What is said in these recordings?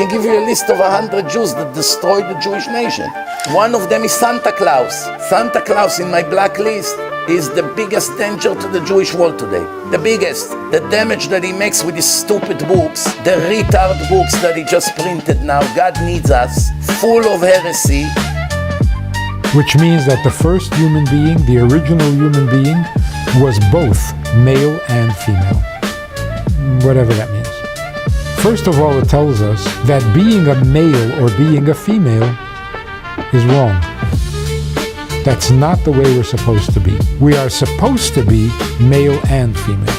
can give you a list of 100 Jews that destroyed the Jewish nation. One of them is Santa Claus. Santa Claus in my blacklist is the biggest danger to the Jewish world today. The biggest. The damage that he makes with his stupid books, the retard books that he just printed now. God needs us, full of heresy. Which means that the first human being, the original human being, was both male and female. Whatever that means. First of all, it tells us that being a male or being a female is wrong. That's not the way we're supposed to be. We are supposed to be male and female.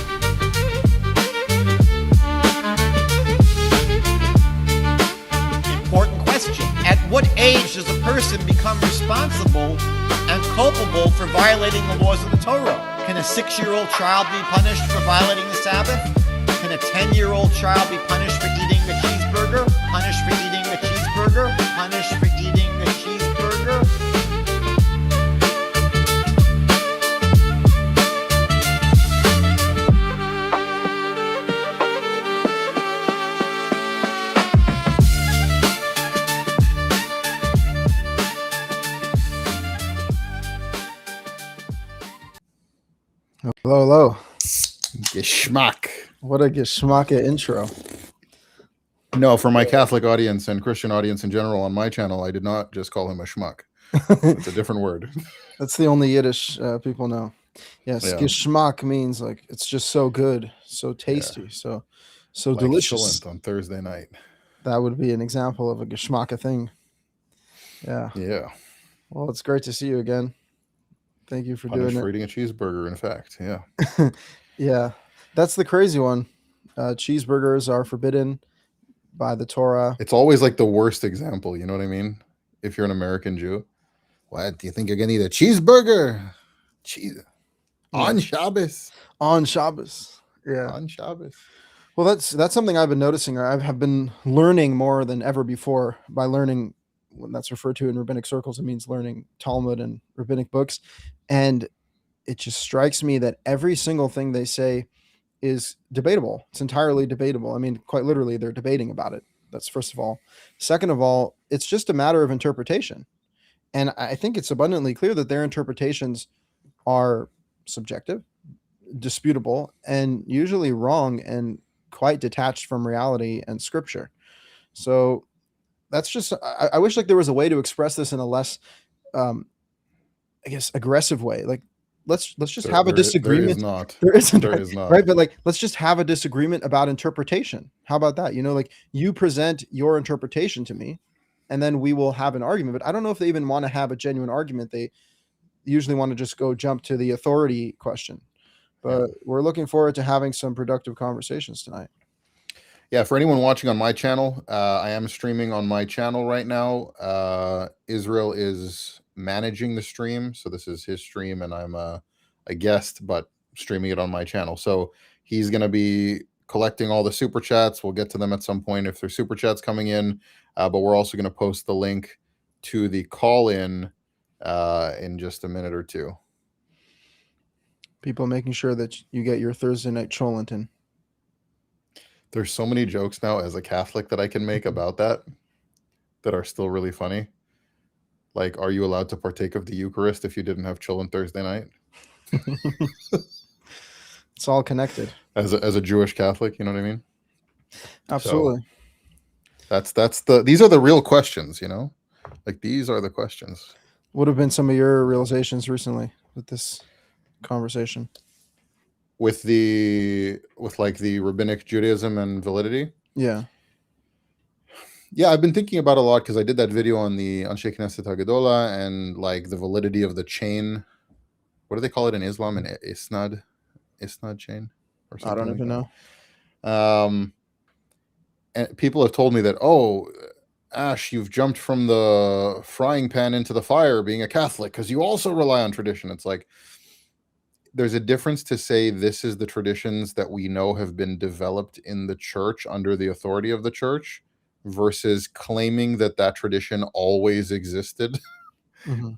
Important question. At what age does a person become responsible and culpable for violating the laws of the Torah? Can a 6-year-old child be punished for violating the Sabbath? Can a 10-year-old child be punished for eating the cheeseburger? Punished for eating the cheeseburger? Punished for eating the cheeseburger? Hello. Geschmack. What a geschmacka intro. No, for my Catholic audience and Christian audience in general on my channel, I did not just call him a schmuck. It's a different word. That's the only Yiddish people know. Yes, Yeah. geschmack means like it's just so good, so tasty, so Like delicious. chillin' on Thursday night. That would be an example of a geschmacka thing. Yeah. Yeah. Well, it's great to see you again. Thank you for Punished doing for it. eating a cheeseburger, in fact. Yeah. Yeah, that's the crazy one. Cheeseburgers are forbidden by the Torah. It's always like the worst example, you know what I mean? If you're an American Jew. What? Do you think you're going to eat a cheeseburger? Cheese. On Shabbos. On Shabbos. Yeah. On Shabbos. Well, that's something I've been noticing. I have been learning more than ever before. By learning, when that's referred to in rabbinic circles, it means learning Talmud and rabbinic books. And it just strikes me that every single thing they say is debatable. It's entirely debatable. I mean, quite literally, they're debating about it. That's first of all. Second of all, it's just a matter of interpretation. And I think it's abundantly clear that their interpretations are subjective, disputable, and usually wrong and quite detached from reality and scripture. So that's just, I wish like there was a way to express this in a less, I guess, aggressive way. Like, let's just have a disagreement. There is not. Right. But like, let's just have a disagreement about interpretation. How about that? You know, like you present your interpretation to me and then we will have an argument, but I don't know if they even want to have a genuine argument. They usually want to just go jump to the authority question, but we're looking forward to having some productive conversations tonight. Yeah, for anyone watching on my channel, I am streaming on my channel right now. Israel is managing the stream, so this is his stream, and I'm a guest, but streaming it on my channel. So he's going to be collecting all the super chats. We'll get to them at some point if there's super chats coming in, but we're also going to post the link to the call-in just a minute or two. People making sure that you get your Thursday night cholent. There's so many jokes now as a Catholic that I can make about that are still really funny. Like, are you allowed to partake of the Eucharist if you didn't have cholent Thursday night? It's all connected. As a Jewish Catholic, you know what I mean? Absolutely. So these are the real questions, you know? Like, these are the questions. What have been some of your realizations recently with this conversation? With like the Rabbinic Judaism and validity? Yeah. Yeah, I've been thinking about it a lot because I did that video on the Anshe Knesset HaGedola and like the validity of the chain. What do they call it in Islam? An isnad chain or something. I don't even know. And people have told me that, oh, Ash, you've jumped from the frying pan into the fire being a Catholic because you also rely on tradition. It's like there's a difference to say this is the traditions that we know have been developed in the church under the authority of the church versus claiming that that tradition always existed,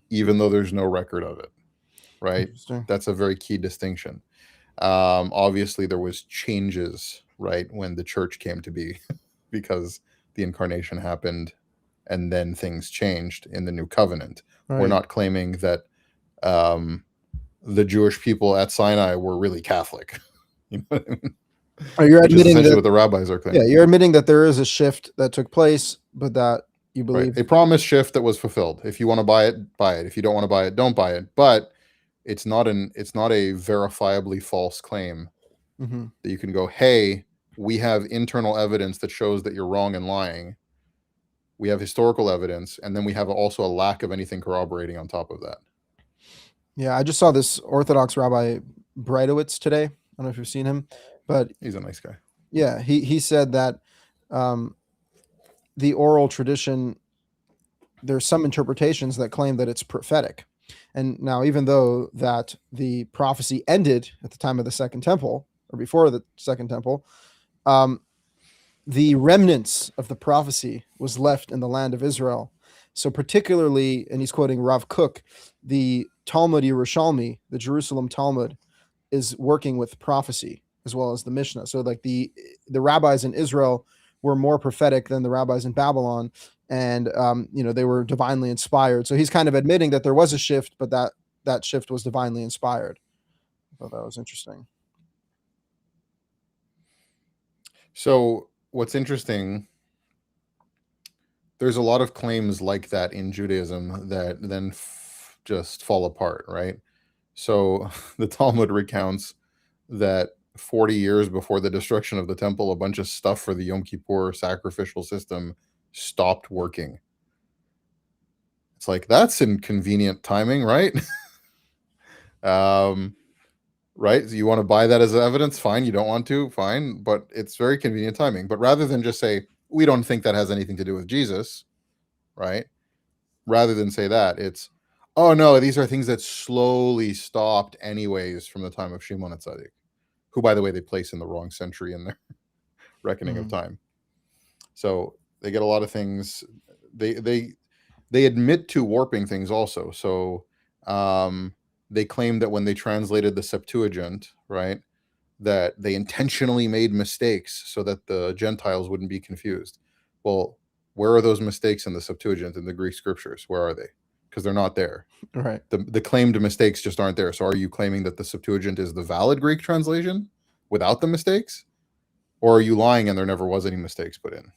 even though there's no record of it, right? That's a very key distinction. Obviously, there was changes, right, when the church came to be because the incarnation happened and then things changed in the new covenant. We're Right. not claiming that the Jewish people at Sinai were really Catholic. You know what I mean? You're Which is admitting essentially that, what the rabbis are claiming. yeah, you're admitting that there is a shift that took place, but that you believe Right. A promised shift that was fulfilled. If you want to buy it, buy it. If you don't want to buy it, don't buy it. But it's not a verifiably false claim Mhm. that you can go, hey, we have internal evidence that shows that you're wrong and lying. We have historical evidence, and then we have also a lack of anything corroborating on top of that. Yeah, I just saw this Orthodox Rabbi Breitowitz today. I don't know if you've seen him, but He's a nice guy. yeah, he said that the oral tradition, there's some interpretations that claim that it's prophetic. And now, even though that the prophecy ended at the time of the Second Temple, or before the Second Temple, the remnants of the prophecy was left in the land of Israel. So particularly, and he's quoting Rav Kook, the Talmud Yerushalmi, the Jerusalem Talmud, is working with prophecy as well as the Mishnah. So like the rabbis in Israel were more prophetic than the rabbis in Babylon, and they were divinely inspired. So he's kind of admitting that there was a shift, but that shift was divinely inspired. I thought that was interesting. So what's interesting, there's a lot of claims like that in Judaism that then just fall apart, right? So the Talmud recounts that 40 years before the destruction of the temple, a bunch of stuff for the Yom Kippur sacrificial system stopped working. It's like, that's inconvenient timing, right? Right? So you want to buy that as evidence? Fine. You don't want to? Fine. But it's very convenient timing. But rather than just say, we don't think that has anything to do with Jesus, right? Rather than say that, it's, oh no, these are things that slowly stopped anyways from the time of Shimon HaTzadik, who, by the way, they place in the wrong century in their reckoning of time. So they get a lot of things. They admit to warping things also. So they claim that when they translated the Septuagint, right, that they intentionally made mistakes so that the Gentiles wouldn't be confused. Well, where are those mistakes in the Septuagint, in the Greek scriptures? Where are they? Because they're not there. Right. The claimed mistakes just aren't there. So are you claiming that the Septuagint is the valid Greek translation without the mistakes? Or are you lying and there never was any mistakes put in?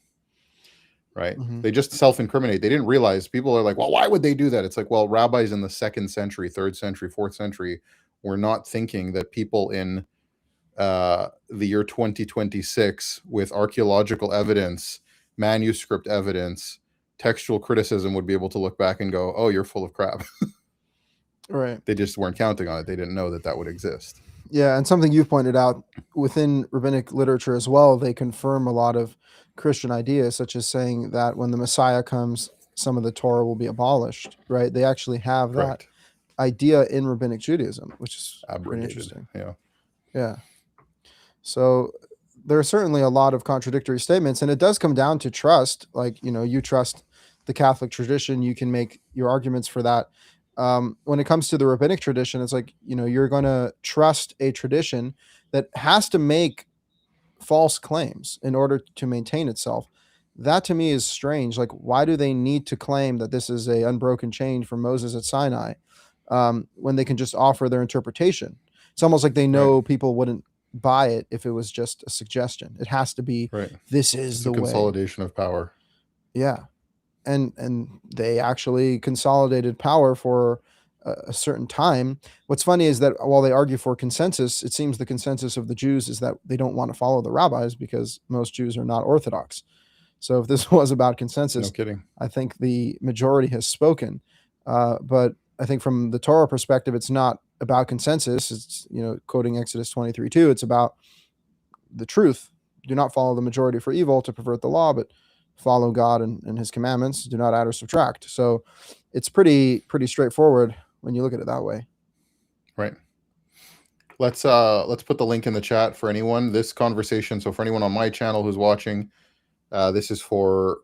Right? Mm-hmm. They just self-incriminate. They didn't realize. People are like, well, why would they do that? It's like, well, rabbis in the 2nd century, 3rd century, 4th century were not thinking that people in the year 2026 with archaeological evidence, manuscript evidence, textual criticism would be able to look back and go, oh, you're full of crap. Right. They just weren't counting on it. They didn't know that that would exist. Yeah, and something you've pointed out within rabbinic literature as well, they confirm a lot of Christian ideas, such as saying that when the Messiah comes, some of the Torah will be abolished, right? They actually have Correct. that idea in rabbinic Judaism, which is pretty Abrogated. interesting. Yeah. Yeah. So there are certainly a lot of contradictory statements, and it does come down to trust. Like, you trust the Catholic tradition, you can make your arguments for that. When it comes to the rabbinic tradition, it's like, you're going to trust a tradition that has to make false claims in order to maintain itself. That to me is strange. Like, why do they need to claim that this is a unbroken chain from Moses at Sinai when they can just offer their interpretation? It's almost like they know people wouldn't buy it if it was just a suggestion. It has to be, this is the way. Consolidation of power. Yeah. And they actually consolidated power for a certain time. What's funny is that while they argue for consensus, it seems the consensus of the Jews is that they don't want to follow the rabbis because most Jews are not Orthodox. So if this was about consensus, No kidding. I think the majority has spoken. But I think from the Torah perspective, it's not about consensus. It's, quoting Exodus 23:2, it's about the truth. Do not follow the majority for evil to pervert the law, but follow God and his commandments. Do not add or subtract. So it's pretty straightforward when you look at it that way. Right. Let's put the link in the chat for anyone. This conversation, so for anyone on my channel who's watching, this is for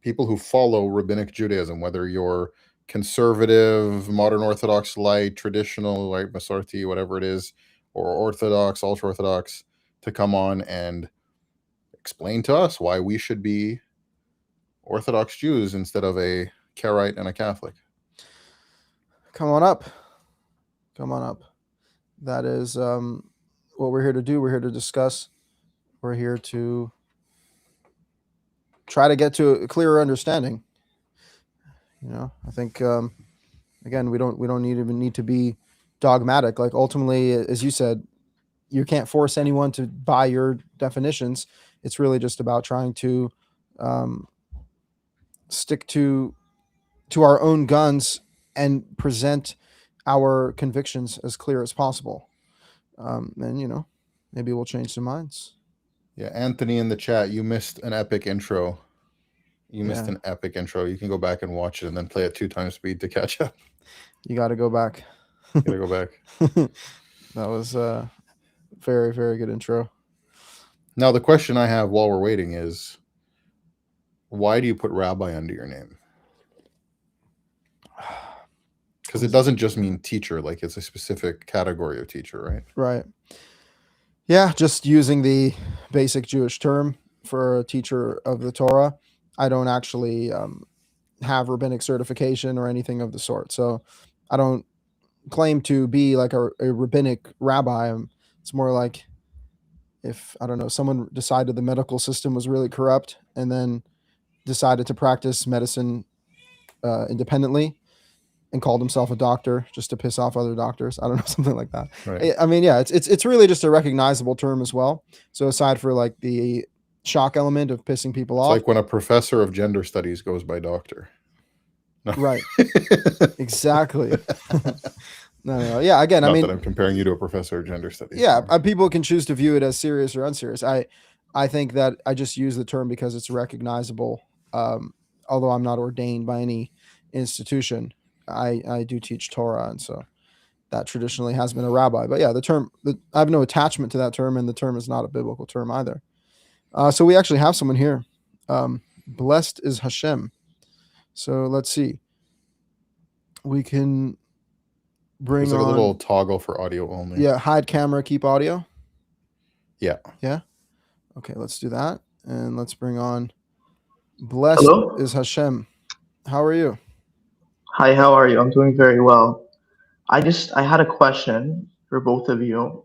people who follow Rabbinic Judaism, whether you're conservative, modern Orthodox light, traditional, like Masorti, whatever it is, or Orthodox, ultra-Orthodox, to come on and explain to us why we should be Orthodox Jews instead of a Karaite and a Catholic. Come on up. Come on up. That is what we're here to do. We're here to discuss. We're here to try to get to a clearer understanding. I think again, we don't even need to be dogmatic. Like ultimately, as you said, you can't force anyone to buy your definitions. It's really just about trying to stick to our own guns and present our convictions as clear as possible. And maybe we'll change some minds. Yeah, Anthony in the chat, you missed an epic intro. You missed an epic intro. You can go back and watch it and then play at 2 times speed to catch up. You got to go back. You gotta go back. That was a very, very good intro. Now, the question I have while we're waiting is, why do you put rabbi under your name? Because it doesn't just mean teacher, like it's a specific category of teacher, right? Right. Yeah, just using the basic Jewish term for a teacher of the Torah. I don't actually have rabbinic certification or anything of the sort. So I don't claim to be like a rabbinic rabbi. It's more like if, I don't know, someone decided the medical system was really corrupt and then decided to practice medicine independently and called himself a doctor just to piss off other doctors. I don't know, something like that. Right. I mean, yeah, it's really just a recognizable term as well. So aside for like the shock element of pissing people It's off. like when a professor of gender studies goes by doctor. No. Right. Exactly. No. Yeah. Again, Not I mean, that I'm comparing you to a professor of gender studies. yeah, people can choose to view it as serious or unserious. I think that I just use the term because it's recognizable. Although I'm not ordained by any institution, I do teach Torah, and so that traditionally has been a rabbi. But yeah, the term, I have no attachment to that term, and the term is not a biblical term either. So we actually have someone here. Blessed is Hashem. So let's see. We can bring There's like on a little toggle for audio only. Yeah, hide camera, keep audio. Yeah. Yeah. Okay, let's do that. And let's bring on Blessed Hello? is Hashem. How are you? Hi, how are you? I'm doing very well. I had a question for both of you.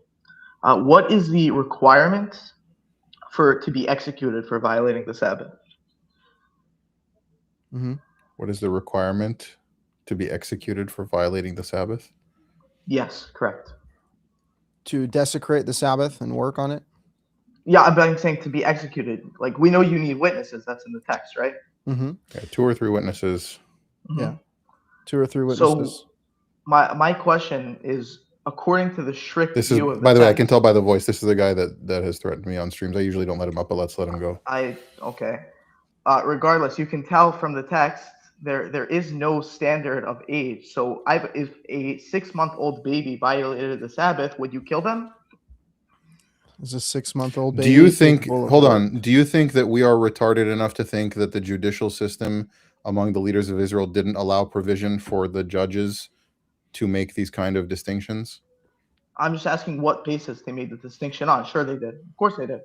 What is the requirement to be executed for violating the Sabbath? Mm-hmm. What is the requirement to be executed for violating the Sabbath? Yes, correct. To desecrate the Sabbath and work on it? Yeah, I'm saying to be executed. Like, we know you need witnesses. That's in the text, right? Mm-hmm. Yeah, 2 or 3 witnesses. Yeah. 2 or 3 witnesses. So my question is, according to the strict This is, view of the by the way, I text, can tell by the voice, this is the guy that has threatened me on streams. I usually don't let him up, but let's let him go. Okay. Regardless, you can tell from the text there is no standard of age. So if a 6-month-old baby violated the Sabbath, would you kill them? Is a 6-month-old baby? Do you think, capable of hold work? on, do you think that we are retarded enough to think that the judicial system among the leaders of Israel didn't allow provision for the judges to make these kind of distinctions? I'm just asking what basis they made the distinction on. Sure, they did. Of course they did.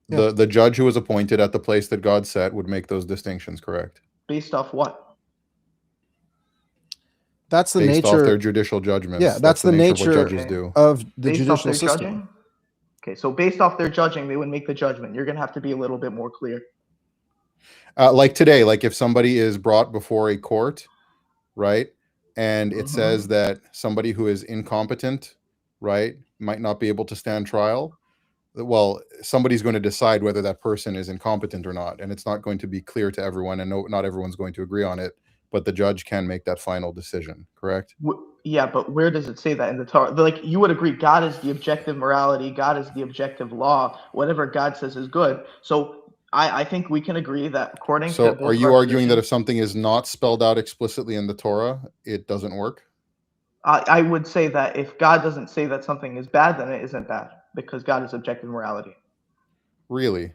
Yeah. The judge who was appointed at the place that God set would make those distinctions, correct? Based off what? That's the Based off nature. their judicial judgments. Yeah, that's the of nature what judges do. of the Based off judicial their system. judging? Okay, so based off their judging, they would make the judgment. You're going to have to be a little bit more clear. Like today, like if somebody is brought before a court, right, and it says that somebody who is incompetent, right, might not be able to stand trial, well, somebody's going to decide whether that person is incompetent or not, and it's not going to be clear to everyone, and not everyone's going to agree on it, but the judge can make that final decision, correct? Yeah, but where does it say that in the Torah? Like, you would agree God is the objective morality, God is the objective law, whatever God says is good. So I think we can agree that according to So both are you of our arguing that positions- if something is not spelled out explicitly in the Torah, it doesn't work? I would say that if God doesn't say that something is bad, then it isn't bad, because God is objective morality. Really?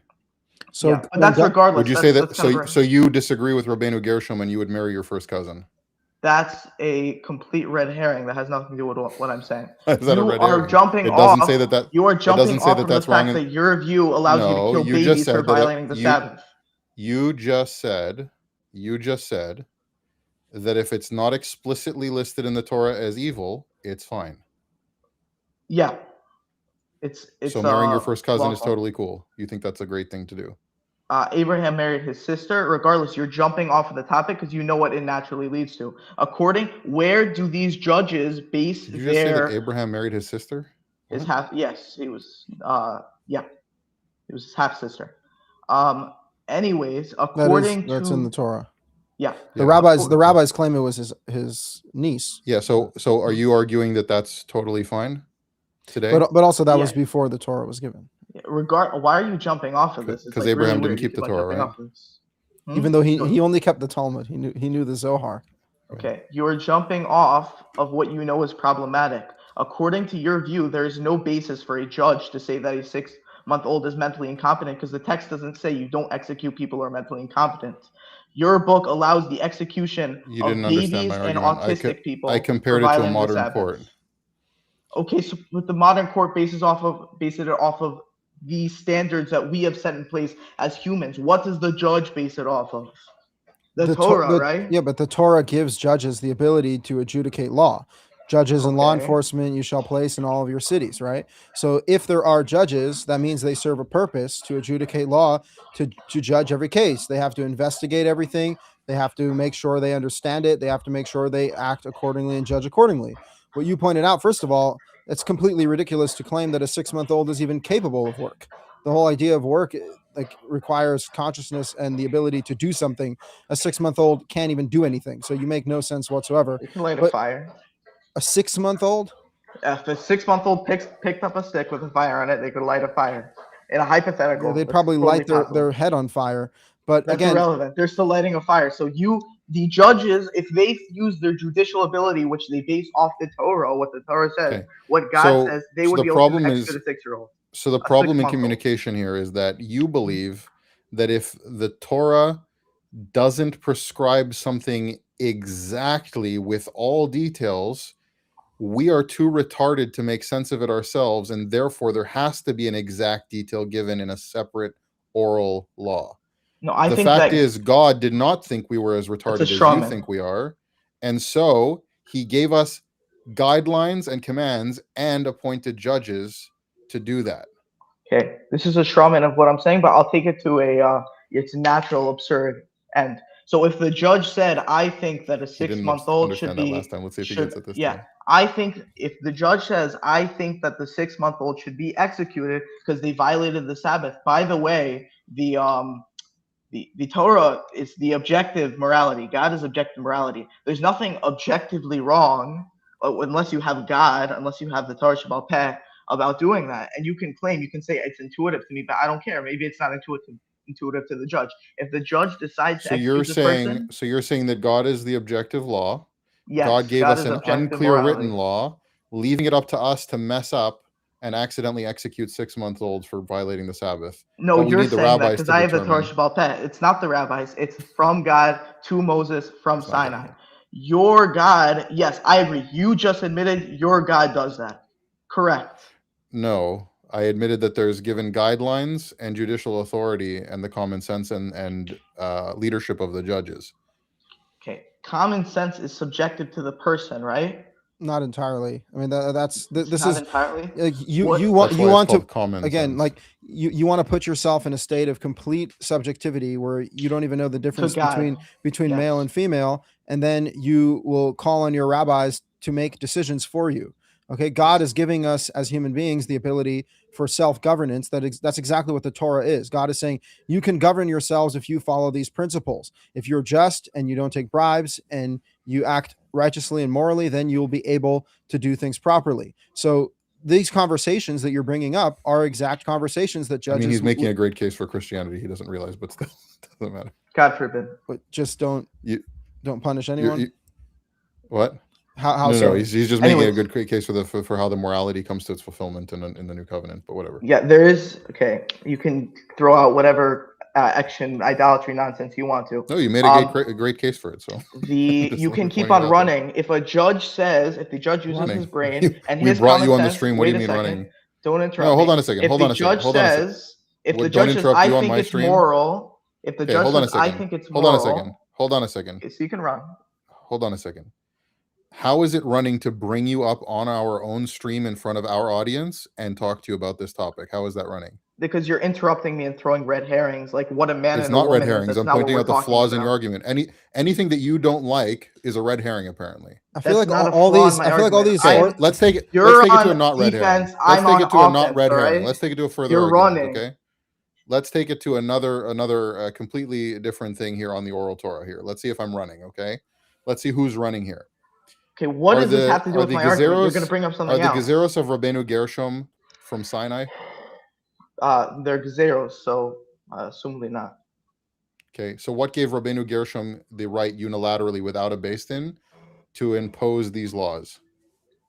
So yeah, but that's regardless. Would you say that, that's kind of so you disagree with Rabbeinu Gershom and you would marry your first cousin? That's a complete red herring. That has nothing to do with what I'm saying. Is that a You red are herring? jumping It doesn't off. say that You are jumping doesn't say off that from the that's wrong fact in- that your view allows No, you to you kill just babies said for that violating the Sabbath. You just said that if it's not explicitly listed in the Torah as evil, it's fine. Yeah. It's so marrying your first cousin is lawful. totally cool. You think that's a great thing to do. Abraham married his sister. Regardless, you're jumping off of the topic because you know what it naturally leads to. Where do these judges base Did you just say that Abraham married his sister? His half? Yes, he was. He was his half sister. Anyways, according that's in the Torah. Yeah. The rabbis claim it was his niece. Yeah. So are you arguing that that's totally fine today? But also that was before the Torah was given. Why are you jumping off of this? Because Abraham didn't keep the Torah, right? Even though he only kept the Talmud, he knew the Zohar. Okay, you're jumping off of what you know is problematic. According to your view, there is no basis for a judge to say that a 6-month-old is mentally incompetent because the text doesn't say you don't execute people who are mentally incompetent. Your book allows the execution of babies and autistic people. I compared it to a modern court. Okay, so with the modern court based it off of the standards that we have set in place as humans. What does the judge base it off of? The Torah, right? Yeah, but the Torah gives judges the ability to adjudicate law. Judges and law enforcement you shall place in all of your cities, right? So if there are judges, that means they serve a purpose to adjudicate law, to judge every case. They have to investigate everything. They have to make sure they understand it. They have to make sure they act accordingly and judge accordingly. What you pointed out, first of all, it's completely ridiculous to claim that a 6-month-old is even capable of work. The whole idea of work requires consciousness and the ability to do something. A 6-month-old can't even do anything. So you make no sense whatsoever. You can light a fire. A 6-month-old? If a 6-month-old picked up a stick with a fire on it, they could light a fire. In a hypothetical, they'd probably light their head on fire. But that's again, irrelevant. They're still lighting a fire. So the judges, if they use their judicial ability, which they base off the Torah, what the Torah says, what God says, they would be able to execute a 6-year-old. So the problem in communication here is that you believe that if the Torah doesn't prescribe something exactly with all details, we are too retarded to make sense of it ourselves, and therefore there has to be an exact detail given in a separate oral law. No, I the think fact is God did not think we were as retarded as you think we are, and so he gave us guidelines and commands and appointed judges to do that. Okay, this is a straw man of what I'm saying, but I'll take it to its natural, absurd end. So if the judge said, I think that a 6-month-old should be... last time. Let's see if he gets it this time. I think if the judge says, I think that the 6-month-old should be executed because they violated the Sabbath. By the way, the Torah is the objective morality. God is objective morality. There's nothing objectively wrong unless you have God, unless you have the Torah Shabbal Peh about doing that. And you can say it's intuitive to me, but I don't care. Maybe it's not intuitive to the judge. If the judge decides to execute this person, so you're saying that God is the objective law. Yes, God gave us an unclear written law, leaving it up to us to mess up and accidentally execute 6-month-olds for violating the Sabbath. No, you're saying that because I have the Torah Shabbal Peh. It's not the rabbis. It's from God to Moses from Sinai. Your God, yes, I agree. You just admitted your God does that. Correct. No, I admitted that there's given guidelines and judicial authority and the common sense and leadership of the judges. Okay, common sense is subjective to the person, right? Not entirely. I mean, this is entirely. You want to again, like you want to put yourself in a state of complete subjectivity where you don't even know the difference between male and female, and then you will call on your rabbis to make decisions for you. Okay, God is giving us as human beings the ability for self-governance. That's exactly what the Torah is. God is saying you can govern yourselves if you follow these principles. If you're just and you don't take bribes and you act righteously and morally, then you'll be able to do things properly. So these conversations that you're bringing up are exact conversations that judges... I mean, he's making a great case for Christianity. He doesn't realize, but still, it doesn't matter. God forbid. But just don't punish anyone. What? How no, he's just making a good case for how the morality comes to its fulfillment in the new covenant, but whatever. Yeah, there is. Okay, you can throw out whatever action, idolatry nonsense you want to. No, you made a great case for it. So you can keep on running. If the judge uses his brain and we his brought you on the sense, stream. What do you mean running? Don't interrupt. No, hold on a second. If the judge says, I think it's moral. If the Okay, judge hold on a says, I second. think it's Hold moral, on a second. Hold on a second. okay, so you can run. Hold on a second. How is it running to bring you up on our own stream in front of our audience and talk to you about this topic? How is that running? Because you're interrupting me and throwing red herrings, like what a man It's and a not red woman is. herrings. That's I'm not what pointing we're out the talking flaws in your about. argument. Anything that you don't like is a red herring, apparently. I feel That's like not a all flaw these. in my I feel like all argument. these. I'm- Let's take it You're to a on not red herring. defense, Let's I'm take on it to a not offense, red herring. alright? Let's take it to a further You're argument, running. okay? Let's take it to another completely different thing here on the oral Torah here. Let's see if I'm running, okay? Let's see who's running here. Okay, what Are does this the- have to do are with the my argument? You're Gezeros- going to bring up Are something the else. Gezeros of Rabbeinu Gershom from Sinai? They're Gezeros, so assumably not. Okay, so what gave Rabbeinu Gershom the right unilaterally without a Beis Din to impose these laws?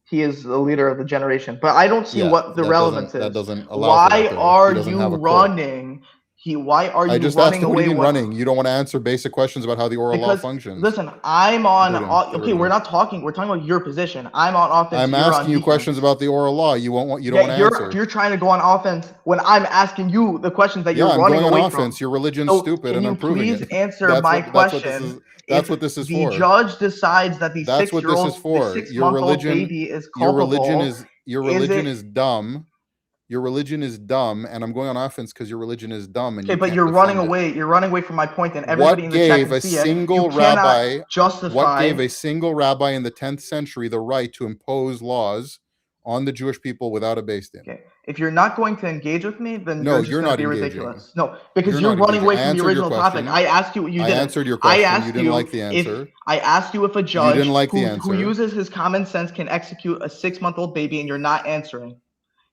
He is the leader of the generation, but I don't see Yeah, what the that relevance doesn't- that is. doesn't allow for Why that, though. are He doesn't you have a court. running? Why are I you just asked running him, what do away? you mean running? You don't want to answer basic questions about how the oral law Because functions. listen, I'm on. Get rid of him. Okay, we're not talking. We're talking about your position. I'm on offense. I'm you're on asking you defense. questions about the oral law. You don't want to answer. You're trying to go on offense when I'm asking you the questions that you're I'm running going away on from. offense. Your religion's So stupid, can and you I'm proving please it. answer my question? That's what this is The for. judge decides that the That's what this is for. the Your 6-month-old religion, baby is your culpable. religion is dumb. Your religion is dumb, and I'm going on offense because your religion is dumb. And Okay, but you're running away. You're running away from my point, and everybody in the chat gave can a see it. single You cannot rabbi? justify. What gave a single rabbi in the 10th century the right to impose laws on the Jewish people without a Beis Din? Okay, if you're not going to engage with me, then No, you're you're going not to be engaging. ridiculous. No, because You're you're not running away engaging. from the I answered your original topic. question. I asked you. You I didn't. answered your I question. asked You didn't like the answer. I asked you if a judge didn't like the who answer. uses his common sense can execute a 6-month-old baby, and you're not answering.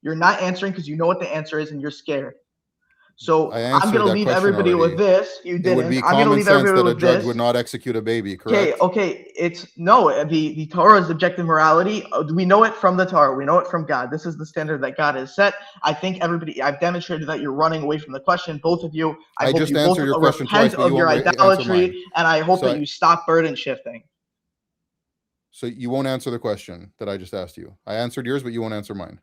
You're not answering because you know what the answer is, and you're scared. So I I'm answered going to that leave question everybody already. with this. You It didn't. would be I'm going to common leave sense everybody that a with judge this. would not execute a baby, correct? Okay. It's no. The Torah's objective morality. We know it from the Torah. We know it from God. This is the standard that God has set. I think everybody. I've demonstrated that you're running away from the question. Both of you. I hope just you answered both your question repent twice, but of you your won't answer idolatry, mine. and I hope So that you stop burden shifting. So you won't answer the question that I just asked you. I answered yours, but you won't answer mine.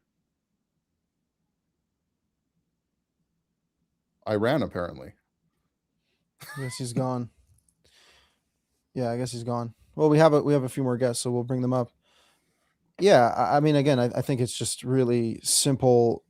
I ran, apparently. I guess he's gone. Yeah, I guess he's gone. Well, we have a few more guests, so we'll bring them up. Yeah, I mean, again, I think it's just really simple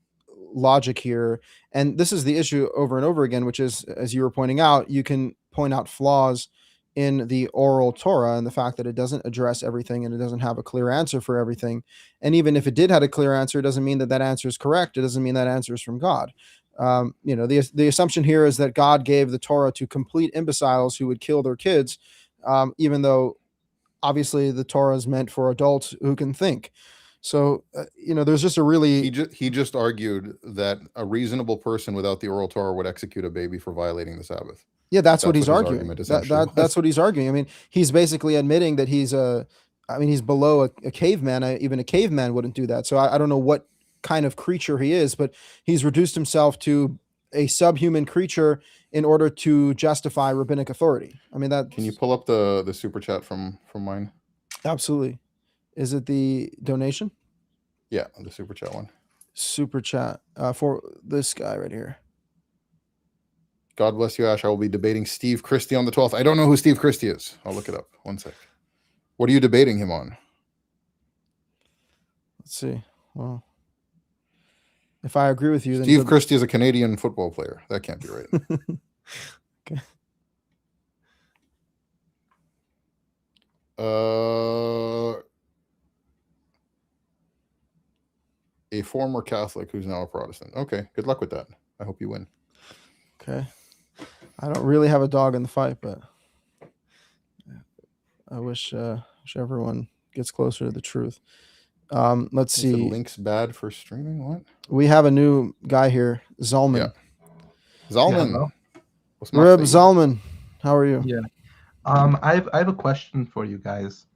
logic here, and this is the issue over and over again, which is, as you were pointing out, you can point out flaws in the oral Torah and the fact that it doesn't address everything and it doesn't have a clear answer for everything. And even if it did have a clear answer, it doesn't mean that that answer is correct. It doesn't mean that answer is from God. The assumption here is that God gave the Torah to complete imbeciles who would kill their kids, even though obviously the Torah is meant for adults who can think. So, there's just a really... He just argued that a reasonable person without the oral Torah would execute a baby for violating the Sabbath. Yeah, that's what he's his arguing. argument essentially was. That's what he's arguing. I mean, he's basically admitting that he's below a caveman. Even a caveman wouldn't do that. So I don't know what kind of creature he is, but he's reduced himself to a subhuman creature in order to justify rabbinic authority. I mean, that... Can you pull up the super chat from mine? Absolutely. Is it the donation? Yeah, the super chat one. Super chat for this guy right here. God bless you, Ash. I will be debating Steve Christie on the 12th. I don't know who Steve Christie is. I'll look it up. One sec. What are you debating him on? Let's see. Well, if I agree with you, then Steve Christie is a Canadian football player. That can't be right. Okay. A former Catholic who's now a Protestant. Okay, good luck with that. I hope you win. Okay. I don't really have a dog in the fight, but I wish everyone gets closer to the truth. Let's see. Link's bad for streaming. What? We have a new guy here, Zalman. Yeah. Zalman. Yeah, Reb Zalman, how are you? Yeah. I have a question for you guys.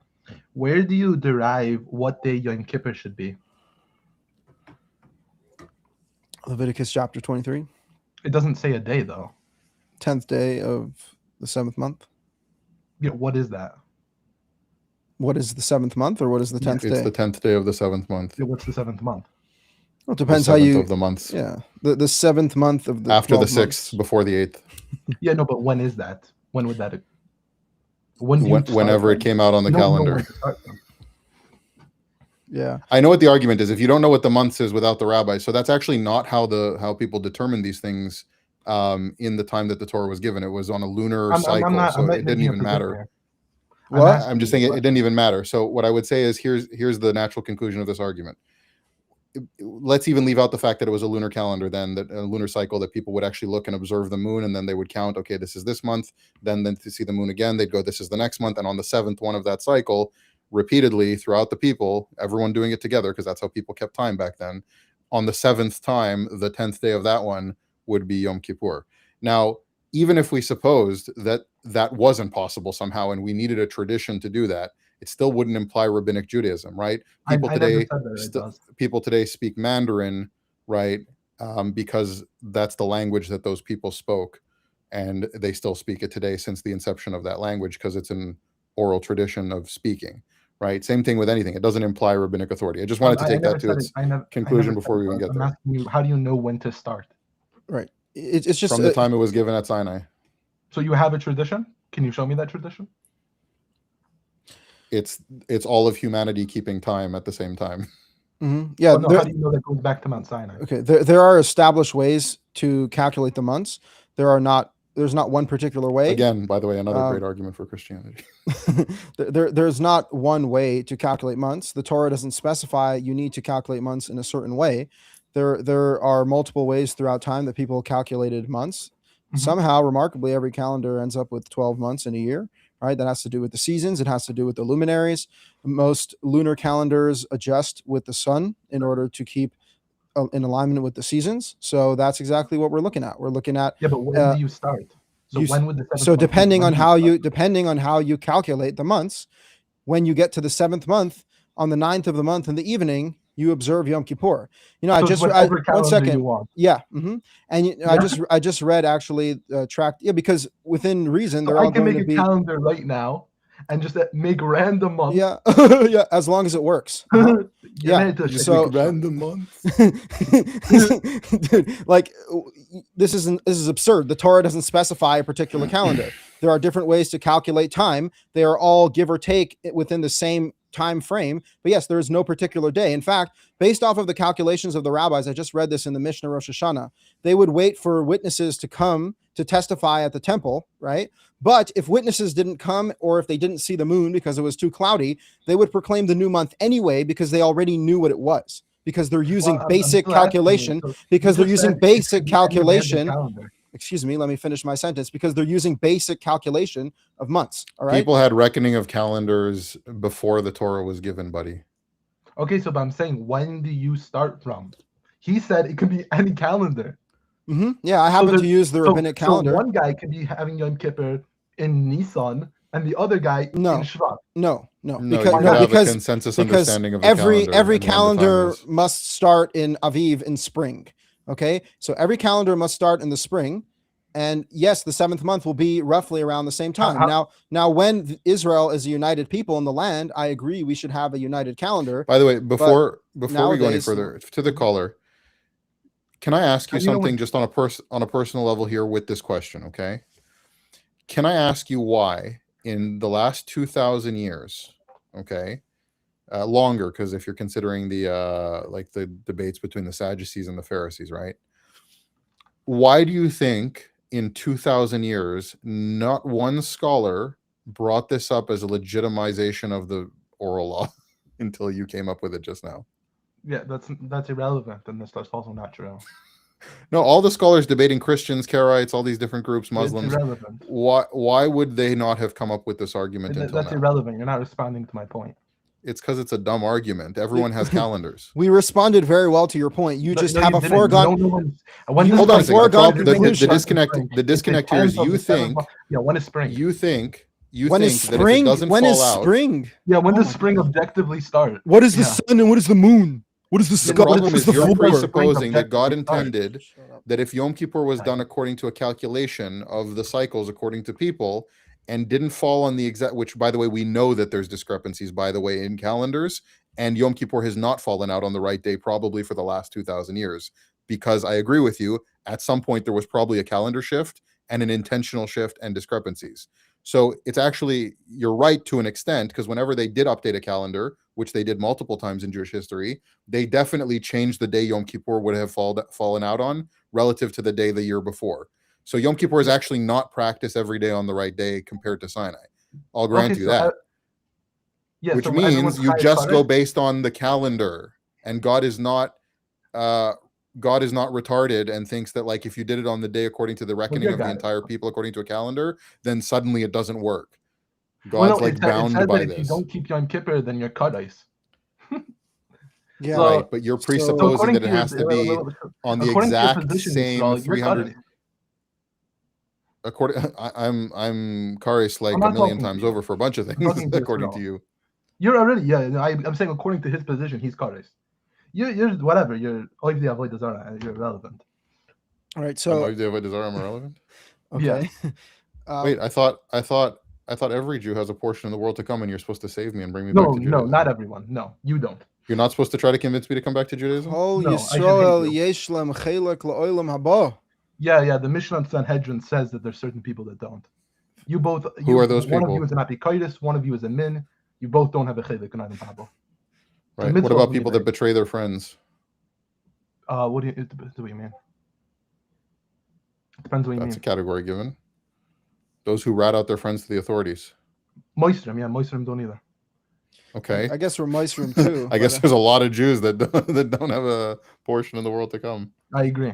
Where do you derive what day Yom Kippur should be? Leviticus chapter 23. It doesn't say a day though. 10th day of the 7th month. Yeah, what is that? What is the 7th month, or what is the 10th day? It's the 10th day of the 7th month. Yeah, what's the 7th month? Well, it depends the how 7th you. of the months. Yeah, the 7th month of the After the 12 6th, months. before the 8th. Yeah, no, but when is that? When would that? When do you start Whenever it from? came out on the You don't know calendar. when to start from. Yeah. I know what the argument is. If you don't know what the months is without the rabbis, so that's actually not how people determine these things in the time that the Torah was given. It was on a lunar cycle, so it didn't even matter. What? I'm just saying it didn't even matter. So what I would say is here's the natural conclusion of this argument. Let's even leave out the fact that it was a lunar calendar, then that a lunar cycle, that people would actually look and observe the moon, and then they would count, okay, this is this month, then to see the moon again, they'd go, this is the next month, and on the 7th one of that cycle, repeatedly throughout the people, everyone doing it together, because that's how people kept time back then, on the 7th time, the 10th day of that one would be Yom Kippur. Now, even if we supposed that that wasn't possible somehow and we needed a tradition to do that, it still wouldn't imply Rabbinic Judaism, right? People today speak Mandarin, right? Because that's the language that those people spoke, and they still speak it today since the inception of that language, because it's an oral tradition of speaking, right? Same thing with anything. It doesn't imply rabbinic authority. I just wanted to take that to its conclusion before we even get there. I'm asking you, how do you know when to start? Right. It's just from the time it was given at Sinai. So you have a tradition? Can you show me that tradition? It's all of humanity keeping time at the same time. Mm-hmm. Yeah. Well, no, how do you know that goes back to Mount Sinai? Okay. There are established ways to calculate the months. There's not one particular way. Again, by the way, another great argument for Christianity. There's not one way to calculate months. The Torah doesn't specify you need to calculate months in a certain way. There are multiple ways throughout time that people calculated months. Mm-hmm. Somehow, remarkably, every calendar ends up with 12 months in a year, right? That has to do with the seasons. It has to do with the luminaries. Most lunar calendars adjust with the sun in order to keep in alignment with the seasons. So that's exactly what we're looking at. We're looking at but when do you start? So when would the so depending on how you calculate the months, when you get to the 7th month, on the 9th of the month in the evening, you observe Yom Kippur. You know, so one second. Yeah. Mm-hmm. And I just read actually tracked. Yeah, because within reason, they're all going to be. I can make a calendar right now and just make random months. Yeah. Yeah. As long as it works. Yeah. So random months. Dude, like this is absurd. The Torah doesn't specify a particular calendar. There are different ways to calculate time. They are all give or take within the same time frame, but yes, there is no particular day. In fact, based off of the calculations of the rabbis, I just read this in the Mishnah Rosh Hashanah, they would wait for witnesses to come to testify at the temple, right? But if witnesses didn't come, or if they didn't see the moon because it was too cloudy, they would proclaim the new month anyway, because they already knew what it was, because they're using basic calculation, excuse me, let me finish my sentence, because they're using basic calculation of months. All right. People had reckoning of calendars before the Torah was given, buddy. Okay, so but I'm saying, when do you start from? He said it could be any calendar. Mm-hmm. Yeah, I happen to use the rabbinic calendar. So one guy could be having Yom Kippur in Nisan, and the other guy in Shvat. No, because a consensus understanding of the every calendar must start in Aviv, in spring. Okay, so every calendar must start in the spring, and yes, the 7th month will be roughly around the same time. Now, when Israel is a united people in the land, I agree we should have a united calendar. By the way, before we go any further, to the caller, can I ask you something just on a personal level here with this question? Okay, can I ask you why in the last 2,000 years, okay? Longer, because if you're considering the debates between the Sadducees and the Pharisees, right? Why do you think in 2,000 years not one scholar brought this up as a legitimization of the oral law until you came up with it just now? Yeah, that's irrelevant, and that's also not true. No, all the scholars debating Christians, Karaites, all these different groups, Muslims. It's irrelevant. Why would they not have come up with this argument until that's now? Irrelevant. You're not responding to my point. It's because it's a dumb argument. Everyone has calendars. We responded very well to your point. You just have a foregone. Hold on a second. The disconnect here is you think. Yeah, when is spring? You think when that is spring? If it doesn't when fall is out, spring? Yeah, when does spring objectively start? What is the sun and what is the moon? What is the sky? The problem is you're floor? presupposing that God intended that if Yom Kippur was done according to a calculation of the cycles according to people, and didn't fall on the exact, which by the way, we know that there's discrepancies, by the way, in calendars, and Yom Kippur has not fallen out on the right day probably for the last 2,000 years, because I agree with you, at some point there was probably a calendar shift and an intentional shift and discrepancies. So it's actually, you're right to an extent, because whenever they did update a calendar, which they did multiple times in Jewish history, they definitely changed the day Yom Kippur would have fallen out on relative to the day the year before. So Yom Kippur is actually not practiced every day on the right day compared to Sinai. I'll grant you that. Which means you just go based on the calendar, and God is not retarded and thinks that, like, if you did it on the day according to the reckoning of the entire people according to a calendar, then suddenly it doesn't work. God's bound by this. If you don't keep Yom Kippur, then you're kaddish. Yeah, right. But you're presupposing that it has to be on the exact same 300. I'm Karis like a million times over for a bunch of things, according to you. You're already, I'm saying according to his position, he's Karis. You're whatever. You're irrelevant. All right, so I'm irrelevant. Okay. Yeah. Wait, I thought every Jew has a portion of the world to come, and you're supposed to save me and bring me back to Judaism. No, not everyone. No, you don't. You're not supposed to try to convince me to come back to Judaism. Yeah. The Mishnah and Sanhedrin says that there's certain people that don't. You both. Who are those one people? One of you is an apikoidus, one of you is a min. You both don't have a chelik in Adam Pabo. Right. What about people that betray their friends? What do you mean? Depends what you mean. That's a category given. Those who rat out their friends to the authorities. Moisrim don't either. Okay. I guess we're Moisrim too. I guess there's a lot of Jews that don't have a portion of the world to come. I agree.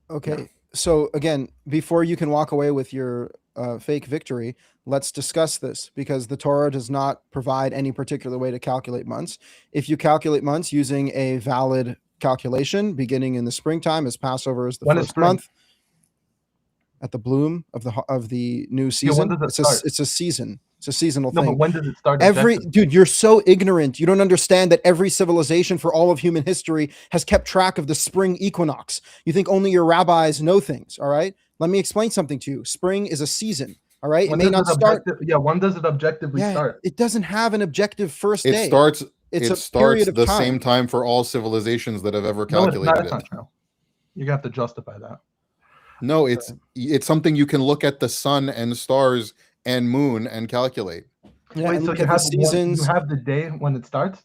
Okay. Yeah. So again, before you can walk away with your fake victory, let's discuss this, because the Torah does not provide any particular way to calculate months. If you calculate months using a valid calculation, beginning in the springtime, as Passover is the first month, at the bloom of the new season, it's a season. It's a seasonal thing. But when does it start? Dude, you're so ignorant. You don't understand that every civilization for all of human history has kept track of the spring equinox. You think only your rabbis know things. All right. Let me explain something to you. Spring is a season. All right. It may not start. When does it objectively start? It doesn't have an objective first day. It starts the same time for all civilizations that have ever calculated it. Not true. You have to justify that. No, it's something you can look at the sun and stars and moon and calculate. Yeah, wait, so you have seasons. You have the day when it starts?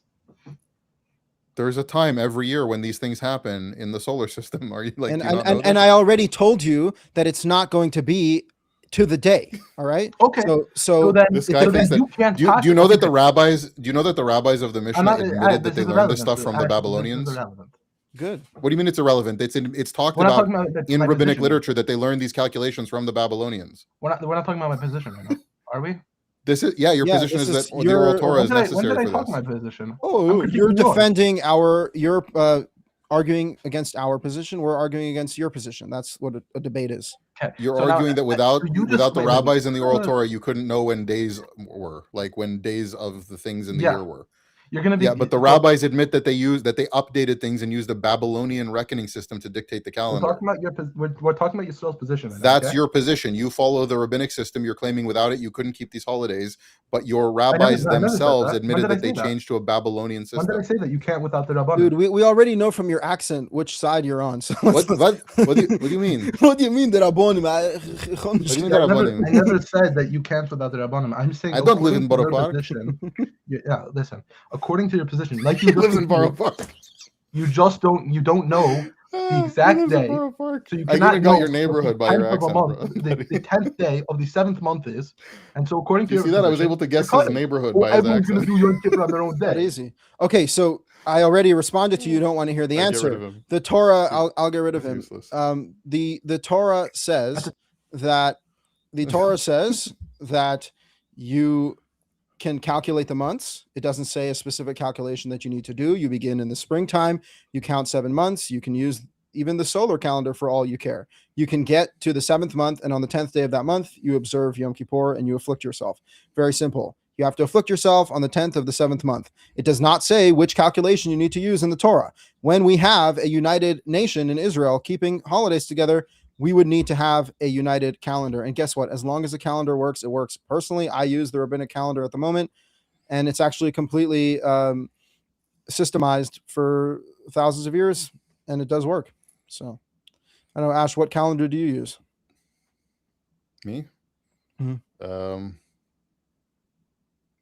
There's a time every year when these things happen in the solar system. Are you like? And I already told you that it's not going to be to the day. All right. Okay. So then this guy thinks that. Do you know that the rabbis? Do you know that the rabbis of the Mishnah admitted that they learned this stuff from the Babylonians? Good. What do you mean it's irrelevant? It's talked about in rabbinic literature that they learned these calculations from the Babylonians. We're not talking about my position right now, are we? This is your position is that the oral Torah is necessary when did I for talk this. My position? Oh, you're defending you're arguing against our position. We're arguing against your position. That's what a debate is. Okay. You're arguing that without the rabbis and the oral Torah, you couldn't know when days were, like when days of the things in the year were. You're going to be, but the rabbis admit that they updated things and used the Babylonian reckoning system to dictate the calendar. We're talking about Yisrael's position. That's your position. You follow the rabbinic system. You're claiming without it you couldn't keep these holidays, but your rabbis themselves admitted that they changed to a Babylonian system. When did I say that you can't without the Rabbanim? Dude, we already know from your accent which side you're on. So what do you mean? What do you mean the Rabbanim? I never said that you can't without the Rabbanim. I'm saying I don't live in Borough Park. Yeah, listen. According to your position, like you lives in Borough Park. You just don't know the exact day. So you cannot know your neighborhood by your accent. The 10th day of the 7th month is, and so according to you see that I was able to guess his neighborhood by his accent. Everyone's going to do Yom Kippur on their own day. That easy. Okay, so I already responded to you. Don't want to hear the answer. The Torah, I'll get rid of him. The Torah says that you can calculate the months. It doesn't say a specific calculation that you need to do. You begin in the springtime, you count 7 months. You can use even the solar calendar for all you care. You can get to the 7th month, and on the 10th day of that month, you observe Yom Kippur and you afflict yourself. Very simple. You have to afflict yourself on the 10th of the 7th month. It does not say which calculation you need to use in the Torah. When we have a united nation in Israel keeping holidays together, we would need to have a united calendar. And guess what? As long as the calendar works, it works. Personally, I use the rabbinic calendar at the moment, and it's actually completely systemized for thousands of years, and it does work. So I don't know, Ash, what calendar do you use? Me? Mhm.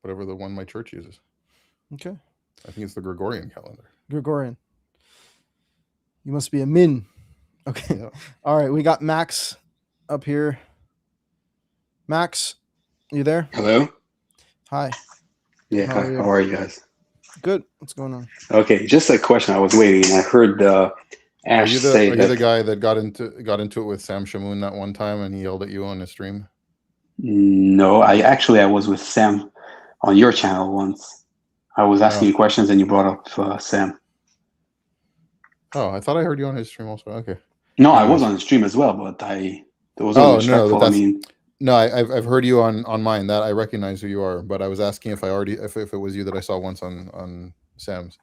Whatever the one my church uses. Okay. I think it's the Gregorian calendar. Gregorian. You must be a min. Okay. Yeah. All right. We got Max up here. Max, you there? Hello? Hi. Yeah, How are you? how are you guys? Good. What's going on? Okay, just a question. I was waiting, and I heard Are Ash you say the that. guy that got into it with Sam Shamoon that one time and he yelled at you on his stream? No, I was with Sam on your channel once. I was asking you questions, and you brought up Sam. Oh, I thought I heard you on his stream also. Okay. No, I was on the stream as well, but there was no respectful. I mean, no, I've heard you on mine. That I recognize who you are, but I was asking if it was you that I saw once on Sam's,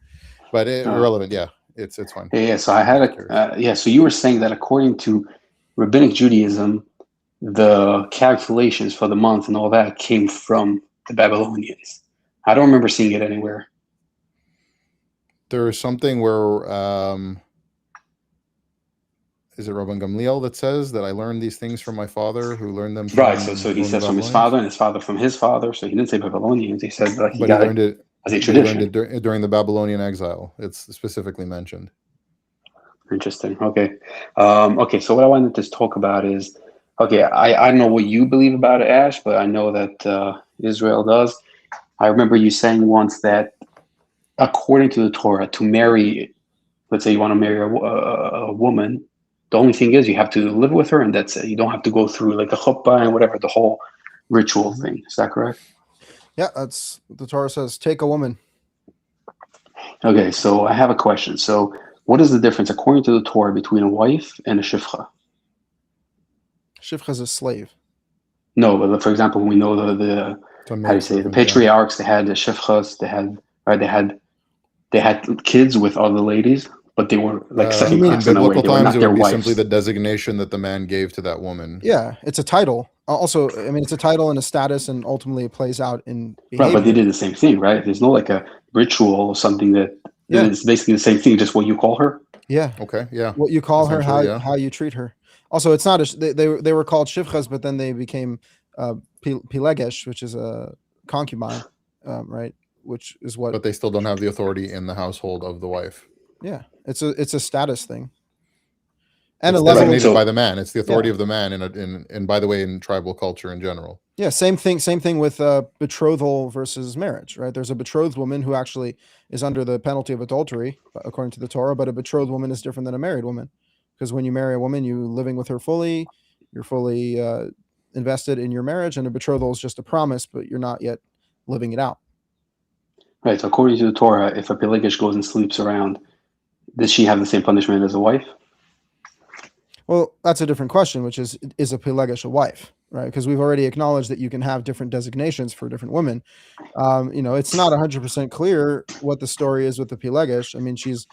but irrelevant. Yeah, it's fine. Yeah. So I had so you were saying that according to Rabbinic Judaism, the calculations for the month and all that came from the Babylonians. I don't remember seeing it anywhere. There's something where is it Rabban Gamliel that says that I learned these things from my father, who learned them from Right. So he says from his father, and his father from his father. So he didn't say Babylonians. He said he learned it as a tradition. He learned it during the Babylonian exile. It's specifically mentioned. Interesting. Okay. Okay. So what I wanted to talk about is, okay, I don't know what you believe about it, Ash, but I know that Israel does. I remember you saying once that according to the Torah, to marry, let's say you want to marry a woman, the only thing is you have to live with her, and that's it. You don't have to go through like the chuppah and whatever, the whole ritual thing. Is that correct? Yeah, that's what the Torah says. Take a woman. Okay, so I have a question. So what is the difference, according to the Torah, between a wife and a shifcha? Shifcha is a slave. No, but for example, we know the how do you say, the patriarchs, they had the shifchas, they had kids with other ladies, but they were like second class in a way. They were not their wives. Simply the designation that the man gave to that woman. Yeah, it's a title. Also, I mean, it's a title and a status, and ultimately it plays out in behavior. Right, but they did the same thing, right? There's no like a ritual or something that is basically the same thing, just what you call her. Yeah. Okay. Yeah. What you call her, how you treat her. Also, it's not they were called shivchas, but then they became pilegesh, which is a concubine, right? Which is what. But they still don't have the authority in the household of the wife. Yeah, it's a status thing. And it's a level designated by the man. It's the authority of the man in by the way, in tribal culture in general. Yeah, same thing with betrothal versus marriage, right? There's a betrothed woman who actually is under the penalty of adultery, according to the Torah, but a betrothed woman is different than a married woman. Because when you marry a woman, you're living with her fully, you're fully invested in your marriage, and a betrothal is just a promise, but you're not yet living it out. Right, so according to the Torah, if a Pelegish goes and sleeps around, does she have the same punishment as a wife? Well, that's a different question, which is a Pelegish a wife, right? Because we've already acknowledged that you can have different designations for different women. It's not 100% clear what the story is with the Pelegish. I mean, she's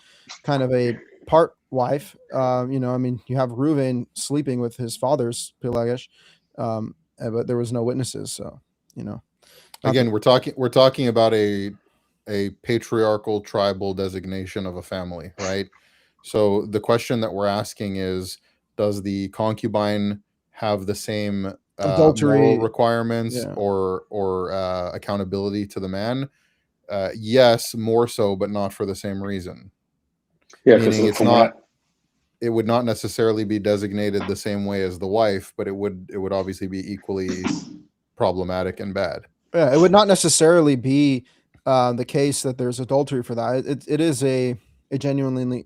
kind of a part wife. You have Reuven sleeping with his father's Pelegish, but there was no witnesses. So, again, we're talking about a patriarchal tribal designation of a family, right? So the question that we're asking is, does the concubine have the same moral requirements or accountability to the man? Yes, more so, but not for the same reason. Yeah, meaning it would not necessarily be designated the same way as the wife, but it would obviously be equally problematic and bad. Yeah, it would not necessarily be the case that there's adultery for that. It is a genuinely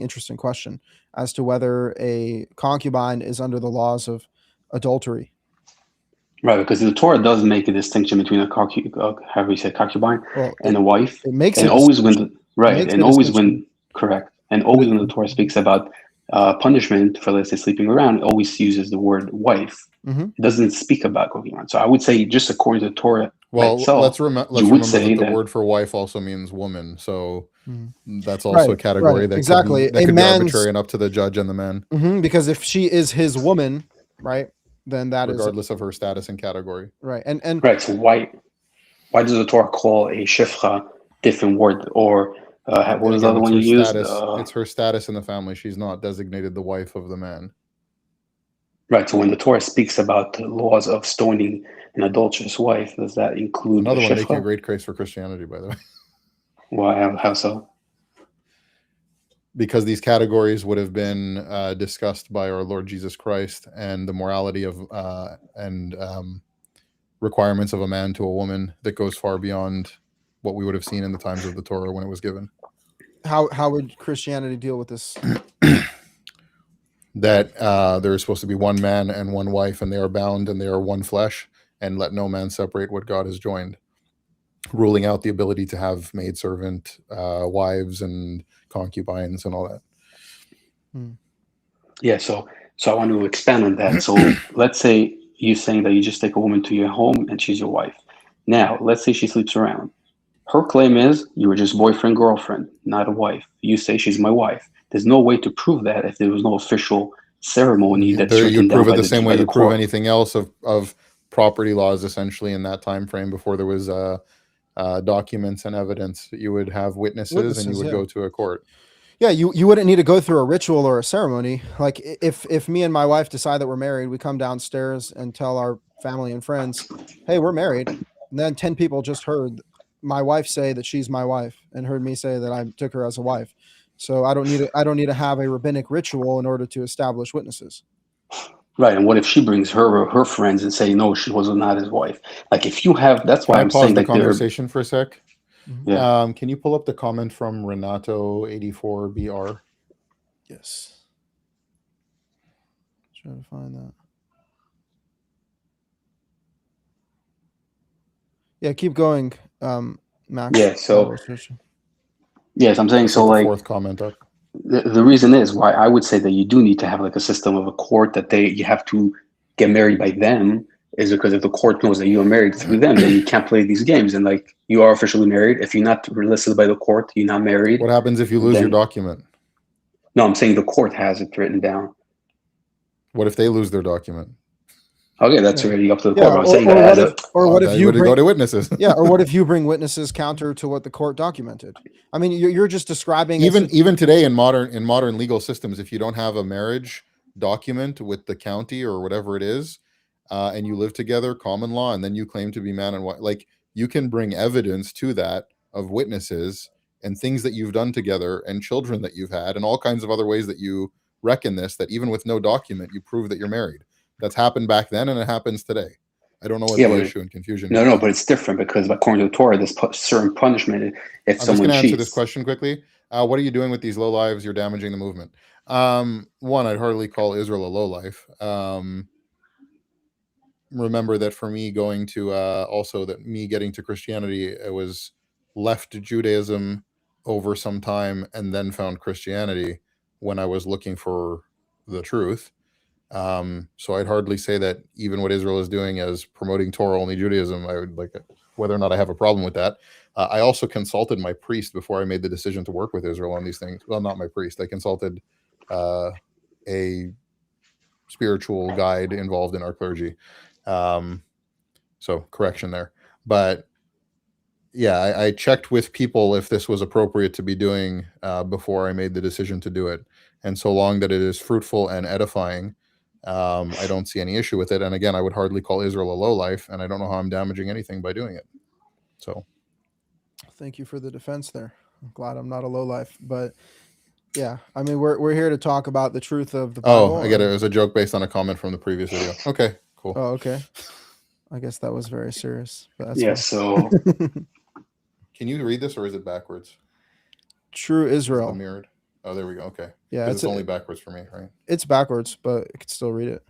interesting question as to whether a concubine is under the laws of adultery. Right, because the Torah does make a distinction between a concubine and a wife. It makes and always when the Torah speaks about punishment for, let's say, sleeping around, it always uses the word wife It doesn't speak about concubine. So I would say, just according to the Torah Well, itself, let's remember that the word for wife also means woman. So that's also a category that exactly could be arbitrary and up to the judge and the man. Because if she is his woman, right, then that regardless of her status and category. Right. And right. So why does the Torah call a shifcha different word? Or what was the other one you used? It's her status in the family. She's not designated the wife of the man. Right. So when the Torah speaks about the laws of stoning an adulterous wife, does that include another one shifcha? making a great case for Christianity, by the way? Why? How so? Because these categories would have been discussed by our Lord Jesus Christ, and the morality of and requirements of a man to a woman that goes far beyond what we would have seen in the times of the Torah when it was given. How would Christianity deal with this? That there is supposed to be one man and one wife, and they are bound and they are one flesh, and let no man separate what God has joined, ruling out the ability to have maidservant wives and concubines and all that. Yeah, so I want to expand on that. So let's say you're saying that you just take a woman to your home and she's your wife. Now, let's say she sleeps around. Her claim is you were just boyfriend, girlfriend, not a wife. You say she's my wife. There's no way to prove that if there was no official ceremony that's you prove it the same way you prove anything else of property laws, essentially, in that time frame before there was documents and evidence. You would have witnesses and you would go to a court. Yeah, you wouldn't need to go through a ritual or a ceremony. Like if me and my wife decide that we're married, we come downstairs and tell our family and friends, hey, we're married. And then 10 people just heard my wife say that she's my wife and heard me say that I took her as a wife. So I don't need to have a rabbinic ritual in order to establish witnesses. Right, and what if she brings her friends and say no, she was not his wife? Like if you have, that's why I'm saying the conversation for a sec. Yeah. Can you pull up the comment from Renato 84BR? Yes. Trying to find that. Yeah, keep going, Max. Yeah. So. Yes, I'm saying so. Like fourth comment up. The reason is why I would say that you do need to have like a system of a court that you have to get married by them, is because if the court knows that you are married through them, then you can't play these games. And like you are officially married. If you're not listed by the court, you're not married. What happens if you lose your document? No, I'm saying the court has it written down. What if they lose their document? Okay, that's already up to the court. I'm saying that what if you go to witnesses? Yeah, or what if you bring witnesses counter to what the court documented? I mean, you're just describing even today in modern legal systems, if you don't have a marriage document with the county or whatever it is, and you live together, common law, and then you claim to be man and wife, like you can bring evidence to that of witnesses and things that you've done together and children that you've had and all kinds of other ways that you reckon this, that even with no document, you prove that you're married. That's happened back then and it happens today. I don't know what the issue and confusion is. No, but it's different because according to the Torah, there's certain punishment if someone cheats. I'm just going to answer this question quickly. What are you doing with these low lives? You're damaging the movement. One, I'd hardly call Israel a low life. Remember that for me going to also that me getting to Christianity, it was left Judaism over some time and then found Christianity when I was looking for the truth. So I'd hardly say that even what Israel is doing as promoting Torah only Judaism, I would like whether or not I have a problem with that. I also consulted my priest before I made the decision to work with Israel on these things. Well, not my priest. I consulted a spiritual guide involved in our clergy. So correction there. But yeah, I checked with people if this was appropriate to be doing before I made the decision to do it. And so long that it is fruitful and edifying, I don't see any issue with it. And again, I would hardly call Israel a lowlife, and I don't know how I'm damaging anything by doing it. So thank you for the defense there. I'm glad I'm not a lowlife, but yeah, I mean, we're here to talk about the truth of the Bible. Oh, I get it. It was a joke based on a comment from the previous video. Okay, cool. Oh, okay. I guess that was very serious. But that's fine. So can you read this or is it backwards? True Israel. Mirrored. Oh, there we go. Okay. Yeah, it's only backwards for me, right? It's backwards, but you can still read it.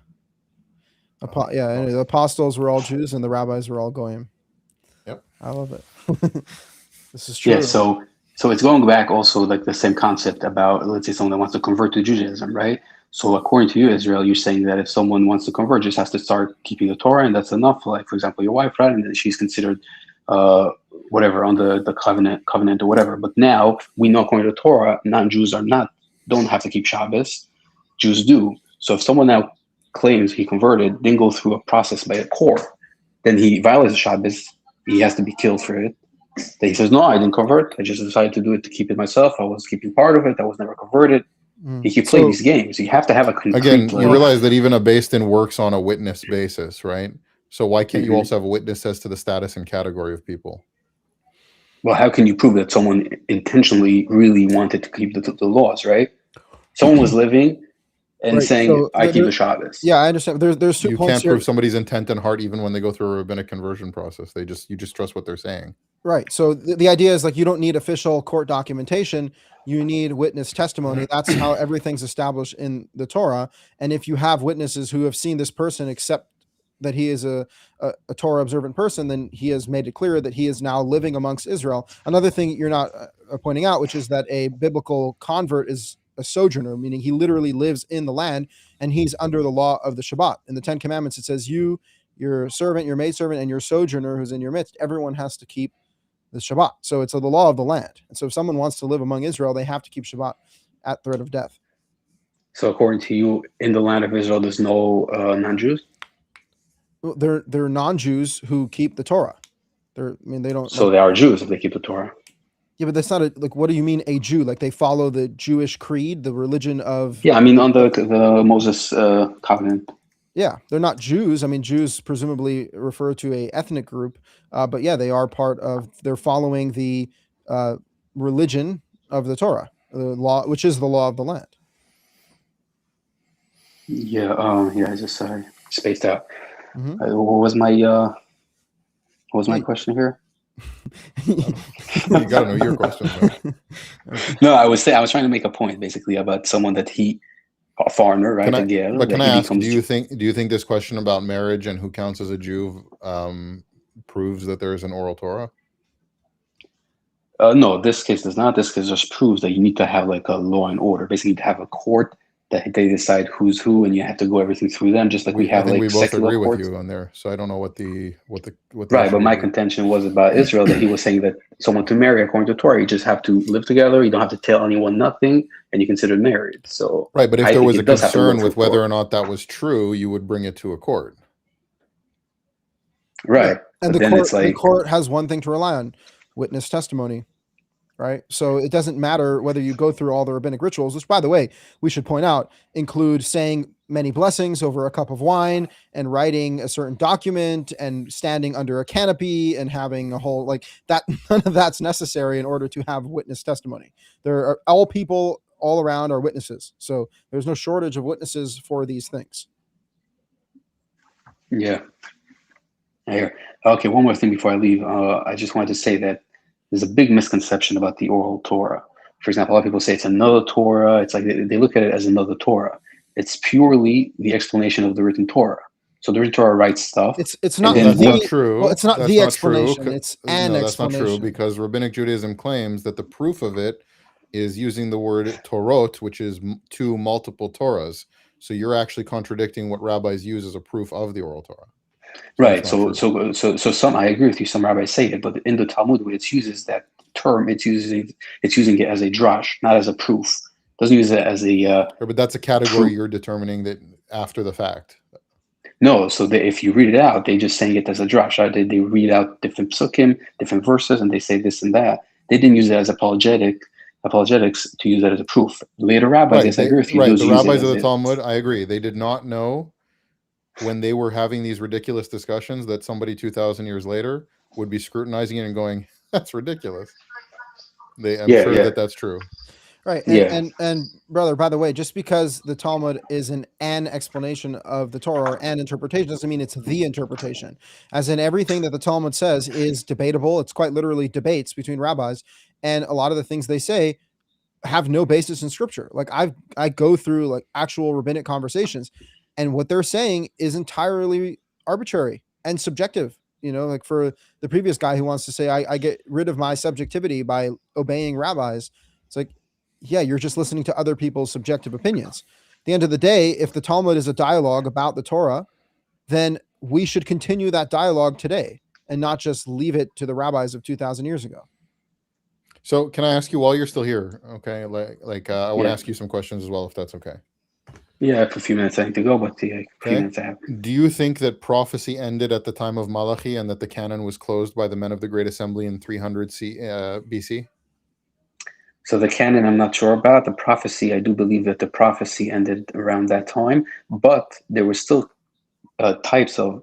And the apostles were all Jews and the rabbis were all goyim. Yep. I love it. This is true. Yeah, so it's going back also like the same concept about, let's say someone that wants to convert to Judaism, right? So according to you, Israel, you're saying that if someone wants to convert, just has to start keeping the Torah, and that's enough. Like, for example, your wife, right? And then she's considered whatever on the covenant or whatever. But now we know, according to the Torah, non-Jews don't have to keep Shabbos. Jews do. So if someone now claims he converted, then go through a process by a court, then he violates the Shabbos, he has to be killed for it. Then he says, no, I didn't convert. I just decided to do it to keep it myself. I was keeping part of it. I was never converted. He keeps playing these games. You have to have a complete... Again, you realize that even a Beis Din works on a witness basis, right? So why can't you also have a witness as to the status and category of people? Well, how can you prove that someone intentionally really wanted to keep the laws, right? Someone was living and saying, so I keep the Shabbos. Yeah, I understand. There's 2 you points can't here. prove somebody's intent and heart even when they go through a rabbinic conversion process. You just trust what they're saying. Right. So the idea is like you don't need official court documentation. You need witness testimony. That's how everything's established in the Torah. And if you have witnesses who have seen this person accept that he is a Torah observant person, then he has made it clear that he is now living amongst Israel. Another thing you're not pointing out, which is that a biblical convert is a sojourner, meaning he literally lives in the land and he's under the law of the Shabbat. In the 10 Commandments, it says you, your servant, your maidservant, and your sojourner who's in your midst, everyone has to keep the Shabbat. So it's the law of the land. And so if someone wants to live among Israel, they have to keep Shabbat at threat of death. So according to you, in the land of Israel, there's no non-Jews? Well, they're non-Jews who keep the Torah. They don't. So they are Jews if they keep the Torah. Yeah, but that's not what do you mean a Jew? Like they follow the Jewish creed, the religion of... Yeah, I mean on the Moses covenant. Yeah, they're not Jews. I mean, Jews presumably refer to a ethnic group, but yeah, they are they're following the religion of the Torah, the law, which is the law of the land. Yeah, I just spaced out. What was my question here? You gotta know your question. No, I was trying to make a point basically about someone that a foreigner, right? Can I ask? Do you think this question about marriage and who counts as a Jew proves that there is an oral Torah? No, this case does not. This case just proves that you need to have like a law and order. Basically, to have a court that they decide who's who, and you have to go everything through them. Just like we have like we both agree courts. with you on there. So I don't know what the right. But my contention was about Israel that he was saying that someone to marry according to Torah, you just have to live together. You don't have to tell anyone nothing, and you consider married. So right. But if there was a concern with whether or not that was true, you would bring it to a court. Right. And the court has one thing to rely on: witness testimony. Right. So it doesn't matter whether you go through all the rabbinic rituals, which, by the way, we should point out, include saying many blessings over a cup of wine and writing a certain document and standing under a canopy and having a whole like that. None of that's necessary in order to have witness testimony. There are all people all around are witnesses. So there's no shortage of witnesses for these things. Yeah. Okay. One more thing before I leave. I just wanted to say that there's a big misconception about the oral Torah. For example, a lot of people say it's another Torah. It's like they look at it as another Torah. It's purely the explanation of the written Torah. So the written Torah writes stuff. It's not not true. Well, it's not that's the not explanation. True. It's an that's explanation. Not true because Rabbinic Judaism claims that the proof of it is using the word Torot, which is two multiple Torahs. So you're actually contradicting what rabbis use as a proof of the oral Torah. Right. So some, I agree with you. Some rabbis say it, but in the Talmud, when it uses that term, it's using it as a drash, not as a proof. It doesn't use it as a. But that's a category you're determining that after the fact. No. So if you read it out, they just saying it as a drash. Right? They read out different psukim, different verses, and they say this and that. They didn't use it as apologetics to use that as a proof. Later rabbis, yes, I agree with you. Right. The rabbis of the Talmud, I agree. They did not know when they were having these ridiculous discussions that somebody 2,000 years later would be scrutinizing it and going, that's ridiculous. I'm sure that's true. Right. And brother, by the way, just because the Talmud is an explanation of the Torah or an interpretation doesn't mean it's the interpretation. As in everything that the Talmud says is debatable. It's quite literally debates between rabbis. And a lot of the things they say have no basis in scripture. Like I go through like actual rabbinic conversations, and what they're saying is entirely arbitrary and subjective. You know, like for the previous guy who wants to say, I get rid of my subjectivity by obeying rabbis. It's like, yeah, you're just listening to other people's subjective opinions. the end of the day, if the Talmud is a dialogue about the Torah, then we should continue that dialogue today and not just leave it to the rabbis of 2,000 years ago. So can I ask you while you're still here? Okay. I want to Yeah. ask you some questions as well, if that's okay. Yeah, I have a few minutes I need to go, but yeah, a few Okay. minutes I have. Do you think that prophecy ended at the time of Malachi and that the canon was closed by the men of the Great Assembly in 300 BC? So the canon, I'm not sure about. The prophecy, I do believe that the prophecy ended around that time, but there were still types of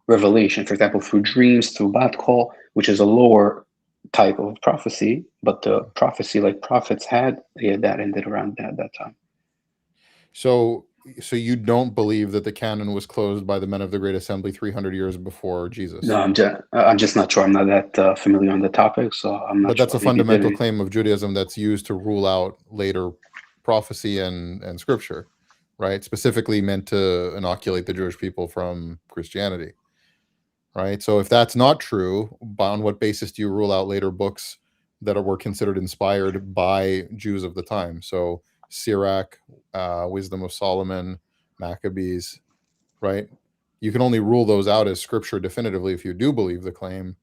revelation. For example, through dreams, through bat call, which is a lower type of prophecy, but the prophecy like prophets had, yeah, that ended around that time. So you don't believe that the canon was closed by the men of the Great Assembly 300 years before Jesus? No, I'm just not sure. I'm not that familiar on the topic, so I'm not But sure. that's a fundamental claim of Judaism that's used to rule out later prophecy and scripture, right? Specifically meant to inoculate the Jewish people from Christianity, right? So if that's not true, on what basis do you rule out later books that were considered inspired by Jews of the time? So Sirach, Wisdom of Solomon, Maccabees, right? You can only rule those out as scripture definitively if you do believe the claim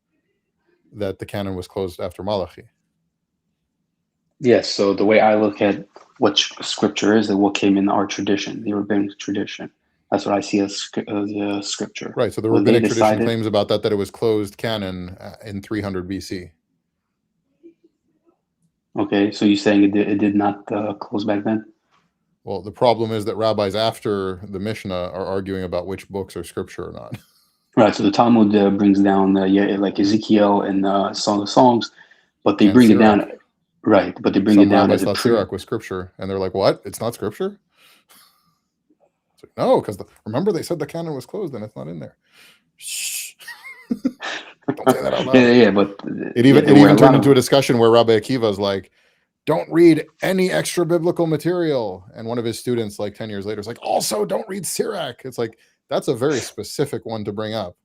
that the canon was closed after Malachi. Yes, so the way I look at what scripture is and what came in our tradition, the rabbinic tradition, that's what I see as scripture. Right, so the When they rabbinic tradition decided- claims about that it was closed canon in 300 BC. Okay, so you're saying it did not close back then? Well, the problem is that rabbis after the Mishnah are arguing about which books are scripture or not. Right, so the Talmud brings down like Ezekiel and Song of Songs, but they And bring it Sirach. down. Right, but they bring Some it down rabbis as a thought Sirach was scripture, and they're like, "What? It's not scripture?" It's like, no, because remember they said the canon was closed, and it's not in there. Shh. Don't say that out loud. yeah, but It even there were a lot turned of- into a discussion where Rabbi Akiva's like, "Don't read any extra biblical material," and one of his students, like 10 years later, is like, "Also, don't read Sirach." It's like that's a very specific one to bring up.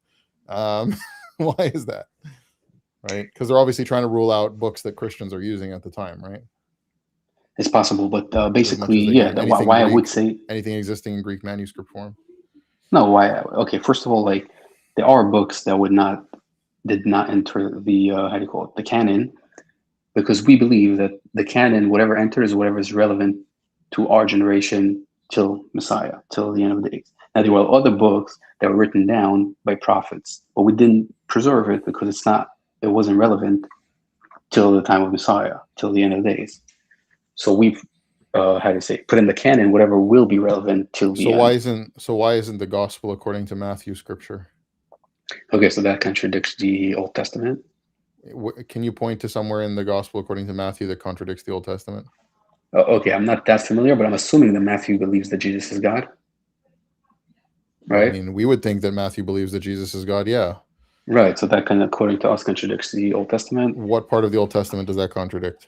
Why is that? Right? Because they're obviously trying to rule out books that Christians are using at the time, right? It's possible, but As much basically, as they yeah. can. Anything Why I Greek, would say anything existing in Greek manuscript form. no. Why? Okay, first of all, like there are books that did not enter the how do you call it, the canon, because we believe that the canon, whatever enters, whatever is relevant to our generation till Messiah, till the end of the days. Now there were other books that were written down by prophets, but we didn't preserve it because it wasn't relevant till the time of Messiah, till the end of the days. So we've put in the canon whatever will be relevant till the end. So why isn't the gospel according to Matthew scripture? Okay, so that contradicts the Old Testament. Can you point to somewhere in the gospel according to Matthew that contradicts the Old Testament? Okay, I'm not that familiar, but I'm assuming that Matthew believes that Jesus is God. Right? I mean, we would think that Matthew believes that Jesus is God. Yeah. Right. So that according to us, contradicts the Old Testament. What part of the Old Testament does that contradict?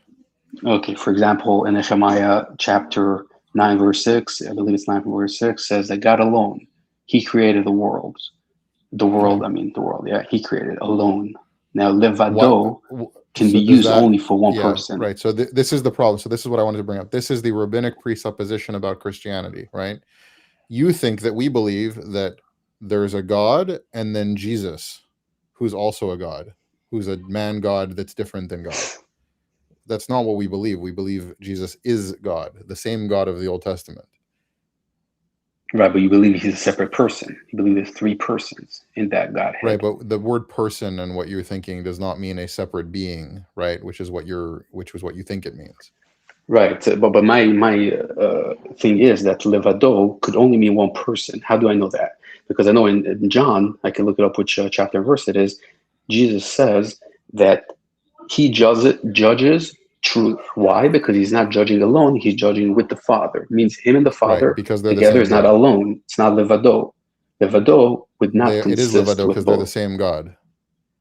Okay. For example, in Nehemiah chapter 9, verse 6, I believe it's 9 verse 6, says that God alone, he created the world. The world, yeah, he created alone. Now, levado can be used only for one person. Right. So this is the problem. So this is what I wanted to bring up. This is the rabbinic presupposition about Christianity, right? You think that we believe that there's a God and then Jesus, who's also a God, who's a man God that's different than God. That's not what we believe. We believe Jesus is God, the same God of the Old Testament. Right, but you believe he's a separate person. You believe there's three persons in that Godhead. Right, but the word person and what you're thinking does not mean a separate being, right? Which is what you think it means. Right, but my thing is that levado could only mean one person. How do I know that? Because I know in John, I can look it up which chapter and verse it is. Jesus says that he judges truth. Why? Because he's not judging alone. He's judging with the Father. It means him and the Father because they're together the is not alone. It's not levado. Levado would not consist. It is levado because they're the both. same God.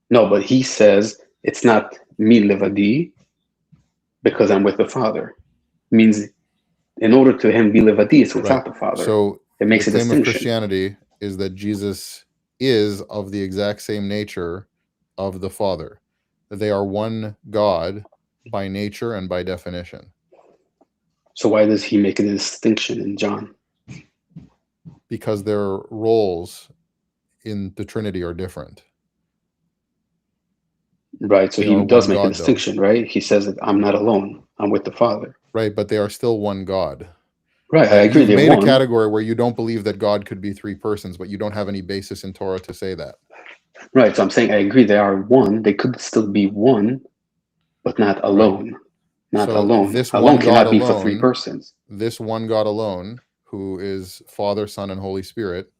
No, but he says it's not me levadi because I'm with the Father. It means in order to him be levadi, it's without the Father. So it makes the a claim distinction. of Christianity is that Jesus is of the exact same nature of the Father. That they are one God by nature and by definition. So why does he make a distinction in John? because their roles in the Trinity are different. Right. So They he are does one make a God, though. distinction, right? He says that I'm not alone. I'm with the Father. Right, but they are still one God. Right. I Like, agree. you've They're made one. a category where you don't believe that God could be three persons, but you don't have any basis in Torah to say that. Right. So I'm saying I agree. They are one. They could still be one, but not alone. Not So alone. this Alone one cannot God be for three alone, persons. this one God alone, who is Father, Son, and Holy Spirit,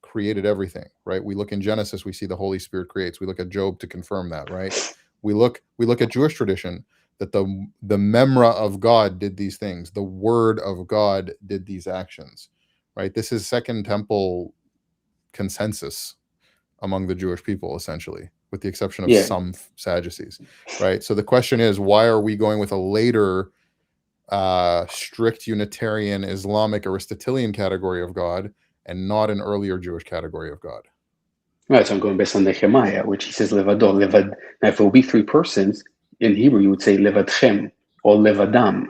created everything, right? We look in Genesis, we see the Holy Spirit creates. We look at Job to confirm that, right? We look at Jewish tradition, that the memra of God did these things. The word of God did these actions, right? This is Second Temple consensus among the Jewish people, essentially, with the exception of some Sadducees, right? So the question is, why are we going with a later strict Unitarian Islamic Aristotelian category of God and not an earlier Jewish category of God? Right, so I'm going based on Nehemiah, which he says levado, levad. Now, if it will be three persons, in Hebrew you would say levadchem or levadam.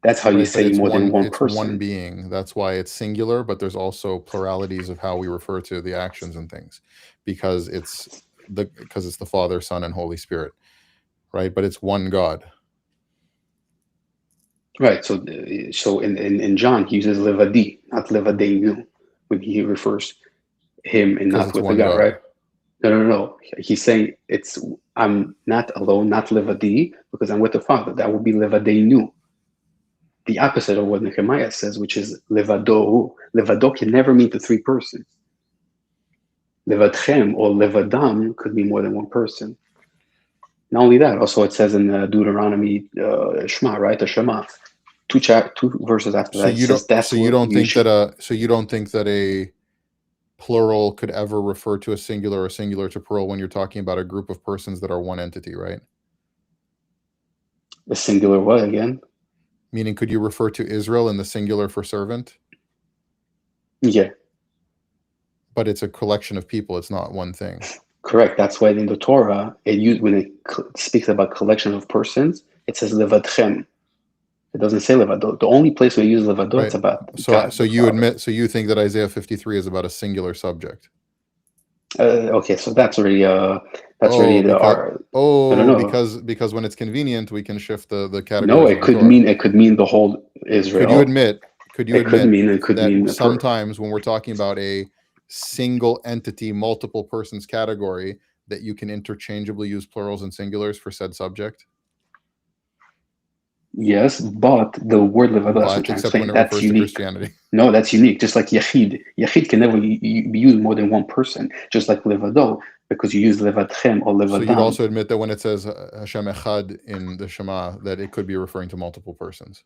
That's how you say more than one person. It's one being. That's why it's singular, but there's also pluralities of how we refer to the actions and things, because it's the Father, Son, and Holy Spirit, right? But it's one God. Right. So in John he uses levadi, not levadeinu, when he refers him and not with the God, right? No. He's saying I'm not alone, not levadi, because I'm with the Father. That would be levadeinu. The opposite of what Nehemiah says, which is levado. Levado can never mean the three persons. Levadchem or levadam could be more than one person. Not only that, also it says in Deuteronomy Shema, right? The Shema. Two verses after that. So you don't think that a plural could ever refer to a singular or singular to plural when you're talking about a group of persons that are one entity, right? The singular what again? Meaning, could you refer to Israel in the singular for servant? Yeah. But it's a collection of people. It's not one thing. Correct. That's why in the Torah, when it speaks about collection of persons, it says levadchem. It doesn't say levado. The only place we use levado, right. It's about God, so you think that Isaiah 53 is about a singular subject? Okay, so that's already because when it's convenient, we can shift the category. No, it could mean the whole Israel. Could you admit that sometimes when we're talking about a single entity, multiple persons category, that you can interchangeably use plurals and singulars for said subject? Yes, but the word levado, that's unique. No, that's unique. Just like yachid. Yachid can never be used more than one person. Just like levado, because you use levadchem or levadam. So you'd also admit that when it says Hashem Echad in the Shema, that it could be referring to multiple persons?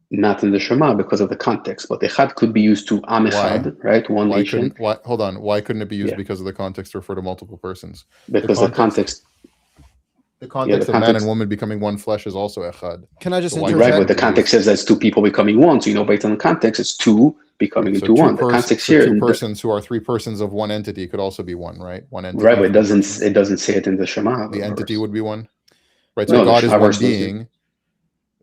Not in the Shema because of the context, but Echad could be used to Am Echad, right? One nation. Hold on. Why couldn't it be used because of the context to refer to multiple persons? Because the context of man and woman becoming one flesh is also echad. Can I just interject? Right, but the context says that's two people becoming one. So based on the context, it's two becoming into one. The context here, two persons who are three persons of one entity could also be one, right? One entity. Right, but it doesn't say it in the Shema. The entity would be one, right? So God is one being.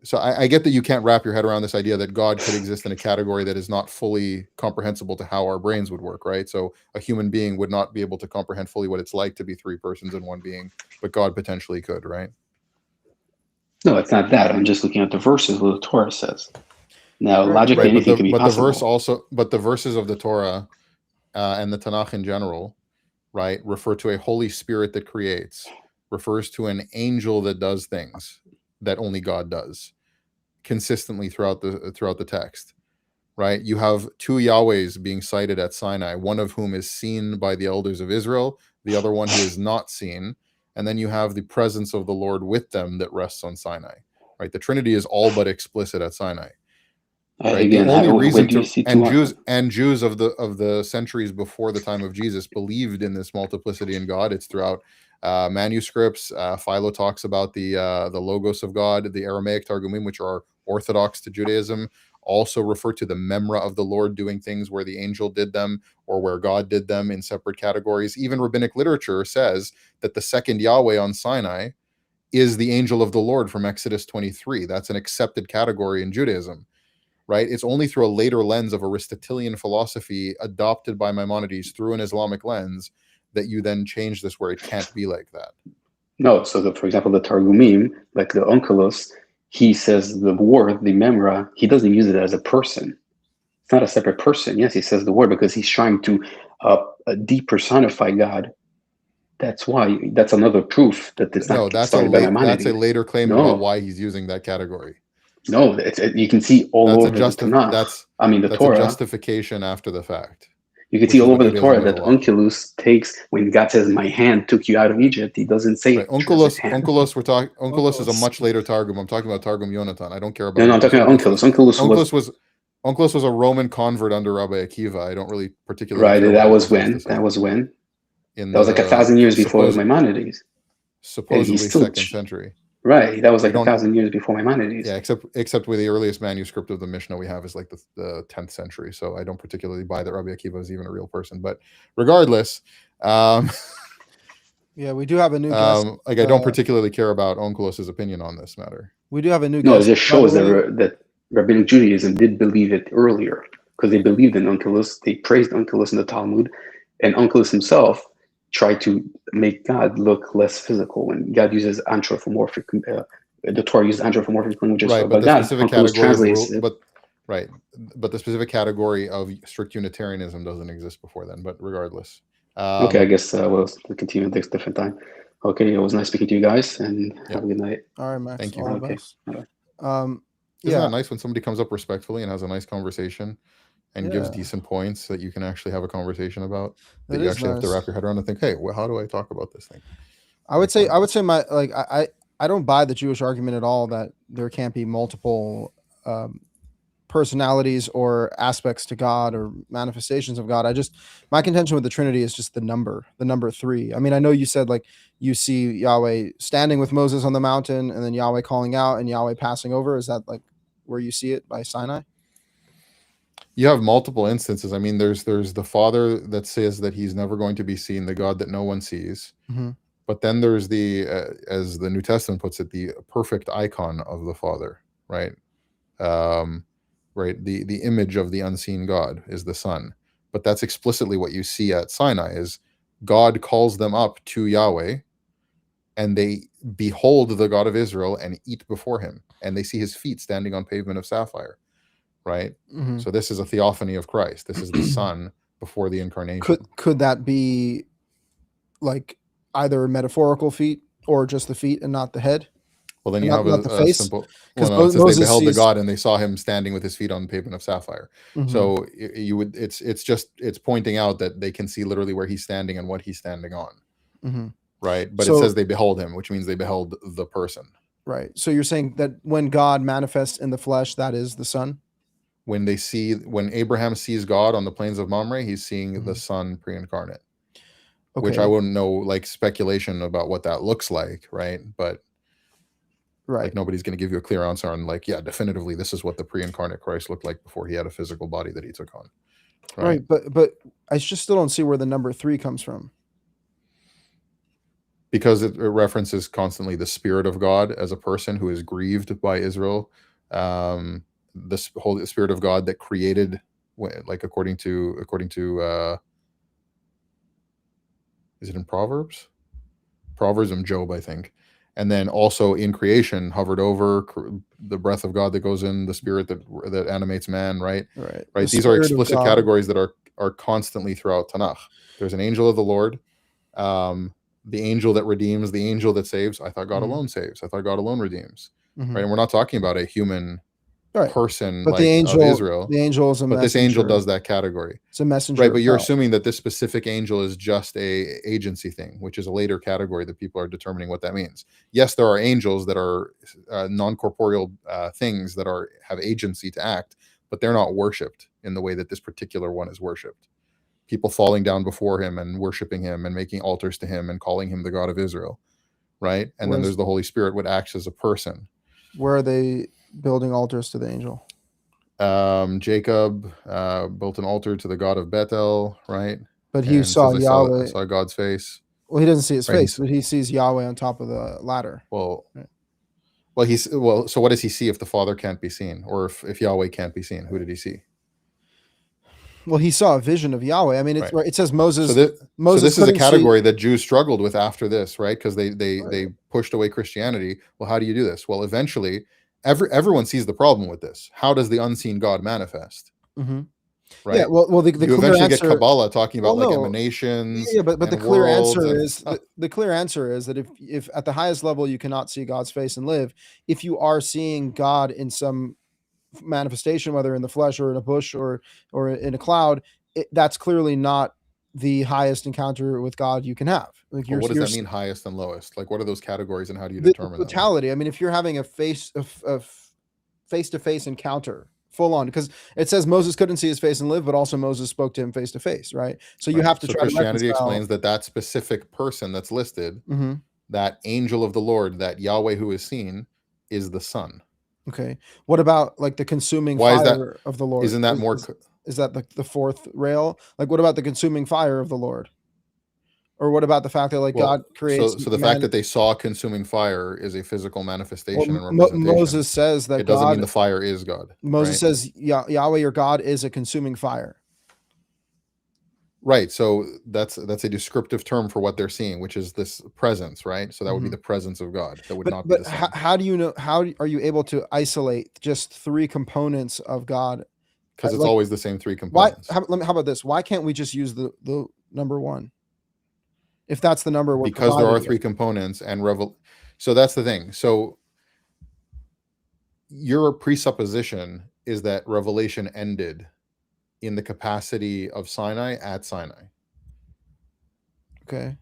So I get that you can't wrap your head around this idea that God could exist in a category that is not fully comprehensible to how our brains would work, right? So a human being would not be able to comprehend fully what it's like to be three persons in one being, but God potentially could, right? No, it's not that. I'm just looking at the verses what the Torah says. Now, logically, anything can be possible. But the verses of the Torah and the Tanakh in general, right, refer to a Holy Spirit that creates, refers to an angel that does things that only God does, consistently throughout the text, right? You have two Yahwehs being cited at Sinai, one of whom is seen by the elders of Israel, the other one who is not seen, and then you have the presence of the Lord with them that rests on Sinai, right? The Trinity is all but explicit at Sinai. Right? Again, the only reason Jews of the centuries before the time of Jesus believed in this multiplicity in God. It's throughout manuscripts. Philo talks about the logos of God. The Aramaic Targumim, which are Orthodox to Judaism, also refer to the memra of the Lord doing things where the angel did them or where God did them in separate categories. Even rabbinic literature says that the second Yahweh on Sinai is the angel of the Lord from Exodus 23. That's an accepted category in Judaism. right? It's only through a later lens of Aristotelian philosophy adopted by Maimonides through an Islamic lens that you then change this where it can't be like that. No, so for example, the Targumim, like the Onkelos, he says the word, the memra, he doesn't use it as a person. It's not a separate person. Yes, he says the word because he's trying to depersonify God. That's why. That's another proof that it's not started by Maimonides. That's a later claim about why he's using that category. No, you can see all over the Tanakh. That's Torah. A justification after the fact. You can see all over the Torah that Onkelos takes, when God says, "My hand took you out of Egypt," he doesn't say Onkelos. Onkelos is a much later Targum. I'm talking about Targum Yonatan. I don't care about. No, I'm talking about Onkelos. Onkelos was a Roman convert under Rabbi Akiva. I don't really particularly. Right, that was when. That was like 1,000 years before Maimonides. Supposedly second century. Right, that was like 1,000 years before Maimonides. Yeah, except with the earliest manuscript of the Mishnah we have is like the 10th century. So I don't particularly buy that Rabbi Akiva is even a real person. But regardless, yeah, we do have a new guest. I don't particularly care about Onkelos' opinion on this matter. We do have a new guest. No, it just shows that Rabbinic Judaism did believe it earlier because they believed in Onkelos. They praised Onkelos in the Talmud, and Onkelos himself tried to make God look less physical when God uses anthropomorphic. The Torah uses anthropomorphic languages, right? But the specific category of strict Unitarianism doesn't exist before then. But regardless, okay, I guess we'll continue next different time. Okay, it was nice speaking to you guys, and have a good night. All right, Max. Thank you. Okay. Isn't that nice when somebody comes up respectfully and has a nice conversation and gives decent points that you can actually have a conversation about, that you actually have to wrap your head around and think, hey, well, how do I talk about this thing? I would say I don't buy the Jewish argument at all that there can't be multiple personalities or aspects to God or manifestations of God. My contention with the Trinity is just the number 3. I mean, I know you said like you see Yahweh standing with Moses on the mountain and then Yahweh calling out and Yahweh passing over. Is that like where you see it by Sinai? You have multiple instances. I mean, there's the Father that says that he's never going to be seen, the God that no one sees. Mm-hmm. But then there's the, as the New Testament puts it, the perfect icon of the Father, right? Right. The image of the unseen God is the Son. But that's explicitly what you see at Sinai is God calls them up to Yahweh and they behold the God of Israel and eat before him. And they see his feet standing on pavement of sapphire. Right. Mm-hmm. So this is a theophany of Christ. This is the Son before the incarnation. Could that be like either metaphorical feet or just the feet and not the head? Well, then you have a simple. Well, no, it says they beheld the God and they saw him standing with his feet on pavement of sapphire. Mm-hmm. So you would. It's pointing out that they can see literally where he's standing and what he's standing on. Mm-hmm. Right. But it says they behold him, which means they beheld the person. Right. So you're saying that when God manifests in the flesh, that is the Son? When Abraham sees God on the plains of Mamre, he's seeing the Son pre-incarnate, which I wouldn't know, like speculation about what that looks like, right? But like nobody's going to give you a clear answer on like, yeah, definitively, this is what the pre-incarnate Christ looked like before he had a physical body that he took on. Right. But I just still don't see where the number 3 comes from. Because it references constantly the Spirit of God as a person who is grieved by Israel. The Holy Spirit of God that created, like according to is it in Proverbs and Job, I think, and then also in creation hovered over the breath of God that goes in, the Spirit that animates man, right. These are explicit categories that are constantly throughout Tanakh. There's an angel of the Lord, the angel that redeems, the angel that saves. I thought God alone saves. I thought God alone redeems. Right, and we're not talking about a human person, but like the angel of Israel. The angel is a messenger. But this angel does that category. It's a messenger. Right, but you're assuming that this specific angel is just a agency thing, which is a later category that people are determining what that means. Yes, there are angels that are non-corporeal things that have agency to act, but they're not worshipped in the way that this particular one is worshipped. People falling down before him and worshiping him and making altars to him and calling him the God of Israel, right? And then there's the Holy Spirit, what acts as a person. Where are they building altars to the angel? Jacob built an altar to the God of Bethel, right? But he saw Yahweh. Saw God's face. Well, he doesn't see his face, but he sees Yahweh on top of the ladder. Well, Well, so what does he see if the Father can't be seen, or if Yahweh can't be seen? Who did he see? Well, he saw a vision of Yahweh. I mean, it's Right. It says Moses. So Moses this is a couldn't see- category that Jews struggled with after this, right? Because they pushed away Christianity. Well, how do you do this? Well, eventually, everyone sees the problem with this. How does the unseen God manifest? Mhm. Right. Yeah. Well, the you clear eventually answer. get Kabbalah talking about Well, like no. emanations. Yeah, but the and clear worlds answer and is stuff. the clear answer is that if at the highest level you cannot see God's face and live, if you are seeing God in some manifestation, whether in the flesh or in a bush or in a cloud, that's clearly not the highest encounter with God you can have. Like Well, what does that mean, highest and lowest? Like, what are those categories, and how do you determine them? totality? I mean, if you're having a face-to-face encounter, full on, because it says Moses couldn't see his face and live, but also Moses spoke to him face to face, right? So you have to try Christianity to explains that specific person that's listed, Mhm. that angel of the Lord, that Yahweh who is seen, is the Son. Okay. What about like the consuming Why fire is that, of the Lord? Isn't that more? Is that the fourth rail? Like, what about the consuming fire of the Lord? Or what about the fact that God creates? So the fact that they saw consuming fire is a physical manifestation and Well, representation. Moses says that it doesn't God, mean the fire is God. Moses right? says Yahweh your God is a consuming fire. Right. So that's a descriptive term for what they're seeing, which is this presence, right? So that would be the presence of God. That would not be the Son. How do you know? How are you able to isolate just three components of God? Because it's always the same three components. How about this? Why can't we just use the number one? If that's the number, because there are three components and so that's the thing. So your presupposition is that revelation ended in the capacity of Sinai at Sinai. Okay.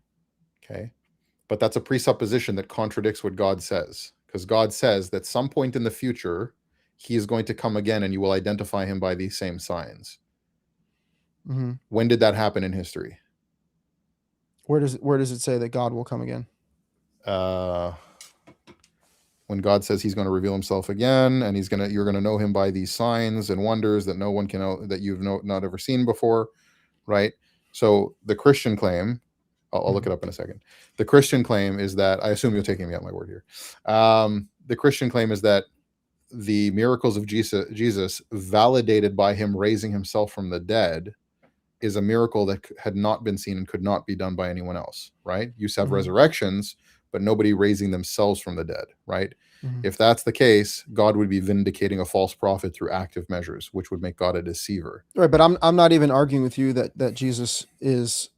But that's a presupposition that contradicts what God says, because God says that some point in the future he is going to come again and you will identify him by these same signs. Mm-hmm. When did that happen in history? Where does it say that God will come again? When God says he's going to reveal himself again, and you're going to know him by these signs and wonders that no one can know, that you've not ever seen before, right? So the Christian claim, I'll look it up in a second. The Christian claim is that, I assume you're taking me at my word here. The Christian claim is that the miracles of Jesus validated by him raising himself from the dead is a miracle that had not been seen and could not be done by anyone else, right? You have resurrections, but nobody raising themselves from the dead, right? If that's the case, God would be vindicating a false prophet through active measures, which would make God a deceiver. Right, but I'm not even arguing with you that Jesus is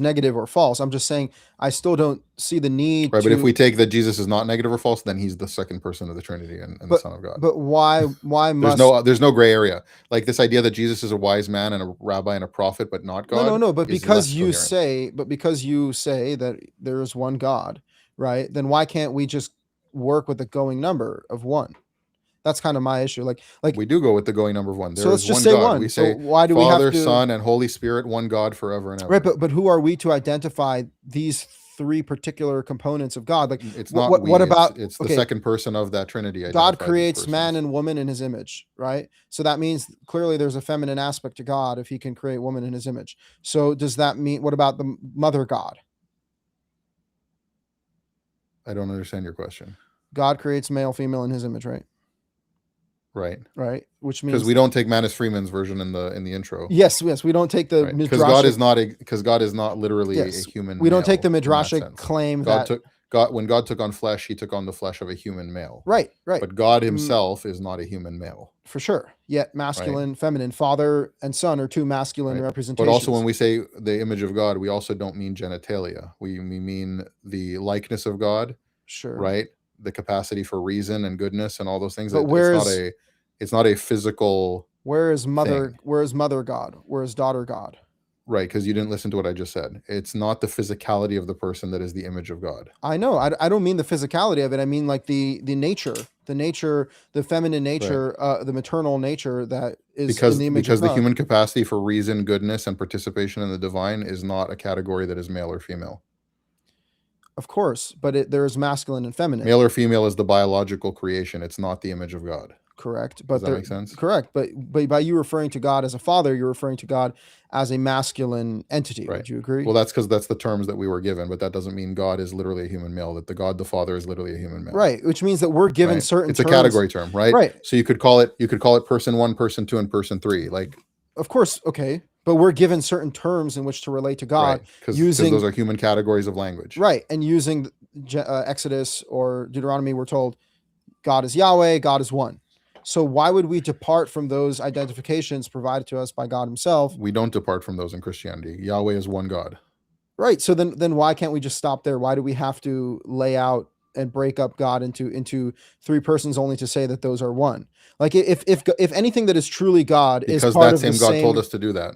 negative or false. I'm just saying I still don't see the need. Right, but if we take that Jesus is not negative or false, then he's the second person of the Trinity and the Son of God. But why must there's no gray area. Like this idea that Jesus is a wise man and a rabbi and a prophet, but not God. No. But because you say that there is one God, right? Then why can't we just work with the going number of one? That's kind of my issue. Like we do go with the going number of one. There so let's is just one say God. one. We say so why do Father, we have to, Son, and Holy Spirit, one God forever and ever. Right, but who are we to identify these three particular components of God? Like it's not what about it's the second person of that Trinity. God creates man and woman in his image, right? So that means clearly there's a feminine aspect to God if he can create woman in his image. So does that mean, what about the mother God? I don't understand your question. God creates male, female in his image, right? Right. Which means because we don't take Manus Freeman's version in the intro. Yes, we don't take the because God is not literally a human. We don't take the midrashic claim that when God took on flesh, he took on the flesh of a human male. Right. But God himself is not a human male. For sure. Yet masculine, feminine, father and son are two masculine representations. But also when we say the image of God, we also don't mean genitalia. We mean the likeness of God. Sure. Right. The capacity for reason and goodness and all those things. But it's not a physical. Where is mother God? Where is daughter God? Right, because you didn't listen to what I just said. It's not the physicality of the person that is the image of God. I know. I don't mean the physicality of it. I mean like the nature, the feminine nature, the maternal nature that is in the image of God. Because the human capacity for reason, goodness, and participation in the divine is not a category that is male or female. Of course, but there is masculine and feminine. Male or female is the biological creation. It's not the image of God. Correct. But Does that make sense? Correct. But by you referring to God as a father, you're referring to God as a masculine entity. Right. Would you agree? Well, that's because that's the terms that we were given, but that doesn't mean God is literally a human male, that the Father is literally a human male. Right. Which means that we're given Right? certain It's a terms. category term, right? Right. So you could call it person 1, person 2, and person 3. Like, Of course. Okay. But we're given certain terms in which to relate to God, because using those are human categories of language. right. And using Exodus or Deuteronomy, we're told God is Yahweh, God is one. So why would we depart from those identifications provided to us by God himself? We don't depart from those in Christianity. Yahweh is one God. Right. So then why can't we just stop there? Why do we have to lay out and break up God into three persons only to say that those are one? Like if anything that is truly God Because is part that of the same God same, told us to do that.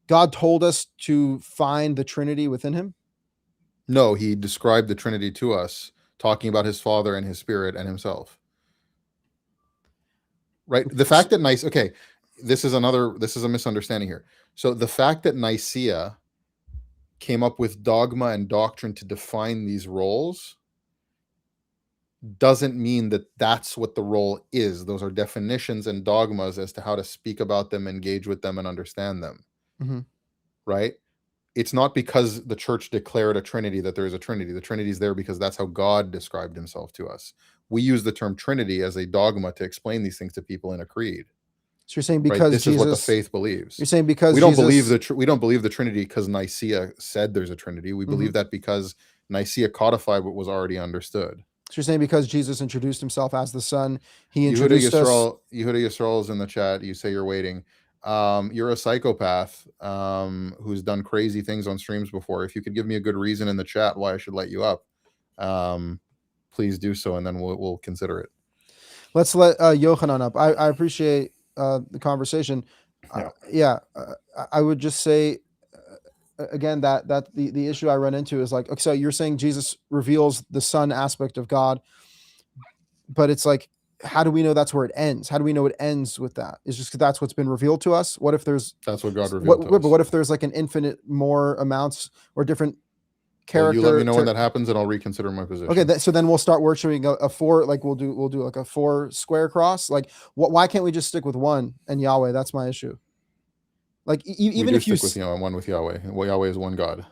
God told us to find the Trinity within him? No, he described the Trinity to us, talking about his Father and his Spirit and himself. Right? The fact that this is a misunderstanding here. So the fact that Nicaea came up with dogma and doctrine to define these roles doesn't mean that that's what the role is. Those are definitions and dogmas as to how to speak about them, engage with them, and understand them. Mm-hmm. Right? It's not because the church declared a Trinity that there is a Trinity. The Trinity is there because that's how God described himself to us. We use the term Trinity as a dogma to explain these things to people in a creed. So you're saying Right? because This is what the faith believes. You're saying because we don't Jesus, believe we don't believe the Trinity because Nicaea said there's a Trinity. We believe that because Nicaea codified what was already understood. So you're saying because Jesus introduced himself as the Son, he introduced us. Yehuda Yisrael is in the chat. You say you're waiting. You're a psychopath who's done crazy things on streams before. If you could give me a good reason in the chat why I should let you up, please do so, and then we'll consider it. Let's let Yochanan up. I appreciate the conversation. I would just say again that the issue I run into is like, okay, so you're saying Jesus reveals the Son aspect of God, but it's like, how do we know that's where it ends? How do we know it ends with that? It's just 'cause that's what's been revealed to us. What if that's what God revealed to us? But what if there's like an infinite more amounts or different character? Well, you let me know when that happens, and I'll reconsider my position. Okay, so then we'll start worshiping a four. Like we'll do like a 4 square cross. Like why can't we just stick with one and Yahweh? That's my issue. Like even if you stick with one with Yahweh, well, Yahweh is one God.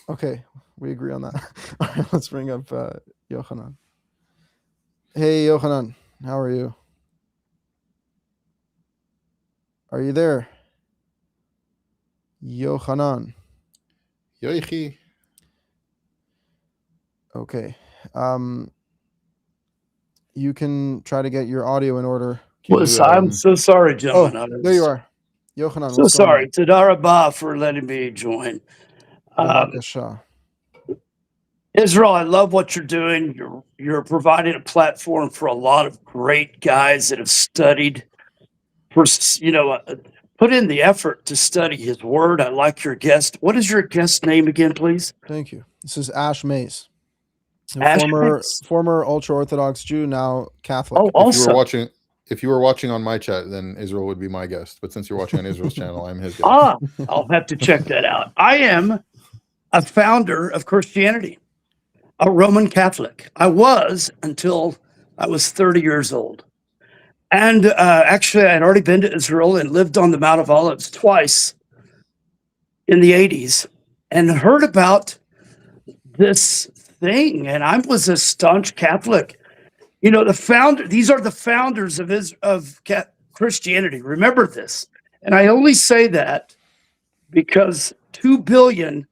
Okay, we agree on that. All right, let's bring up Yochanan. Hey Yochanan, how are you? Are you there? Yochanan. Yoichi. Okay. You can try to get your audio in order. I'm so sorry, gentlemen. There you are. Yochanan. So sorry. Tadar Rabah for letting me join. Israel, I love what you're doing. You're providing a platform for a lot of great guys that have studied, put in the effort to study his word. I like your guest. What is your guest name again, please? Thank you. This is Ash Mays. Former ultra Orthodox Jew, now Catholic. Oh, also. If you were watching on my chat, then Israel would be my guest. But since you're watching on Israel's channel, I'm his guest. I'll have to check that out. I am a founder of Christianity, a Roman Catholic. I was until I was 30 years old. And actually, I'd already been to Israel and lived on the Mount of Olives twice in the 80s and heard about this thing. And I was a staunch Catholic. You know, these are the founders of Christianity. Remember this. And I only say that because 2 billion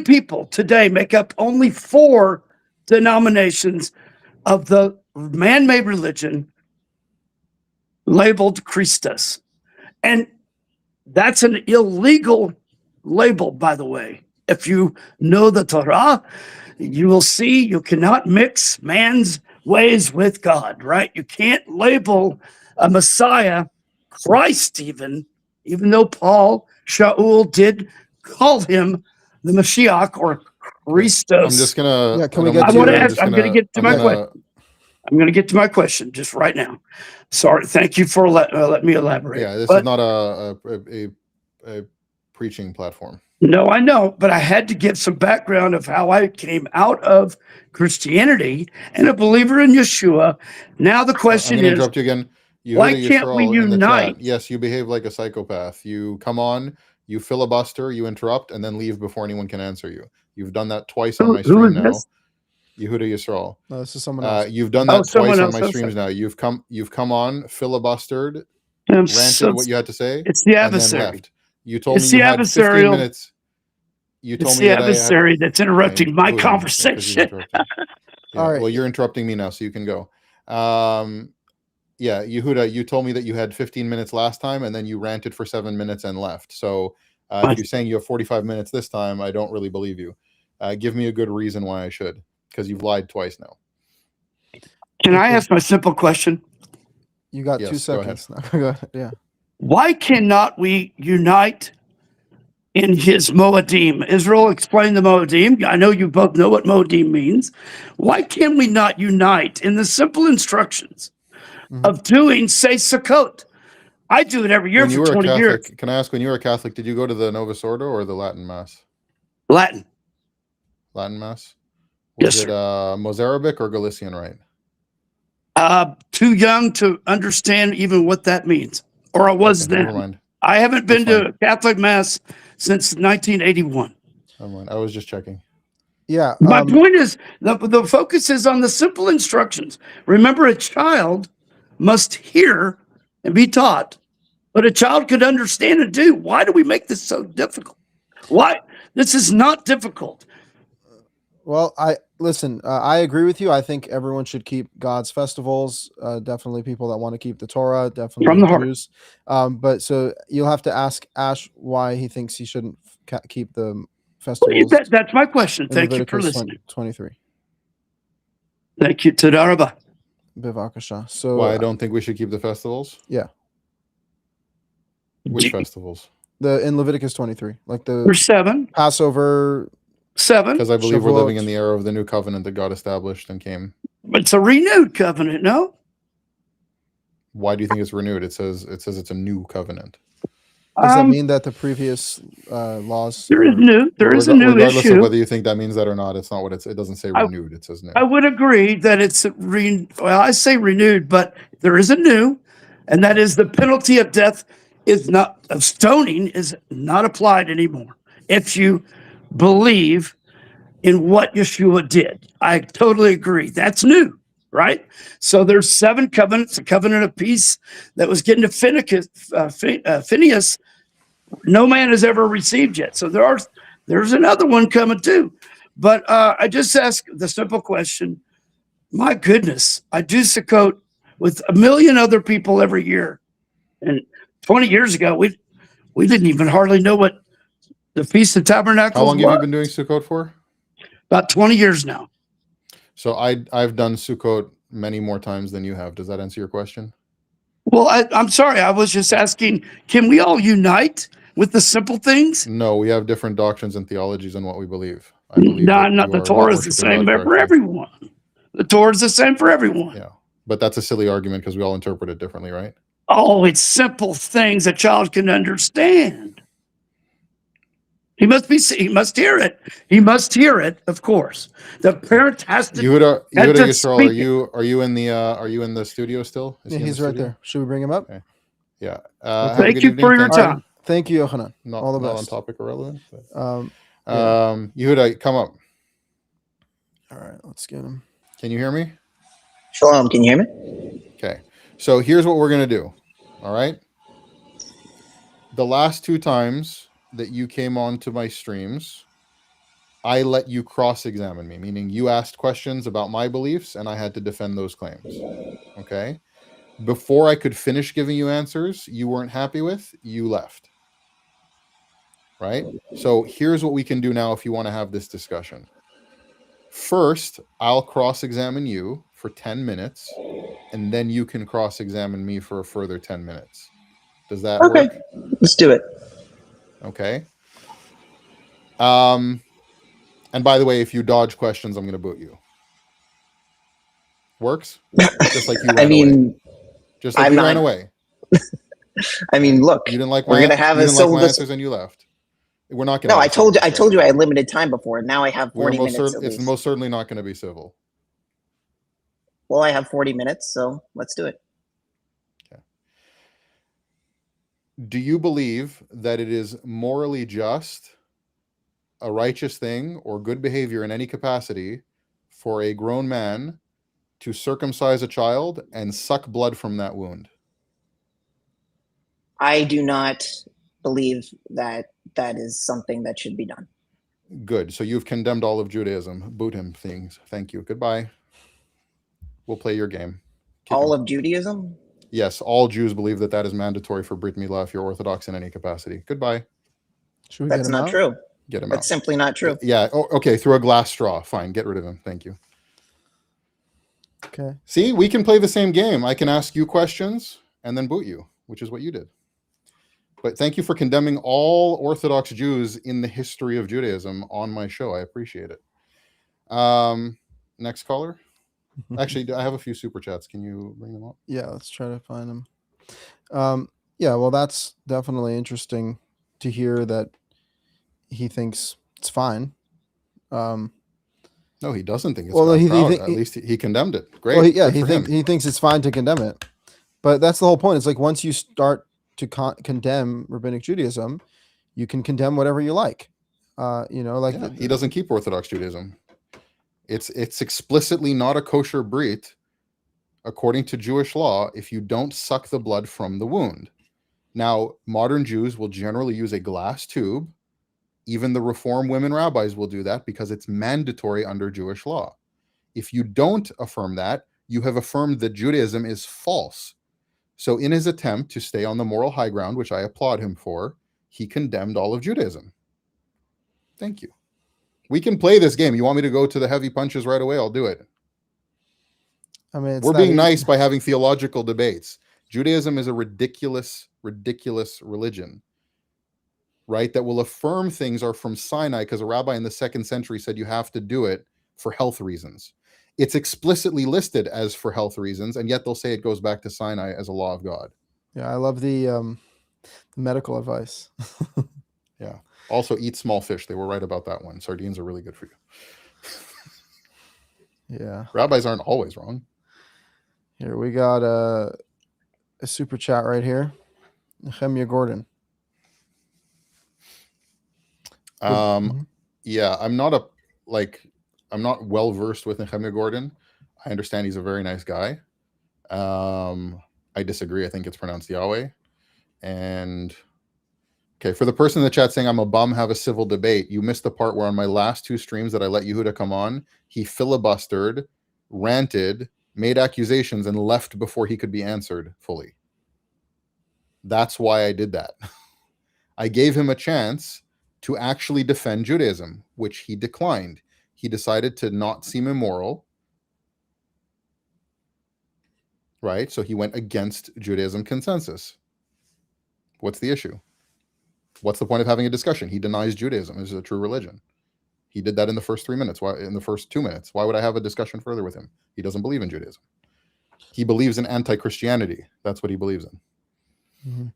people today make up only 4 denominations of the man-made religion labeled Christus. And that's an illegal label, by the way. If you know the Torah, you will see you cannot mix man's ways with God, right? You can't label a Messiah, Christ even though Paul, Shaul did call him the Mashiach or Christos. I'm just gonna. I'm gonna get to my question. I'm gonna get to my question just right now. Sorry, thank you for letting me elaborate. Yeah, this is not a preaching platform. No, I know, but I had to give some background of how I came out of Christianity and a believer in Yeshua. Now the I'm question going to is, interrupt you again. why Yehuda can't we Yisrael in the chat. unite? Yes, you behave like a psychopath. You come on, you filibuster, you interrupt, and then leave before anyone can answer you. You've done that twice on my Who stream is now. this? Yehuda Yisrael. No, this is someone else. You've done Oh, that someone twice on else. my Okay. streams now. You've come on, filibustered, I'm ranted so- what you had to say, It's the and then adversary. left. You told It's me the you had 15 adversarial. minutes. You told It's me the that I had, adversary that's interrupting my including- yeah, 'cause you've conversation. interrupted. Yeah, All right. well, you're interrupting me now, so you can go. Yeah, Yehuda, you told me that you had 15 minutes last time, and then you ranted for 7 minutes and left. So if you're saying you have 45 minutes this time, I don't really believe you. Give me a good reason why I should, because you've lied twice now. Can I ask my simple question? You got 2 Yes, go ahead. seconds. Go ahead. Yeah. Why cannot we unite in his Moedim? Israel, explain the Moedim. I know you both know what Moedim means. Why can we not unite in the simple instructions of doing, say, Sukkot? I do it every year When you for were a 20 years. Catholic, can I ask, when you were a Catholic, did you go to the Novus Ordo or the Latin Mass? Latin. Latin Mass? Yes, Was it Mozarabic or Galician Rite? Too young to understand even what that means. Or I was Okay, then. never mind. I haven't been That's to a Catholic Mass since 1981. Never mind. I was just checking. Yeah. My point is, the focus is on the simple instructions. Remember, a child must hear and be taught, but a child could understand and do. Why do we make this so difficult? Why? This is not difficult. Well, I agree with you. I think everyone should keep God's festivals. Definitely people that want to keep the Torah, definitely From the heart. Jews. But so you'll have to ask Ash why he thinks he shouldn't keep the festivals. That's my question. in Thank you for Leviticus listening. 23. Thank you. Todarabah. Bivakasha. So Why I don't think we should keep the festivals? yeah, Which festivals? in Leviticus 23, like the Verse 7. Passover. 7. Because I believe we're Shavuot. living in the era of the new covenant that God established and came. But it's a renewed covenant, no? Why do you think it's renewed? It says it's a new covenant. Does that mean that the previous laws? There is new. There is a new Regardless issue. of whether you think that means that or not, it's not what it doesn't say renewed. It says new. I would agree that it's well, I say renewed, but there is a new, and that is the penalty of death of stoning is not applied anymore. If you believe in what Yeshua did, I totally agree. That's new, right? So there's 7 covenants, a covenant of peace that was given to Phineas. No man has ever received yet. So there's another one coming too. But I just ask the simple question. My goodness, I do Sukkot with a million other people every year. And 20 years ago, we didn't even hardly know what the Feast of Tabernacles How long have was. you been doing Sukkot for? About 20 years now. So I've done Sukkot many more times than you have. Does that answer your question? Well, I'm sorry. I was just asking, can we all unite with the simple things? No, we have different doctrines and theologies on what we believe. I believe No, that not you the are Torah not is the worshiping same God for correctly. everyone. The Torah is the same for everyone. Yeah, but that's a silly argument because we all interpret it differently, right? Oh, it's simple things a child can understand. He must hear it. He must hear it, of course. The parent has to. Yehuda had to Yisrael, speak it. are you in the studio still? Is Yeah, he in he's the right studio? there. Should we bring him up? Okay. Yeah. Have a Thank good you evening. for your Thank you. time. Thank you, Yochanan. Not, All the not on best. topic or relevant. But, Yeah. Yehuda, come up. All right, let's get him. Can you hear me? Shalom, can you hear me? Okay. So here's what we're going to do. All right. The last 2 times that you came on to my streams, I let you cross-examine me, meaning you asked questions about my beliefs and I had to defend those claims. Okay. Before I could finish giving you answers you weren't happy with, you left. Right? So here's what we can do now if you want to have this discussion. First, I'll cross-examine you for 10 minutes, and then you can cross-examine me for a further 10 minutes. Does that work? Let's do it. Okay. And by the way, if you dodge questions, I'm going to boot you. Works? Just like you ran away. Just like I'm you not- ran away. I mean, look, You didn't like we're my, gonna have you a didn't like my syllabus. answers and you left. We're not going to. No, I told you I had limited time before. Now I have 40 minutes at It's least. most certainly not going to be civil. Well, I have 40 minutes, so let's do it. Okay. Do you believe that it is morally just, a righteous thing, or good behavior in any capacity for a grown man to circumcise a child and suck blood from that wound? I do not believe that is something that should be done. Good. So you've condemned all of Judaism. Boot him things. Thank you. Goodbye. We'll play your game. All of Judaism? Yes, all Jews believe that is mandatory for Brit Milah if you're Orthodox in any capacity. Goodbye. Should we That's not true. Get him out. That's simply not true. Yeah. Oh, okay. Through a glass straw. Fine. Get rid of him. Thank you. Okay. See, we can play the same game. I can ask you questions and then boot you, which is what you did. But thank you for condemning all Orthodox Jews in the history of Judaism on my show. I appreciate it. Next caller. Actually, I have a few super chats. Can you bring them up? Yeah, let's try to find them. Yeah, well, that's definitely interesting to hear that he thinks it's fine. No, he doesn't think it's well, fine. At least he condemned it. Great. Well, he thinks it's fine to condemn it. But that's the whole point. It's like once you start to condemn Rabbinic Judaism, you can condemn whatever you like. He doesn't keep Orthodox Judaism. It's explicitly not a kosher brit, according to Jewish law, if you don't suck the blood from the wound. Now, modern Jews will generally use a glass tube. Even the Reform women rabbis will do that because it's mandatory under Jewish law. If you don't affirm that, you have affirmed that Judaism is false. So in his attempt to stay on the moral high ground, which I applaud him for, he condemned all of Judaism. Thank you. We can play this game. You want me to go to the heavy punches right away? I'll do it. I mean, we're being nice by having theological debates. Judaism is a ridiculous religion, right? That will affirm things are from Sinai because a rabbi in the 2nd century said you have to do it for health reasons. It's explicitly listed as for health reasons, and yet they'll say it goes back to Sinai as a law of God. Yeah, I love the medical advice. Yeah. Also, eat small fish. They were right about that one. Sardines are really good for you. Yeah. Rabbis aren't always wrong. Here, we got a super chat right here. Nehemiah Gordon. Yeah, I'm not well versed with Nehemiah Gordon. I understand he's a very nice guy. I disagree. I think it's pronounced Yahweh. And okay, for the person in the chat saying I'm a bum, have a civil debate, you missed the part where on my last 2 streams that I let Yehuda come on, he filibustered, ranted, made accusations, and left before he could be answered fully. That's why I did that. I gave him a chance to actually defend Judaism, which he declined. He decided to not seem immoral, right? So he went against Judaism consensus. What's the issue? What's the point of having a discussion? He denies Judaism as a true religion. He did that in the first 3 minutes. Why in the first 2 minutes? Why would I have a discussion further with him? He doesn't believe in Judaism. He believes in anti-Christianity. That's what he believes in. Mm-hmm.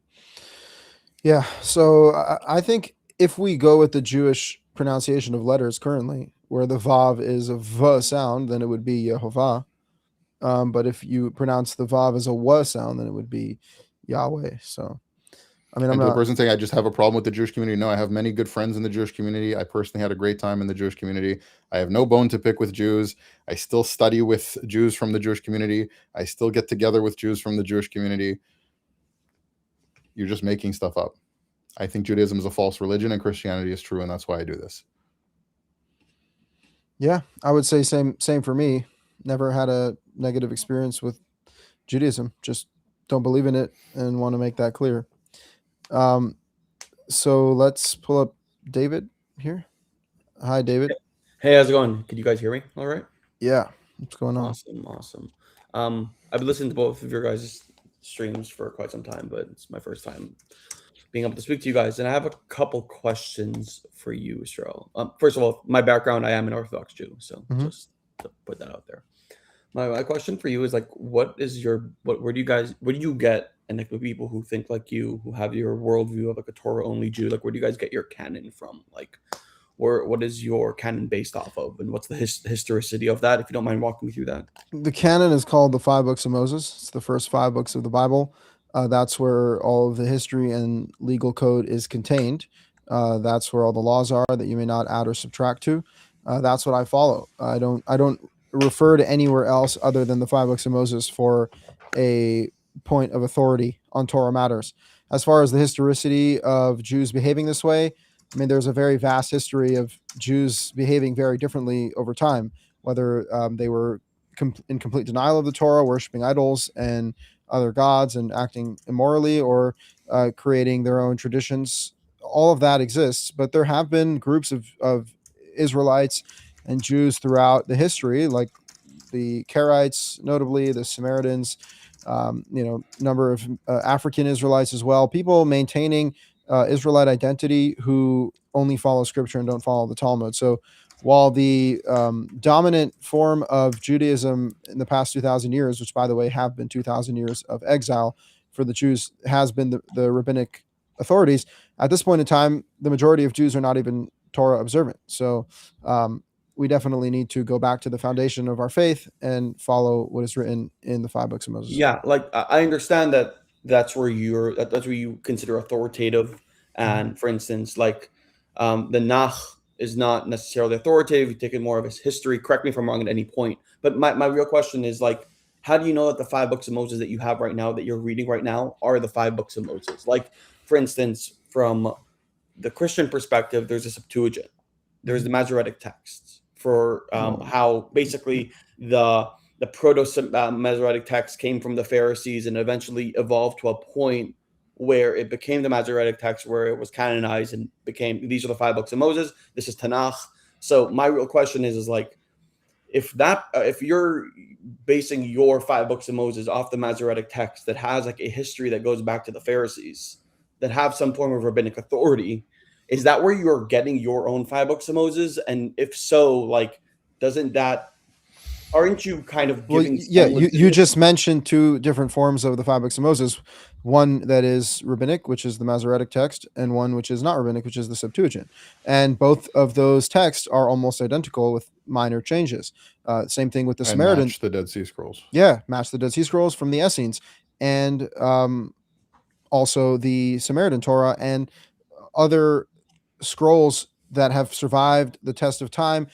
Yeah. So I think if we go with the Jewish pronunciation of letters currently, where the Vav is a V sound, then it would be Yehovah. But if you pronounce the Vav as a W sound, then it would be Yahweh. So, I mean, the person saying I just have a problem with the Jewish community. No, I have many good friends in the Jewish community. I personally had a great time in the Jewish community. I have no bone to pick with Jews. I still study with Jews from the Jewish community. I still get together with Jews from the Jewish community. You're just making stuff up. I think Judaism is a false religion and Christianity is true, and that's why I do this. Yeah, I would say same for me. Never had a negative experience with Judaism. Just don't believe in it and want to make that clear. So let's pull up David here. Hi, David. Hey, how's it going? Can you guys hear me all right? Yeah. What's going on? Awesome. I've been listening to both of your guys' streams for quite some time, but it's my first time being able to speak to you guys. And I have a couple questions for you, Israel. First of all, my background, I am an Orthodox Jew. So just to put that out there. My question for you is like, where do you get, and like the people who think like you, who have your worldview of like a Torah only Jew, like where do you guys get your canon from? Like, what is your canon based off of, and what's the historicity of that? If you don't mind walking me through that. The canon is called the Five Books of Moses. It's the first 5 books of the Bible. That's where all of the history and legal code is contained. That's where all the laws are that you may not add or subtract to. That's what I follow. I don't refer to anywhere else other than the 5 books of Moses for a point of authority on Torah matters. As far as the historicity of Jews behaving this way, I mean, there's a very vast history of Jews behaving very differently over time, whether they were in complete denial of the Torah, worshiping idols and other gods and acting immorally, or creating their own traditions. All of that exists, but there have been groups of Israelites and Jews throughout the history, like the Karaites, notably the Samaritans, number of African Israelites as well, people maintaining Israelite identity who only follow scripture and don't follow the Talmud. So while the dominant form of Judaism in the past 2,000 years, which by the way have been 2,000 years of exile for the Jews, has been the rabbinic authorities, at this point in time, the majority of Jews are not even Torah observant. So we definitely need to go back to the foundation of our faith and follow what is written in the 5 books of Moses. Yeah, like I understand that that's where you consider authoritative, and for instance, like the Nach is not necessarily authoritative. You take it more of his history. Correct me if I'm wrong at any point. But my real question is like, how do you know that the 5 books of Moses that you have right now, that you're reading right now, are the 5 books of Moses? Like, for instance, from the Christian perspective, there's a Septuagint. There's the Masoretic texts for how basically the proto-Masoretic text came from the Pharisees and eventually evolved to a point where it became the Masoretic text, where it was canonized and became, these are the 5 books of Moses. This is Tanakh. So my real question is like, if you're basing your 5 books of Moses off the Masoretic text that has like a history that goes back to the Pharisees, that have some form of rabbinic authority, is that where you're getting your own 5 books of Moses? And if so, like, aren't you kind of giving? Well, yeah, you just mentioned 2 different forms of the 5 books of Moses. One that is rabbinic, which is the Masoretic text, and one which is not rabbinic, which is the Septuagint. And both of those texts are almost identical with minor changes. Same thing with the Samaritan. Match the Dead Sea Scrolls. Yeah, match the Dead Sea Scrolls from the Essenes, and also the Samaritan Torah and other scrolls that have survived the test of time,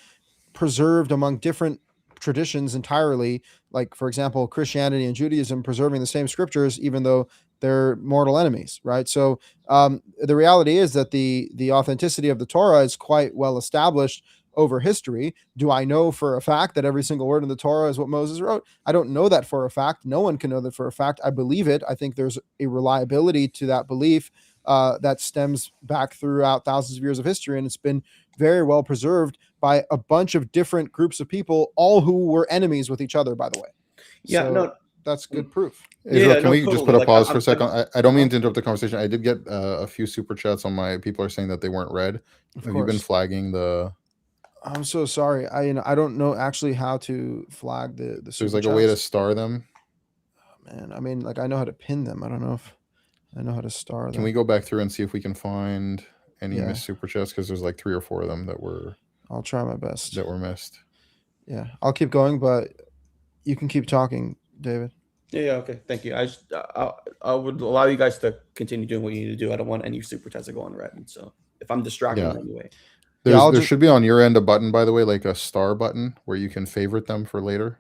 preserved among different traditions entirely, like for example Christianity and Judaism preserving the same scriptures even though they're mortal enemies, right? So the reality is that the authenticity of the Torah is quite well established over history. Do I know for a fact that every single word in the Torah is what Moses wrote? I don't know that for a fact. No one can know that for a fact. I believe it. I think there's a reliability to that belief that stems back throughout thousands of years of history, and it's been very well preserved by a bunch of different groups of people, all who were enemies with each other, by the way. Yeah, so no, that's good proof. Israel, can we just put a like, pause for a second? I don't mean to interrupt the conversation. I did get a few super chats on my. People are saying that they weren't read. Have you been flagging the? I'm so sorry. I don't know actually how to flag the. There's like a way to star them. Oh, man, I mean, like I know how to pin them. I don't know if I know how to star them. Can we go back through and see if we can find any missed super chats? Because there's like 3 or 4 of them that were. I'll try my best. That were missed. Yeah, I'll keep going, but you can keep talking, David. Yeah, okay. Thank you. I would allow you guys to continue doing what you need to do. I don't want any super chats to go unread. So if I'm distracting in any way. There should be on your end a button, by the way, like a star button where you can favorite them for later.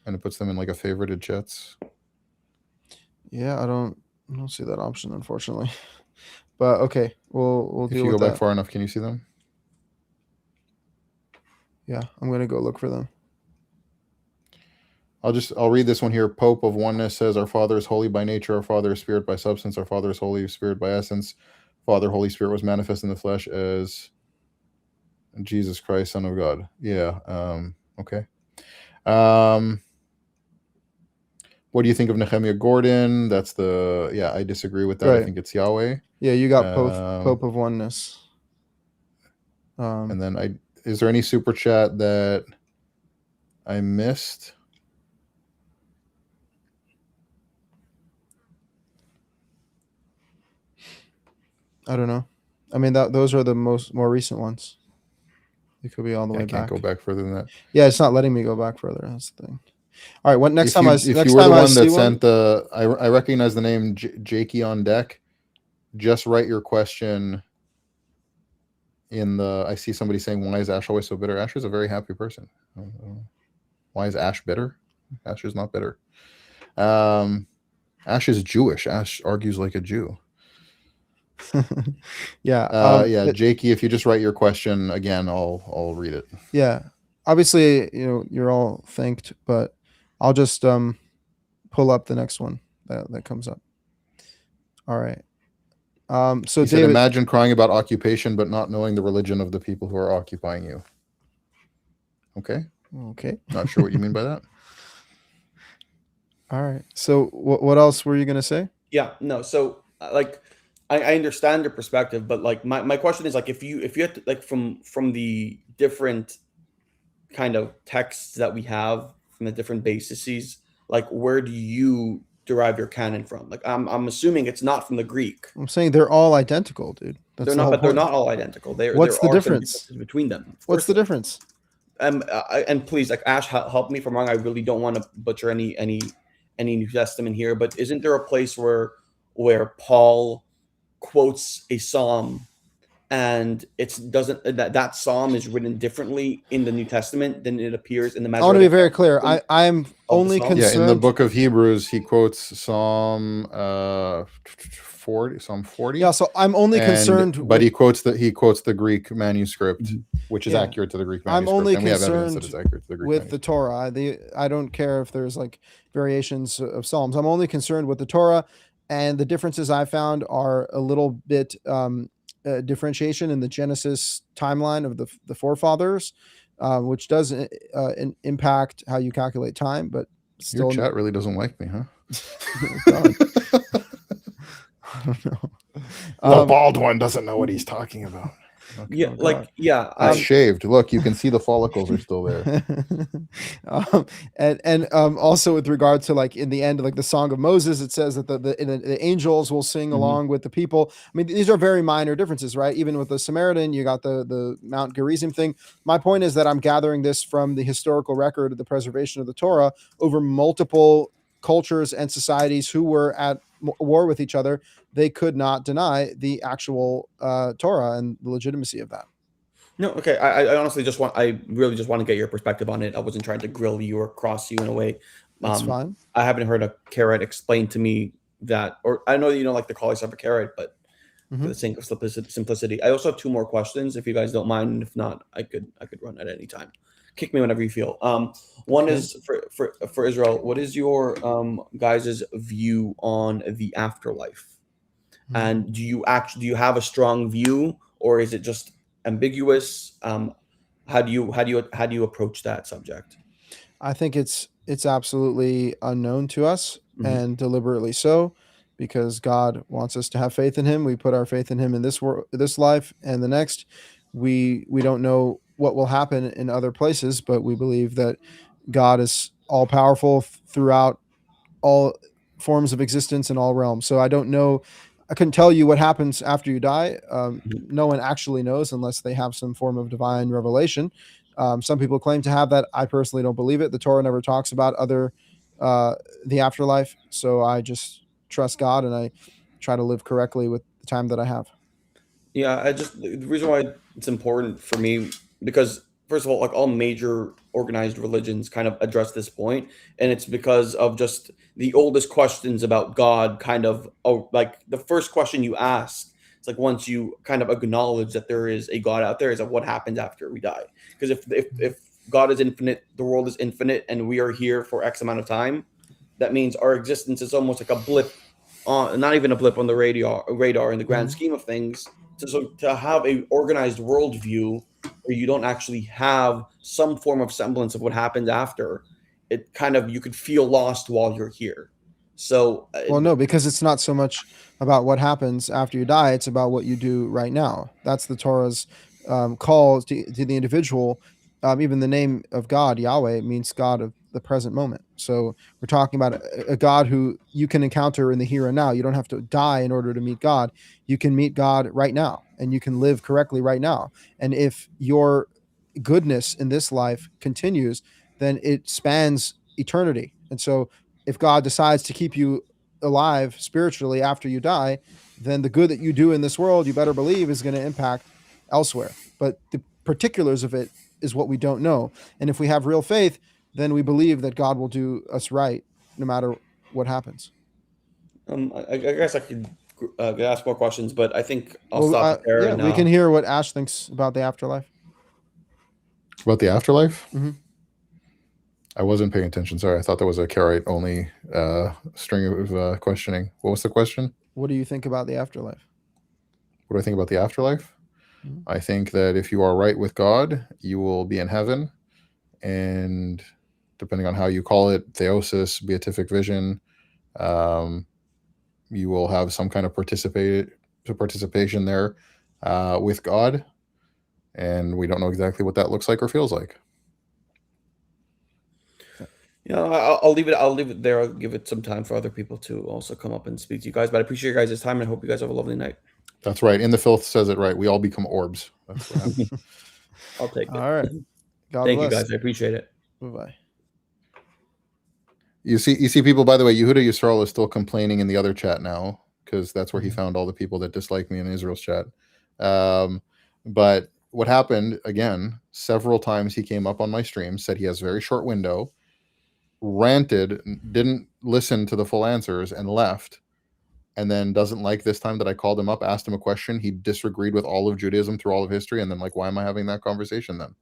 And it puts them in like a favorited chats. Yeah, I don't see that option, unfortunately. But okay, we'll deal with that. If you go back far enough, can you see them? Yeah, I'm going to go look for them. I'll read this one here. Pope of Oneness says, our Father is holy by nature, our Father is spirit by substance, our Father is Holy Spirit by essence. Father, Holy Spirit was manifest in the flesh as Jesus Christ, Son of God. Yeah. Okay. What do you think of Nehemiah Gordon? That's I disagree with that. Right. I think it's Yahweh. Yeah, you got Pope of Oneness. And then is there any super chat that I missed? I don't know. I mean, those are the more recent ones. It could be all the way I can't back. go back further than that. Yeah, it's not letting me go back further. That's the thing. All right. What next If time you, I if next you were time the I one that see sent the, I recognize the name Jakey on deck. Just write your question in the. I see somebody saying, "Why is Ash always so bitter?" Ash is a very happy person. Why is Ash bitter? Ash is not bitter. Ash is Jewish. Ash argues like a Jew. Yeah. Yeah, Jakey, if you just write your question again, I'll read it. Yeah. Obviously, you're all thanked, but I'll just pull up the next one that comes up. All right. So He said, David, imagine crying about occupation, but not knowing the religion of the people who are occupying you. Okay. Not sure what you mean by that. All right. So what else were you going to say? Yeah, no. So like, I understand your perspective, but like my question is like, if you had to, like from the different kind of texts that we have from the different bases, like where do you derive your canon from? Like I'm assuming it's not from the Greek. I'm saying they're all identical, dude. They're not, but they're not all identical. What's the difference between them? What's the difference? And please, like Ash, help me if I'm wrong. I really don't want to butcher any New Testament here, but isn't there a place where Paul quotes a psalm and that psalm is written differently in the New Testament than it appears in the Masoretic? I want to be very clear. I'm only concerned. Yeah, in the book of Hebrews, he quotes Psalm 40. Yeah, so I'm only concerned. But he quotes the Greek manuscript, which is accurate to the Greek manuscript. I'm only and we have evidence concerned that it's accurate to the Greek with the Torah. I don't care if there's like variations of Psalms. I'm only concerned with the Torah, and the differences I found are a little bit differentiation in the Genesis timeline of the forefathers, which does impact how you calculate time. But still, your chat really doesn't like me, huh? I don't know. The bald one doesn't know what he's talking about. Okay. I shaved. Look, you can see the follicles are still there. And also with regard to like in the end, like the Song of Moses, it says that the angels will sing along with the people. I mean, these are very minor differences, right? Even with the Samaritan, you got the Mount Gerizim thing. My point is that I'm gathering this from the historical record of the preservation of the Torah over multiple cultures and societies who were at war with each other. They could not deny the actual Torah and the legitimacy of that. No, okay. I honestly really just want to get your perspective on it. I wasn't trying to grill you or cross you in a way. That's fine. I haven't heard a carrot explain to me that, or I know that you don't like to call yourself a carrot, but for the sake of simplicity. I also have two more questions, if you guys don't mind. And if not, I could run at any time. Kick me whenever you feel. One is for Israel. What is your guys' view on the afterlife? And do you have a strong view, or is it just ambiguous? How do you approach that subject? I think it's absolutely unknown to us, and deliberately so, because God wants us to have faith in Him. We put our faith in Him in this life and the next. We don't know what will happen in other places, but we believe that God is all powerful throughout all forms of existence in all realms. So I don't know. I couldn't tell you what happens after you die. No one actually knows unless they have some form of divine revelation. Some people claim to have that. I personally don't believe it. The Torah never talks about the afterlife. So I just trust God and I try to live correctly with the time that I have. Yeah, the reason why it's important for me, because first of all, like all major organized religions kind of address this point, and it's because of just the oldest questions about God. Kind of like the first question you ask, it's like once you kind of acknowledge that there is a God out there, is like what happens after we die? Because if God is infinite, the world is infinite, and we are here for X amount of time, that means our existence is almost like a blip on, not even a blip on the radar in the grand scheme of things. So to have a organized worldview where you don't actually have some form of semblance of what happens after, it kind of, you could feel lost while you're here. So well, no, because it's not so much about what happens after you die. It's about what you do right now. That's the Torah's call to the individual. Even the name of God, Yahweh, means God the present moment. So we're talking about a God who you can encounter in the here and now. You don't have to die in order to meet God. You can meet God right now, and you can live correctly right now. And if your goodness in this life continues, then it spans eternity. And so if God decides to keep you alive spiritually after you die, then the good that you do in this world, you better believe, is going to impact elsewhere. But the particulars of it is what we don't know. And if we have real faith, then we believe that God will do us right no matter what happens. I guess I could ask more questions, but I think I'll stop there. Yeah, we can hear what Ash thinks about the afterlife. About the afterlife? Mhm. I wasn't paying attention. Sorry, I thought that was a Karaite only string of questioning. What was the question? What do you think about the afterlife? What do I think about the afterlife? Mhm. I think that if you are right with God, you will be in heaven, and depending on how you call it, theosis, beatific vision, you will have some kind of participation there with God, and we don't know exactly what that looks like or feels like. Yeah, I'll leave it. I'll leave it there. I'll give it some time for other people to also come up and speak to you guys. But I appreciate your guys' time, and I hope you guys have a lovely night. That's right. In the Filth says it right. We all become orbs. That's what happens. I'll take it. All right. God Thank bless. you guys. I appreciate it. Bye-bye. You see people, by the way, Yehuda Yisrael is still complaining in the other chat now, because that's where he Mhm. found all the people that dislike me in Israel's chat. But what happened, again, several times he came up on my stream, said he has very short window, ranted, didn't listen to the full answers, and left. And then doesn't like this time that I called him up, asked him a question. He disagreed with all of Judaism through all of history. And then, like, why am I having that conversation then?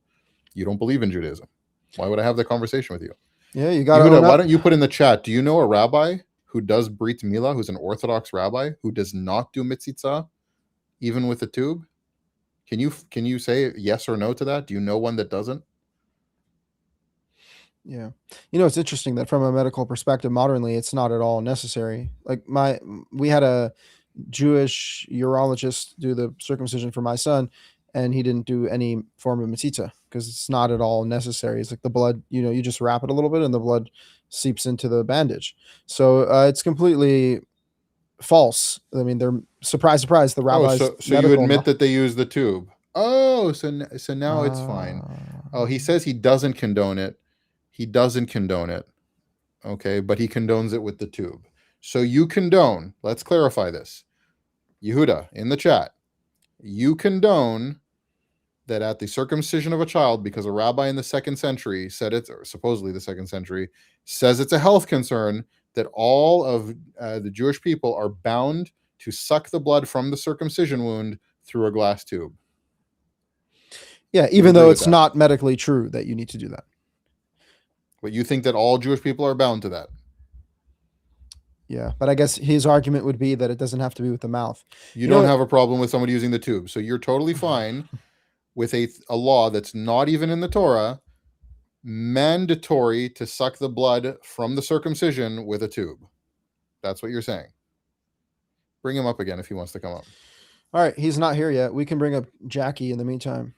You don't believe in Judaism. Why would I have that conversation with you? Yeah, you got Yehuda, to. why don't you put in the chat? Do you know a rabbi who does Brit Milah, who's an Orthodox rabbi, who does not do mitzitza, even with a tube? Can you say yes or no to that? Do you know one that doesn't? Yeah. You know, it's interesting that from a medical perspective, modernly, it's not at all necessary. Like we had a Jewish urologist do the circumcision for my son, and he didn't do any form of mitzvah because it's not at all necessary. It's like the blood, you just wrap it a little bit and the blood seeps into the bandage. So it's completely false. I mean, they're surprise, the rabbis. So you admit that they use the tube. Oh, so now it's fine. Oh, he says he doesn't condone it. He doesn't condone it. Okay, but he condones it with the tube. So you condone, let's clarify this. Yehuda, in the chat, you condone that at the circumcision of a child, because a rabbi in the 2nd century said it, or supposedly the 2nd century, says it's a health concern, that all of the Jewish people are bound to suck the blood from the circumcision wound through a glass tube. Yeah, even though it's not medically true that you need to do that. But you think that all Jewish people are bound to that? Yeah, but I guess his argument would be that it doesn't have to be with the mouth. You don't have a problem with somebody using the tube. So you're totally fine with a law that's not even in the Torah, mandatory to suck the blood from the circumcision with a tube. That's what you're saying. Bring him up again if he wants to come up. All right, he's not here yet. We can bring up Jackie in the meantime.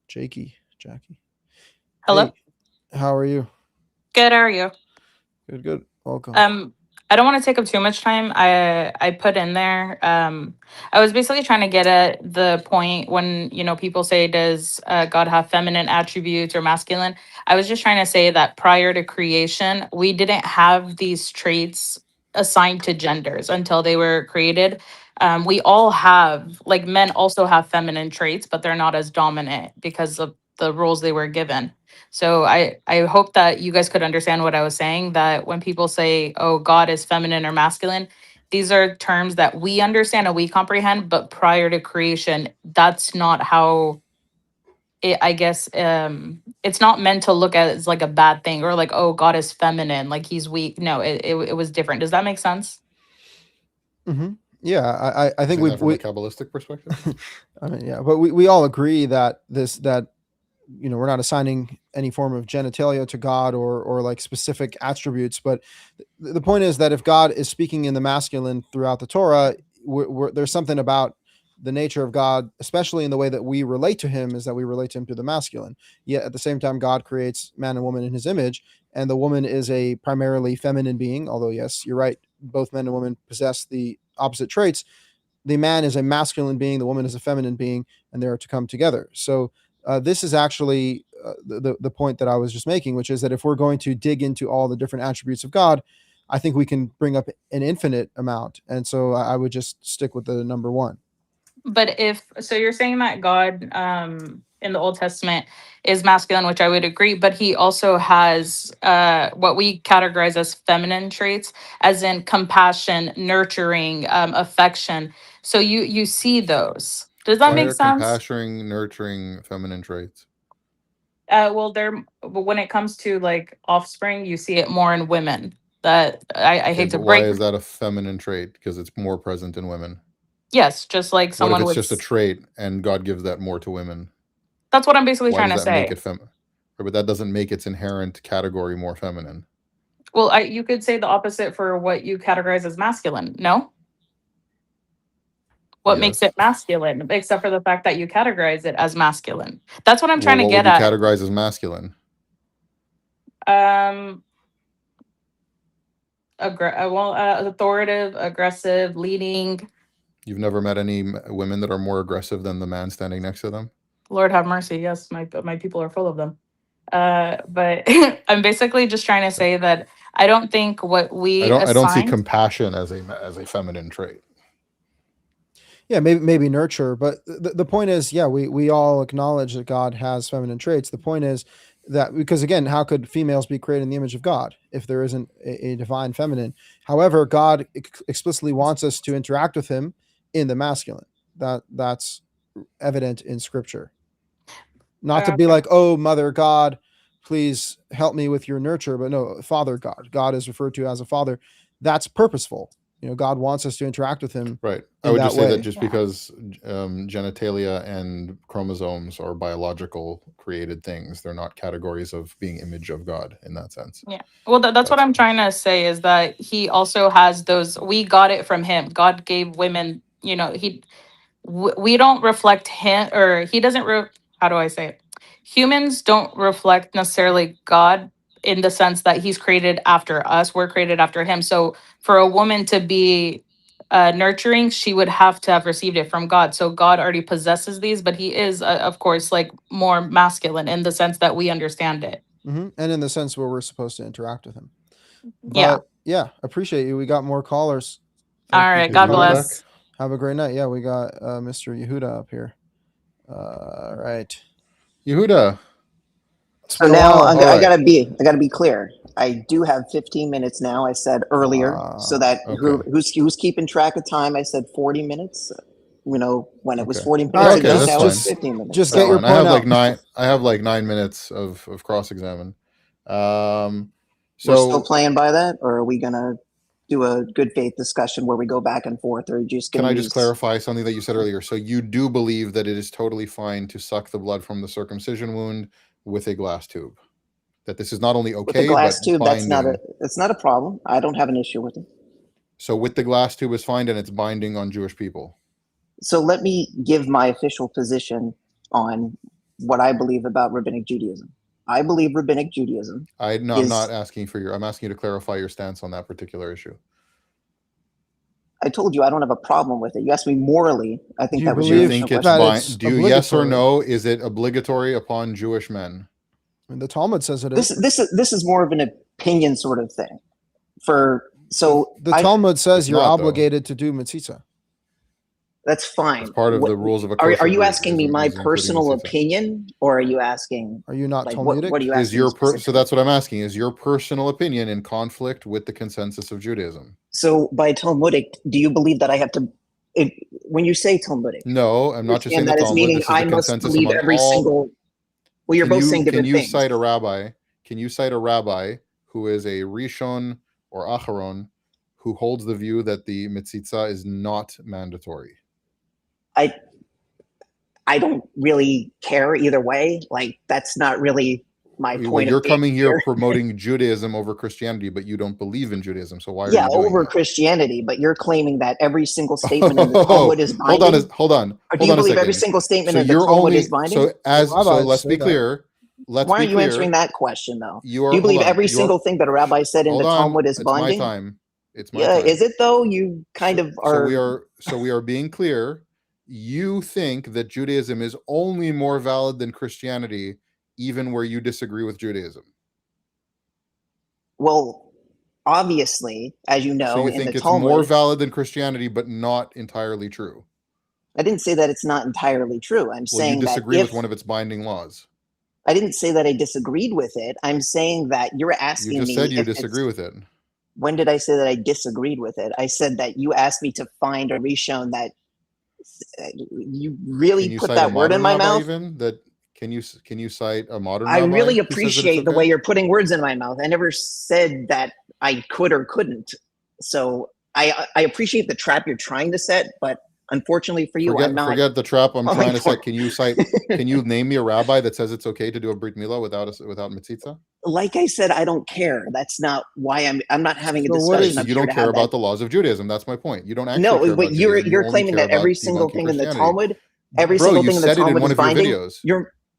Jackie. Jackie. Hello. Hey, how are you? Good. How are you? Good. Welcome. I don't want to take up too much time. I put in there. I was basically trying to get at the point when people say, does God have feminine attributes or masculine? I was just trying to say that prior to creation, we didn't have these traits assigned to genders until they were created. We all have, like, men also have feminine traits, but they're not as dominant because of the roles they were given. So I hope that you guys could understand what I was saying, that when people say, oh, God is feminine or masculine, these are terms that we understand and we comprehend, but prior to creation, that's not how I guess it's not meant to look at it as like a bad thing or like, oh, God is feminine, like he's weak. No, it was different. Does that make sense? Mm-hmm. Yeah, I think from a Kabbalistic perspective. I mean, yeah, but we all agree that we're not assigning any form of genitalia to God or like specific attributes. But the point is that if God is speaking in the masculine throughout the Torah, there's something about the nature of God, especially in the way that we relate to him, is that we relate to him through the masculine. Yet at the same time, God creates man and woman in his image, and the woman is a primarily feminine being, although yes, you're right, both men and women possess the opposite traits. The man is a masculine being, the woman is a feminine being, and they are to come together. So this is actually the point that I was just making, which is that if we're going to dig into all the different attributes of God, I think we can bring up an infinite amount. And so I would just stick with the number one. But so you're saying that God in the Old Testament is masculine, which I would agree, but he also has what we categorize as feminine traits, as in compassion, nurturing, affection. So you see those. Does that Why make are sense? compassion, nurturing feminine traits? Well, when it comes to like offspring, you see it more in women. That I Okay, hate to but why break. is that a feminine trait? Because it's more present in women. Yes, just like What if someone it's would. just a trait and God gives that more to women? That's what I'm basically Why trying to does that make say. it feminine? But that doesn't make its inherent category more feminine. Well, you could say the opposite for what you categorize as masculine. No? What makes Yes. it masculine, except for the fact that you categorize it as masculine? That's what I'm Well, trying to what get would you at. categorize as masculine? Authoritative, aggressive, leading. You've never met any women that are more aggressive than the man standing next to them? Lord have mercy. Yes, my people are full of them. But I'm basically just trying to say that I don't think what we I don't see assign. compassion as a feminine trait. Yeah, maybe nurture, but the point is, yeah, we all acknowledge that God has feminine traits. The point is that, because again, how could females be created in the image of God if there isn't a divine feminine? However, God explicitly wants us to interact with him in the masculine. That's evident in scripture. Not to be like, oh, Mother God, please help me with your nurture, but no, Father God. God is referred to as a father. That's purposeful. God wants us to interact with him. Right. I in would that just say way. that just because genitalia and chromosomes are biological created things, they're not categories of being image of God in that sense. Yeah. Well, that's what I'm trying to say, is that he also has those. We got it from him. God gave women, we don't reflect him, or he doesn't. How do I say it? Humans don't reflect necessarily God in the sense that he's created after us. We're created after him. So for a woman to be nurturing, she would have to have received it from God. So God already possesses these, but he is, of course, like more masculine in the sense that we understand it. Mm-hmm. And in the sense where we're supposed to interact with him. Yeah. Yeah, appreciate you. We got more callers. All right. God bless. Have a great night. Yeah, we got Mr. Yehuda up here. All right. Yehuda. So now I gotta be clear. I do have 15 minutes now. I said earlier, so that who's keeping track of time? I said 40 minutes. When it was 40 minutes ago, now it's 15 minutes. Just get your point out. I have like 9 minutes of cross-examine. We're still playing by that, or are we gonna do a good faith discussion where we go back and forth, or just can I just clarify something that you said earlier? So you do believe that it is totally fine to suck the blood from the circumcision wound with a glass tube? That this is not only okay, with the glass but tube, binding. that's not a problem. I don't have an issue with it. So with the glass tube is fine, and it's binding on Jewish people. So let me give my official position on what I believe about Rabbinic Judaism. I believe Rabbinic Judaism. I'm not asking for I'm asking you to clarify your stance on that particular issue. I told you I don't have a problem with it. You asked me morally. I think that was your question. Yes or no? Is it obligatory upon Jewish men? And the Talmud says it is. This is more of an opinion sort of thing. Talmud says you're obligated to do mitzvah. That's fine. It's part of the rules of a Are you asking me my personal opinion, or are you asking? Are you not like, Talmudic? What are you asking? So that's what I'm asking. Is your personal opinion in conflict with the consensus of Judaism? So by Talmudic, do you believe that I have to? When you say Talmudic, no, I'm not just saying that the it's Talmud. meaning this is I must believe every single. Well, you're both saying different things. Can you cite a rabbi? Can you cite a rabbi who is a Rishon or Acharon who holds the view that the mitzvah is not mandatory? I don't really care either way. Like, that's not really my Well, point. you're of being coming here promoting Judaism over Christianity, but you don't believe in Judaism. So why are yeah, you doing over that? Christianity, but you're claiming that every single statement in the Talmud is binding. Hold on. Or do you believe every single statement in the Talmud is binding? So let's be clear. Why aren't you answering that question though? Do you believe every single thing that a rabbi said in the Talmud is binding? It's my time. It's my yeah, time. is it though? You kind of are. So we are being clear. You think that Judaism is only more valid than Christianity, even where you disagree with Judaism. Well, obviously, as you know, so you in think the it's Talmud, more valid than Christianity, but not entirely true. I didn't say that it's not entirely true. I'm saying you disagree that with one of its binding laws. I didn't say that I disagreed with it. I'm saying that you're asking me. You just said you disagree with it. When did I say that I disagreed with it? I said that you asked me to find a Rishon that you really put that word in my mouth. Even that can you cite a modern? I really appreciate the way you're putting words in my mouth. I never said that I could or couldn't. So I appreciate the trap you're trying to set, but unfortunately for you, I'm not. Forget the trap I'm trying to set. Can you name me a rabbi that says it's okay to do a brit milah without mitzitza? Like I said, I don't care. That's not why I'm not having a discussion. You don't care about the laws of Judaism. That's my point. You don't actually care about but you're claiming that every single thing in the Talmud, single thing in the Talmud is binding.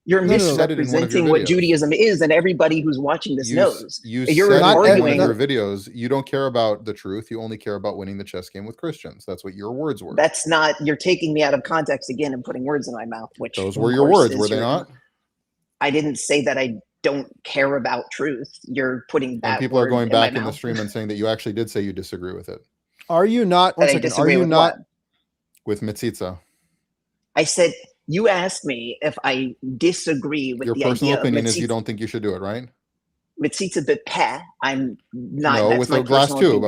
You're misrepresenting what Judaism is, and everybody who's watching this knows. You're not arguing in your videos. You don't care about the truth. You only care about winning the chess game with Christians. That's what your words were. That's not. You're taking me out of context again and putting words in my mouth. Which those were your words, were they not? I didn't say that I don't care about truth. You're putting that. And people are going back in the stream and saying that you actually did say you disagree with it. Are you not? One second. Are you not with mitzitza? I said. You asked me if I disagree with your the personal idea opinion of is you don't think you should do it, right? Mitzitza b'peh. I'm not. No, that's with my a glass tube. opinion.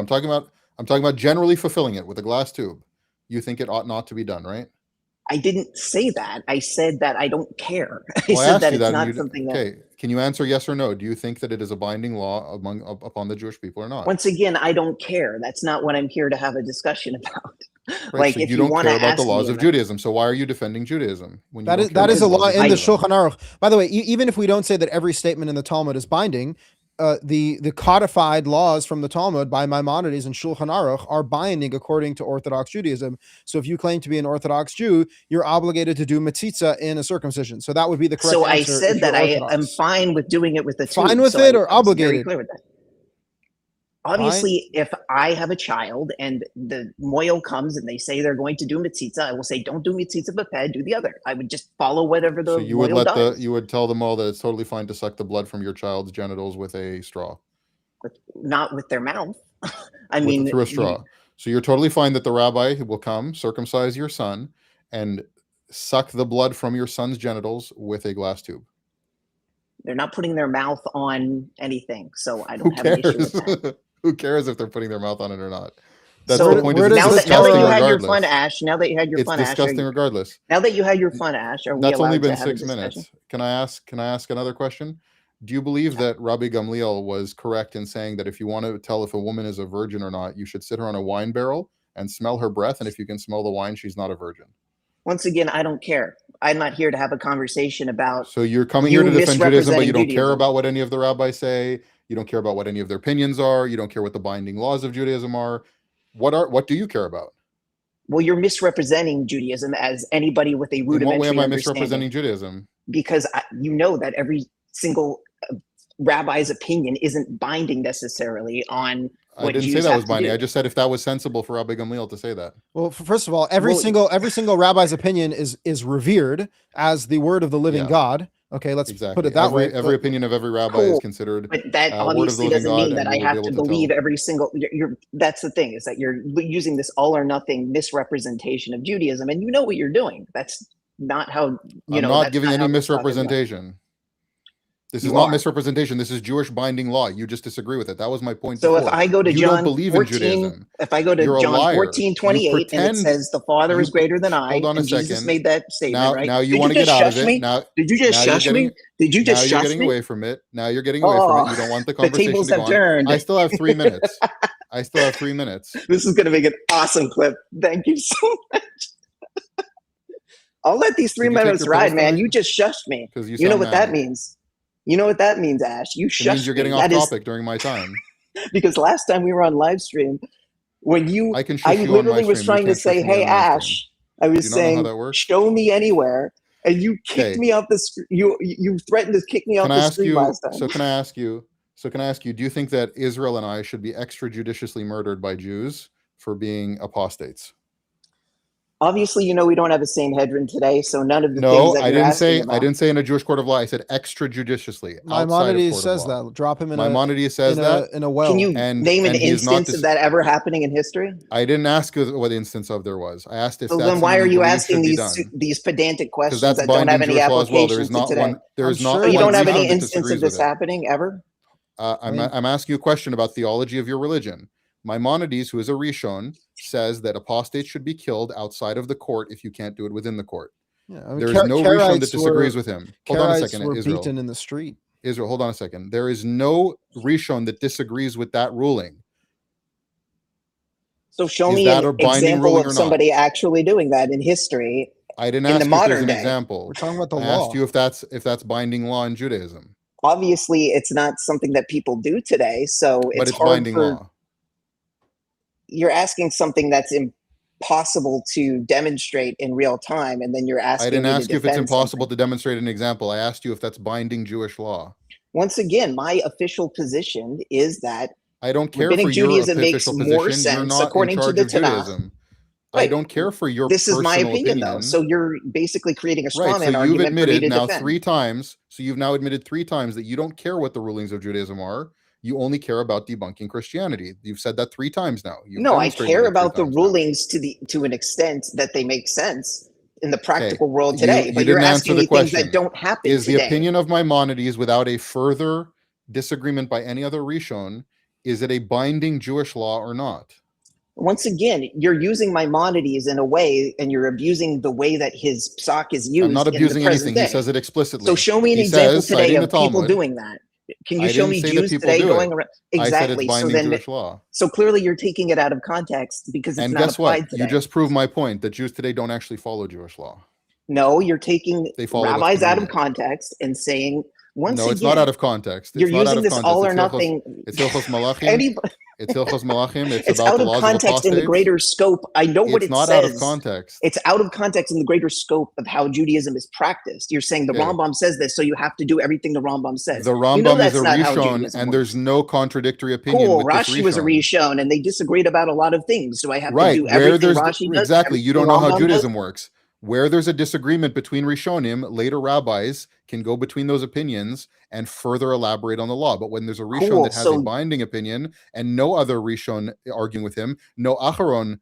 I'm talking about generally fulfilling it with a glass tube. You think it ought not to be done, right? I didn't say that. I said that I don't care. I Well, said that it's not something that. Okay, can you answer yes or no? Do you think that it is a binding law upon the Jewish people or not? Once again, I don't care. That's not what I'm here to have a discussion about. Right, like so if you don't want to care about ask the laws me of Judaism, so why are you defending Judaism? When that is a law in the Shulchan Aruch. By the way, even if we don't say that every statement in the Talmud is binding, the codified laws from the Talmud by Maimonides and Shulchan Aruch are binding according to Orthodox Judaism. So if you claim to be an Orthodox Jew, you're obligated to do mitzitza in a circumcision. So that would be the correct answer. So I said that I am fine with doing it with the fine with it or obligated? Very clear with that. Obviously, if I have a child and the moil comes and they say they're going to do mitzitza, I will say, don't do mitzitza b'peh, do the other. I would just follow whatever the you would moil does. You would tell them all that it's totally fine to suck the blood from your child's genitals with a straw. Not with their mouth. I mean, through a straw. So you're totally fine that the rabbi will come, circumcise your son, and suck the blood from your son's genitals with a glass tube. They're not putting their mouth on anything, so I don't have an issue with that. Who cares if they're putting their mouth on it or not? That's the point. Now that you had your fun, Ash. Now that you had your fun, Ash. It's disgusting regardless. Now that you had your fun, Ash. That's only been 6 minutes. Can I ask another question? Do you believe that Rabbi Gamliel was correct in saying that if you want to tell if a woman is a virgin or not, you should sit her on a wine barrel and smell her breath, and if you can smell the wine, she's not a virgin? Once again, I don't care. I'm not here to have a conversation about. So you're coming here to defend Judaism, but you don't care about what any of the rabbis say. You don't care about what any of their opinions are. You don't care what the binding laws of Judaism are. What do you care about? Well, you're misrepresenting Judaism as anybody with a rudimentary understanding. In what way am I understanding. misrepresenting Judaism? Because you know that every single rabbi's opinion isn't binding necessarily on what I didn't say that was binding. I just said if that was sensible for Rabbi Gamliel to say that. Well, first of all, every single rabbi's opinion is revered as the word of the living God. Okay, let's put it that way. Every opinion of every rabbi is considered. But that obviously doesn't mean that I have to believe every single. That's the thing, is that you're using this all or nothing misrepresentation of Judaism, and you know what you're doing. That's not how you know. I'm not giving any misrepresentation. This is not misrepresentation. This is Jewish binding law. You just disagree with it. That was my point. So before. If I go to John 14, if I go to John 14:28 and it says the Father is greater than I, hold on a and second. Jesus made that statement, right? Now you want to get out of it. Now, did you just shush me? Did you just shush me? Now you're getting away from it. Now you're getting away from it. You don't want the conversation tables to go have turned. on. I still have 3 minutes. I still have 3 minutes. This is going to make an awesome clip. Thank you so much. I'll let these 3 minutes ride, man. You just shushed me. You know what that means. You know what that means, Ash? You It shushed means you're getting me. off That is topic during my time. because last time we were on live stream, when I can I shush you on literally live was stream. You trying to can't shush say, me "Hey, on live stream. Ash," I Do was you not know how saying, that works? "Show me anywhere," and you kicked Okay. me off the screen. You threatened to kick me off Can I the ask screen you? last time. So can I ask you? Do you think that Israel and I should be extrajudiciously murdered by Jews for being apostates? Obviously, we don't have the same hedron today, so none of the things No, that I you're didn't asking say. about. I didn't say in a Jewish court of law. I said extrajudiciously. Outside of Maimonides court says of law. that. Drop him in Maimonides says that. in a well. Can you and- name an and he is not instance of that ever happening in history? I didn't ask you what instance of there was. I asked if So that's then why something are you believe asking should be these done. these pedantic Because questions that's that don't have binding any Jewish law as well. application There is to not today? one. There is I'm not sure So you one don't have region any that instance disagrees of this with it. happening ever? I'm asking you a question about theology of your religion. Maimonides, who is a Rishon, says that apostates should be killed outside of the court if you can't do it within the court. Yeah, I mean, There is no Rishon that Karaites disagrees were- with him. Hold on a Karaites second, were Israel. beaten in the street. Israel, hold on a second. There is no Rishon that disagrees with that ruling. So show Is me that an a binding example ruling of or not? somebody actually doing that in history. I didn't In ask the you if there's modern an day. example. We're talking about the I law. asked you if that's binding law in Judaism. Obviously, it's not something that people do today, so But it's it's hard binding for law. you're asking something that's impossible to demonstrate in real time, and then you're asking I didn't me to ask you if it's defend impossible something. to demonstrate an example. I asked you if that's binding Jewish law. Once again, my official position is that I don't care Rabbinic for your Judaism makes official more position. You're sense not in according to charge the of Tanakh. Judaism. I Right. don't care for your This is my personal opinion, though. So you're basically creating a straw Right. So man you've argument for me admitted to now defend. 3 times. So you've now admitted 3 times that you don't care what the rulings of Judaism are. You only care about debunking Christianity. You've said that 3 times now. You've No, I demonstrated care that 3 about the times now. rulings to an extent that they make sense in the practical world You- today. you But you're didn't answer asking the me things question. that don't happen Is the today. opinion of Maimonides, without a further disagreement by any other Rishon, is it a binding Jewish law or not? Once again, you're using Maimonides in a way, and you're abusing the way that his psak is used. I'm not abusing in the present anything. He day. says it explicitly. So show me an He example says, today citing of the people Talmud, doing that. Can you I show didn't me say that Jews people today do going it. around? I said Exactly. it's So binding then, Jewish law. so clearly you're taking it out of context because it's And not guess applied what? today. You just proved my point that Jews today don't actually follow Jewish law. No, you're taking They follow what's rabbis out of convenient. context and saying, once No, again, it's not out of context. It's you're not out using of this context. all or It's Hilchos- nothing. It's Hilchos Malachim. Any- It's Hilchos Malachim. It's It's about out the of laws context of in the apostates. greater scope. I know what It's it not says. out of context. It's out of context in the greater scope of how Judaism is practiced. You're saying the Okay. Rambam says this, so you have to do everything the Rambam says. The Rambam you know is that's a not how Rishon, Judaism and works. there's no contradictory opinion Cool. with this Rashi was a Rishon. Rishon, and they disagreed about a lot of things. Do I have Right, to do where everything there's Rashi does? exactly, you don't everything know how Rambam Judaism does? works. Where there's a disagreement between Rishonim, later rabbis can go between those opinions and further elaborate on the law. But when there's a Rishon Cool, that has a so- binding opinion and no other Rishon arguing with him, no Acharon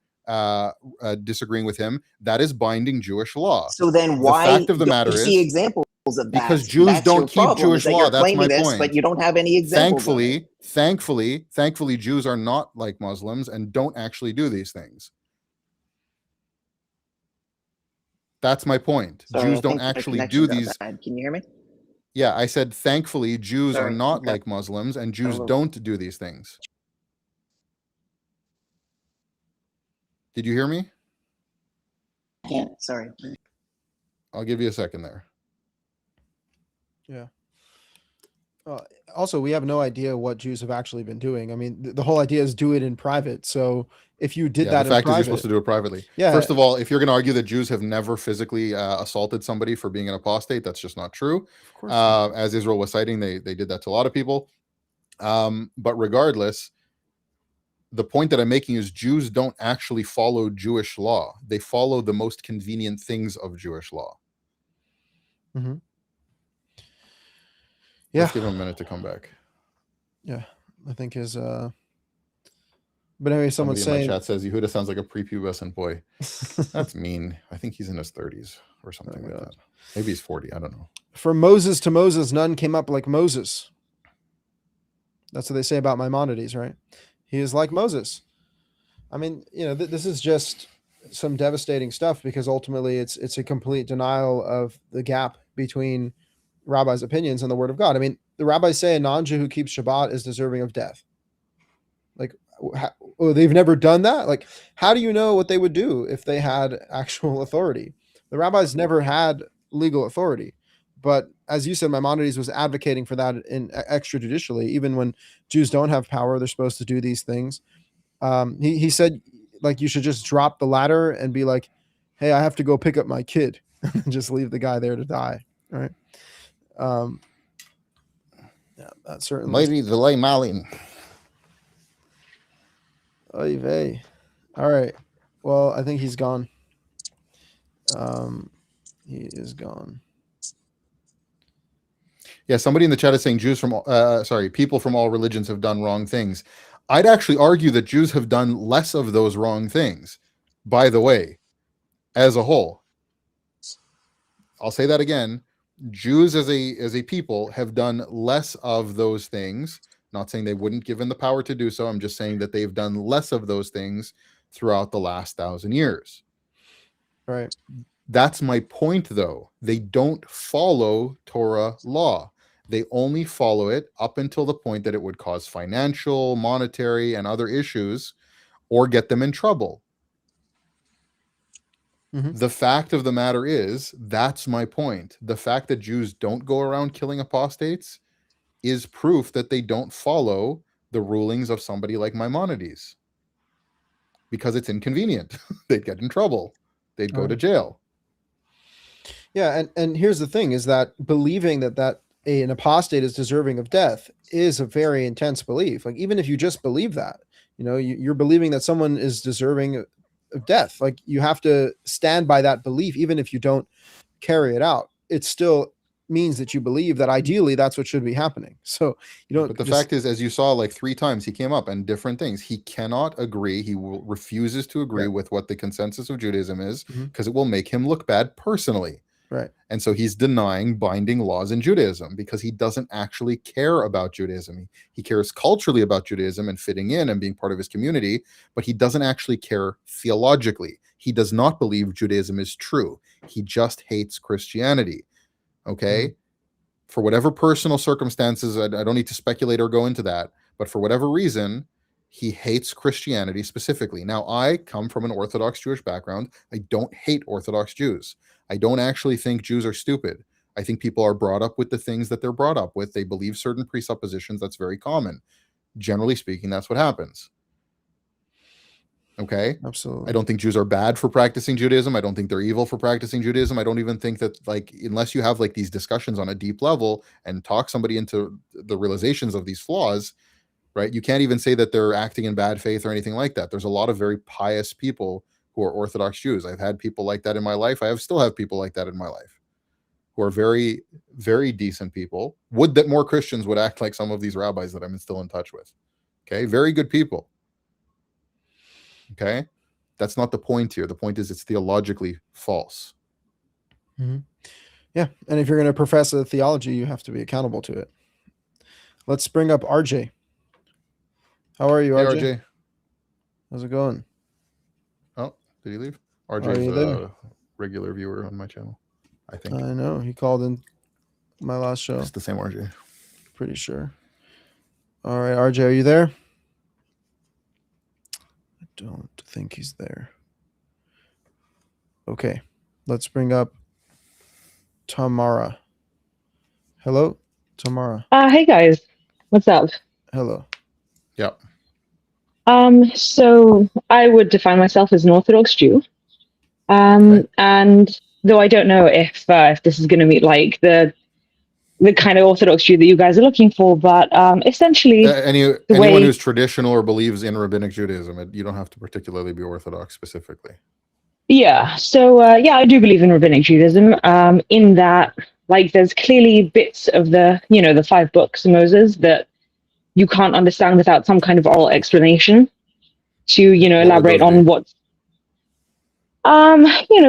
disagreeing with him, that is binding Jewish law. So then The why fact of the don't matter you see is, examples of that? because Jews That's don't your keep problem, Jewish is that law. you're That's my claiming this, point. but you don't have any examples of it. Thankfully, Jews are not like Muslims and don't actually do these things. That's my point. Sorry, Jews I don't think my actually connection do got these. bad. Can you hear me? Yeah, I said thankfully Jews are Sorry, not okay. like Muslims and Jews Hello. don't do these things. Did you hear me? Yeah, sorry. I'll give you a second there. Yeah. Also, we have no idea what Jews have actually been doing. I mean, the whole idea is do it in private. So if you did Yeah, that the in fact is private, you're supposed to do it privately. Yeah. First of all, if you're going to argue that Jews have never physically assaulted somebody for being an apostate, that's just not true. Of course not. As Israel was citing, they did that to a lot of people. But regardless, the point that I'm making is Jews don't actually follow Jewish law. They follow the most convenient things of Jewish law. Mhm. Let's Yeah. give him a minute to come back. Yeah, I think his. But anyway, someone's Somebody in saying my chat says Yehuda sounds like a prepubescent boy. That's mean. I think he's in his 30s or something Oh, like God. that. Maybe he's 40. I don't know. from Moses to Moses, none came up like Moses. That's what they say about Maimonides, right? He is like Moses. I mean, this is just some devastating stuff because ultimately it's a complete denial of the gap between rabbis' opinions and the word of God. I mean, the rabbis say a non-Jew who keeps Shabbat is deserving of death. Like, they've never done that? Like, how do you know what they would do if they had actual authority? The rabbis never had legal authority, But as you said, Maimonides was advocating for that in extrajudicially. Even when Jews don't have power, they're supposed to do these things. He said, like, you should just drop the ladder and be like, hey, I have to go pick up my kid, and just leave the guy there to die. Right. Yeah, that certainly. Lady delay Malin. Oy vey. All right. Well, I think he's gone. He is gone. Yeah, somebody in the chat is saying people from all religions have done wrong things. I'd actually argue that Jews have done less of those wrong things, by the way, as a whole. I'll say that again. Jews as a people have done less of those things. Not saying they wouldn't given the power to do so. I'm just saying that they've done less of those things throughout the last 1,000 years. Right. That's my point, though. They don't follow Torah law. They only follow it up until the point that it would cause financial, monetary, and other issues or get them in trouble. Mm-hmm. The fact of the matter is, that's my point. The fact that Jews don't go around killing apostates is proof that they don't follow the rulings of somebody like Maimonides. Because it's inconvenient. They'd get in trouble. They'd go to jail. Yeah, and here's the thing, is that believing that an apostate is deserving of death is a very intense belief. Like, even if you just believe that, you're believing that someone is deserving of death. Like, you have to stand by that belief, even if you don't carry it out. It still means that you believe that ideally that's what should be happening. So you don't. But the fact is, as you saw, like 3 times he came up and different things. He cannot agree. He refuses to agree with what the consensus of Judaism is, because it will make him look bad personally. Right. And so he's denying binding laws in Judaism because he doesn't actually care about Judaism. He cares culturally about Judaism and fitting in and being part of his community, but he doesn't actually care theologically. He does not believe Judaism is true. He just hates Christianity. Okay? For whatever personal circumstances, I don't need to speculate or go into that, but for whatever reason, he hates Christianity specifically. Now, I come from an Orthodox Jewish background. I don't hate Orthodox Jews. I don't actually think Jews are stupid. I think people are brought up with the things that they're brought up with. They believe certain presuppositions. That's very common. Generally speaking, that's what happens. Okay? Absolutely. I don't think Jews are bad for practicing Judaism. I don't think they're evil for practicing Judaism. I don't even think that, like, unless you have like these discussions on a deep level and talk somebody into the realizations of these flaws, right? You can't even say that they're acting in bad faith or anything like that. There's a lot of very pious people who are Orthodox Jews. I've had people like that in my life. Still have people like that in my life who are very, very decent people. Would that more Christians would act like some of these rabbis that I'm still in touch with. Okay. Very good people. Okay. That's not the point here. The point is it's theologically false. Mm-hmm. Yeah. And if you're going to profess a theology, you have to be accountable to it. Let's bring up RJ. How are you, RJ? Hey, RJ. How's it going? Oh, did he leave? RJ's a regular viewer on my channel, I think. I know. He called in my last show. It's the same RJ. Pretty sure. All right, RJ, are you there? I don't think he's there. Okay. Let's bring up Tamara. Hello, Tamara. Hey guys. What's up? Hello. Yep. So I would define myself as an Orthodox Jew. And though I don't know if this is going to meet like the kind of Orthodox Jew that you guys are looking for, but essentially anyone who's traditional or believes in Rabbinic Judaism, you don't have to particularly be Orthodox specifically. Yeah. So I do believe in Rabbinic Judaism. In that, like, there's clearly bits of the 5 books of Moses that you can't understand without some kind of oral explanation to, elaborate on what's,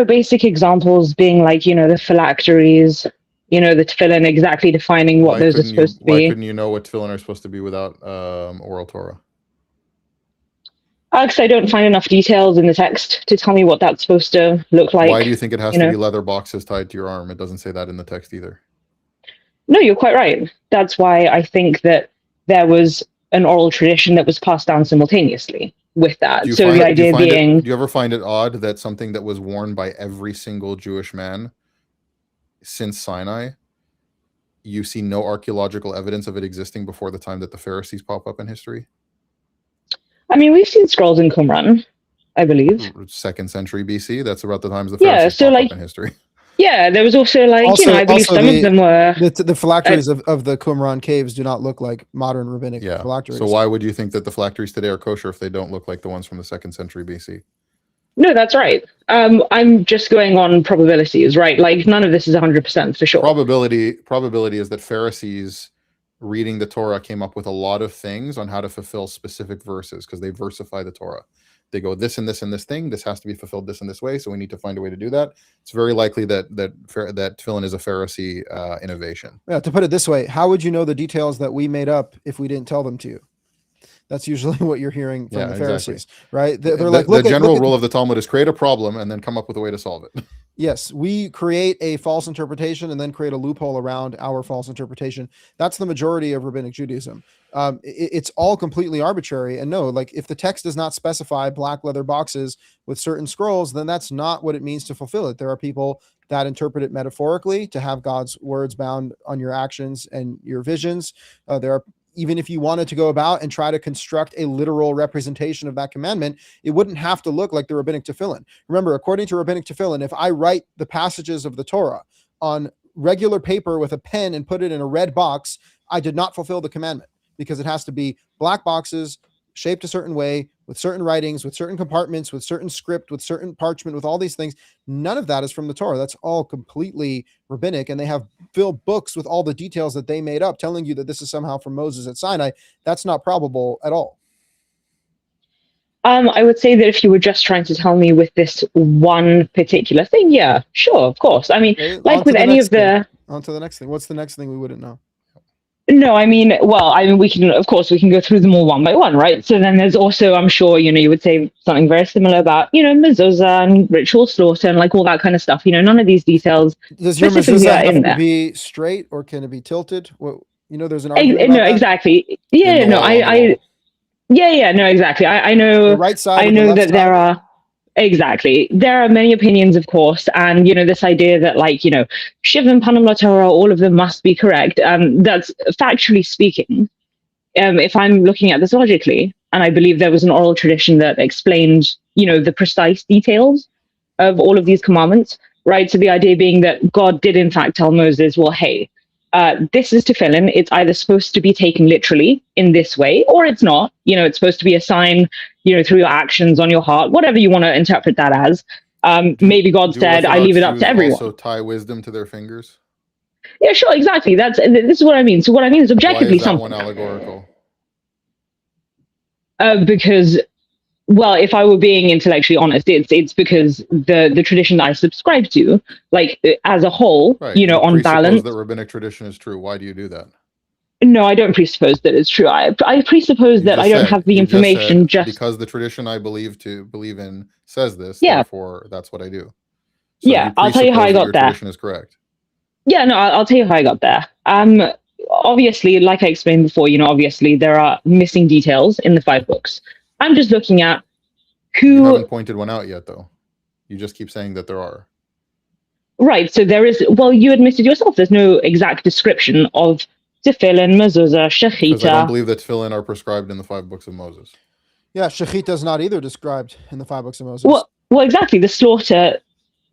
basic examples being like, the phylacteries, the tefillin, exactly defining what those are supposed to be. Why couldn't you know what tefillin are supposed to be without oral Torah? Because I don't find enough details in the text to tell me what that's supposed to look like. Why do you think it has to be leather boxes tied to your arm? It doesn't say that in the text either. No, you're quite right. That's why I think that there was an oral tradition that was passed down simultaneously with that. So the idea being... Do you ever find it odd that something that was worn by every single Jewish man since Sinai you see no archaeological evidence of it existing before the time that the Pharisees pop up in history? I mean, we've seen scrolls in Qumran, I believe. 2nd century BC. That's about the times the Pharisees pop up in history. Yeah, there was also I believe some of them were the phylacteries of the Qumran caves do not look like modern rabbinic phylacteries. So why would you think that the phylacteries today are kosher if they don't look like the ones from the 2nd century BC? No, that's right. I'm just going on probabilities, right? Like none of this is 100% for sure. Probability is that Pharisees reading the Torah came up with a lot of things on how to fulfill specific verses because they versify the Torah. They go this and this and this thing. This has to be fulfilled this and this way. So we need to find a way to do that. It's very likely that tefillin is a Pharisee innovation. Yeah. To put it this way, how would you know the details that we made up if we didn't tell them to you? That's usually what you're hearing from the Pharisees, right? They're like, the general rule of the Talmud is create a problem and then come up with a way to solve it. Yes, we create a false interpretation and then create a loophole around our false interpretation. That's the majority of Rabbinic Judaism. It's all completely arbitrary. And no, like if the text does not specify black leather boxes with certain scrolls, then that's not what it means to fulfill it. There are people that interpret it metaphorically to have God's words bound on your actions and your visions. There are even if you wanted to go about and try to construct a literal representation of that commandment, it wouldn't have to look like the rabbinic tefillin. Remember, according to rabbinic tefillin, if I write the passages of the Torah on regular paper with a pen and put it in a red box, I did not fulfill the commandment because it has to be black boxes shaped a certain way with certain writings, with certain compartments, with certain script, with certain parchment, with all these things. None of that is from the Torah. That's all completely rabbinic. And they have filled books with all the details that they made up, telling you that this is somehow from Moses at Sinai. That's not probable at all. I would say that if you were just trying to tell me with this one particular thing, yeah, sure, of course. I mean, Okay, like with any of the... On to the next thing. What's the next thing we wouldn't know? No, I mean, we can go through them all one by one, right? So then there's also, I'm sure, you would say something very similar about, mezuzah and ritual slaughter and like all that kind of stuff. None of these details. Does your mezuzah have to be straight or can it be tilted? Well, there's an argument no, about that? Exactly. Yeah, no, no, exactly. I know. The right side. I know that there are. Exactly. There are many opinions, of course, and this idea that Shivan Panam La Torah, all of them must be correct. That's factually speaking. If I'm looking at this logically, and I believe there was an oral tradition that explained, the precise details of all of these commandments, right? So the idea being that God did in fact tell Moses, well, hey, this is tefillin. It's either supposed to be taken literally in this way, or it's not. It's supposed to be a sign, through your actions on your heart, whatever you want to interpret that as. Maybe God said, I leave it up to everyone. Also tie wisdom to their fingers? Yeah, sure, exactly. This is what I mean. So what I mean is objectively something. Why is that one allegorical? Because, well, if I were being intellectually honest, it's because the tradition that I subscribe to, as a whole, right. On balance. The rabbinic tradition is true. Why do you do that? No, I don't presuppose that it's true. I presuppose that I don't have the information just because the tradition I believe in says this. Yeah. Therefore, that's what I do. So yeah, I'll tell you how I got there. Tradition is correct. Yeah, no, I'll tell you how I got there. Obviously, like I explained before, obviously there are missing details in the 5 books. I'm just looking at who. You haven't pointed one out yet, though. You just keep saying that there are. Right. So there is. Well, you admitted yourself. There's no exact description of tefillin, mezuzah, shechita. Because I don't believe that tefillin are prescribed in the 5 books of Moses. Yeah, shechita is not either described in the 5 books of Moses. Well, exactly. The slaughter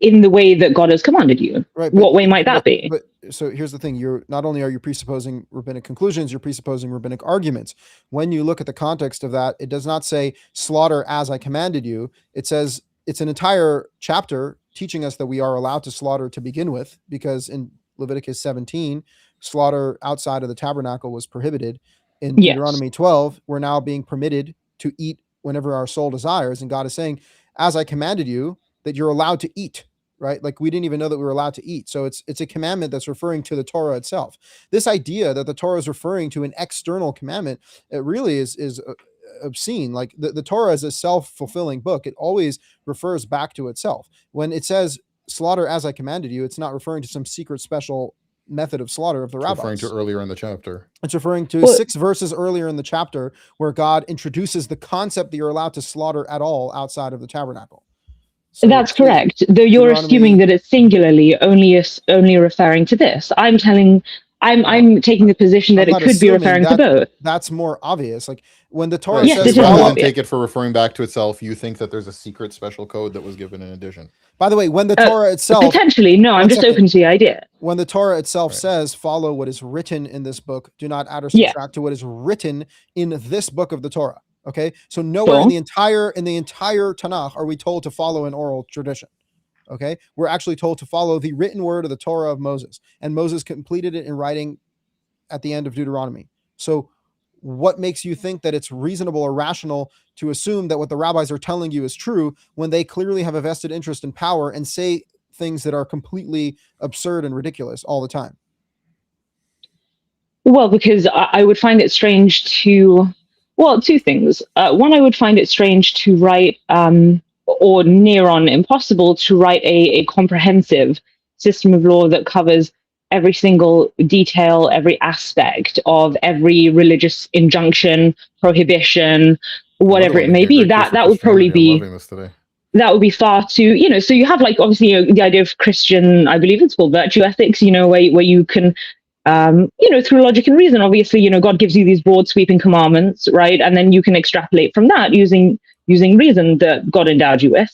in the way that God has commanded you. Right. What way might that be? But so here's the thing: you're not only are you presupposing rabbinic conclusions, you're presupposing rabbinic arguments. When you look at the context of that, it does not say slaughter as I commanded you. It says it's an entire chapter teaching us that we are allowed to slaughter to begin with, because in Leviticus 17. Slaughter outside of the tabernacle was prohibited. In Deuteronomy 12, we're now being permitted to eat whenever our soul desires. And God is saying, as I commanded you, that you're allowed to eat, right? Like we didn't even know that we were allowed to eat. So it's a commandment that's referring to the Torah itself. This idea that the Torah is referring to an external commandment, it really is obscene. Like the Torah is a self-fulfilling book. It always refers back to itself. When it says slaughter as I commanded you, it's not referring to some secret special method of slaughter of the rabbis. Referring to earlier in the chapter. It's referring to 6 verses earlier in the chapter where God introduces the concept that you're allowed to slaughter at all outside of the tabernacle. So that's correct. Though you're assuming that it's singularly only referring to this. I'm I'm taking the position that I'm it not could be assuming referring to that. both. That's more obvious. Like when the Torah Right. Yes, says, it is Rather more than obvious. take it for referring back to itself, you think that there's a secret special code that was given in addition. by the way, when the Torah itself, Potentially, no, I'm one just second. open to the idea. when the Torah itself Right. says, follow what is written in this book, do not add or Yeah. subtract to what is written in this book of the Torah. Okay. So nowhere in Sure. the entire Tanakh are we told to follow an oral tradition. Okay. We're actually told to follow the written word of the Torah of Moses, and Moses completed it in writing at the end of Deuteronomy. So what makes you think that it's reasonable or rational to assume that what the rabbis are telling you is true when they clearly have a vested interest in power and say things that are completely absurd and ridiculous all the time? Well, because I would find it strange to, well, two things. One, I would find it strange to write, or near on impossible to write a comprehensive system of law that covers every single detail, every aspect of every religious injunction, prohibition, whatever it may be. That would probably be, loving this today. that would be far too, so you have like obviously the idea of Christian, I believe it's called virtue ethics, where you can, through logic and reason, obviously, God gives you these broad sweeping commandments, right? And then you can extrapolate from that using reason that God endowed you with,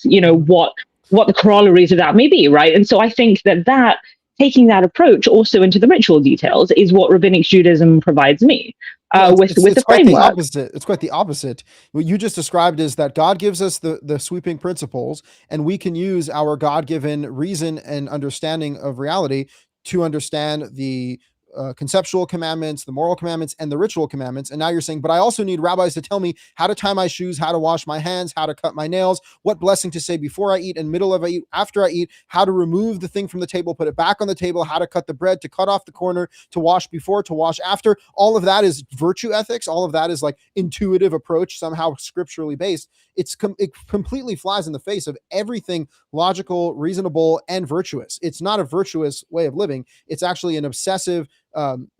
what the corollaries of that may be, right? And so I think that taking that approach also into the ritual details is what Rabbinic Judaism provides me. With the framework. It's quite the opposite. What you just described is that God gives us the sweeping principles, and we can use our God-given reason and understanding of reality to understand the conceptual commandments, the moral commandments, and the ritual commandments. And now you're saying, but I also need rabbis to tell me how to tie my shoes, how to wash my hands, how to cut my nails, what blessing to say before I eat and middle of I eat, after I eat, how to remove the thing from the table, put it back on the table, how to cut the bread, to cut off the corner, to wash before, to wash after. All of that is virtue ethics. All of that is like intuitive approach, somehow scripturally based. It completely flies in the face of everything logical, reasonable, and virtuous. It's not a virtuous way of living. It's actually an obsessive,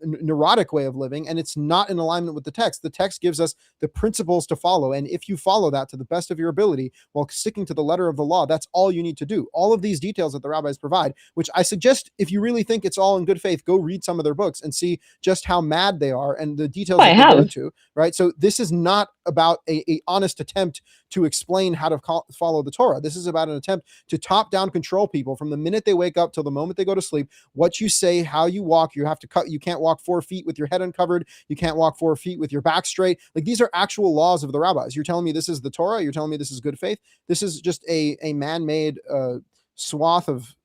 neurotic way of living, and it's not in alignment with the text. The text gives us the principles to follow, and if you follow that to the best of your ability while sticking to the letter of the law, that's all you need to do. All of these details that the rabbis provide, which I suggest, if you really think it's all in good faith, go read some of their books and see just how mad they are and the details that they go into, right? So this is not about a honest attempt to explain how to follow the Torah. This is about an attempt to top-down control people from the minute they wake up till the moment they go to sleep. What you say, how you walk, you have to cut. You can't walk 4 feet with your head uncovered. You can't walk 4 feet with your back straight. Like, these are actual laws of the rabbis. You're telling me this is the Torah? You're telling me this is good faith? This is just a man-made swath of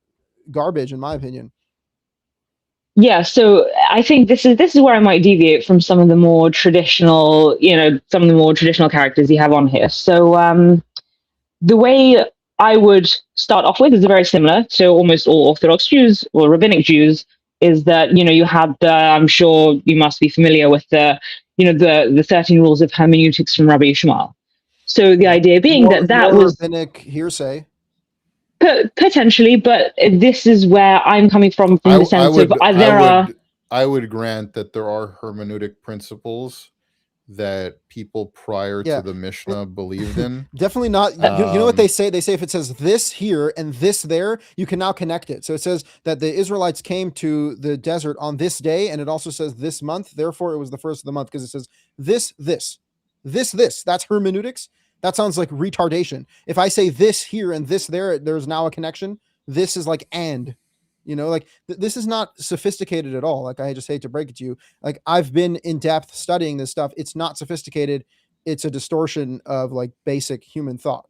garbage, in my opinion. Yeah, so I think this is where I might deviate from some of the more traditional, characters you have on here. So the way I would start off with is very similar to almost all Orthodox Jews or Rabbinic Jews, is that, you have I'm sure you must be familiar with the 13 rules of hermeneutics from Rabbi Yishmael. So the idea being that was rabbinic hearsay. Potentially, but this is where I'm coming from the sense of I would grant that there are hermeneutic principles that people prior to the Mishnah believed in. Definitely not. You know what they say? They say if it says this here and this there, you can now connect it. So it says that the Israelites came to the desert on this day, and it also says this month. Therefore, it was the first of the month, because it says this. That's hermeneutics. That sounds like retardation. If I say this here and this there, there's now a connection. This is like this is not sophisticated at all. Like, I just hate to break it to you. Like, I've been in depth studying this stuff. It's not sophisticated. It's a distortion of like basic human thought.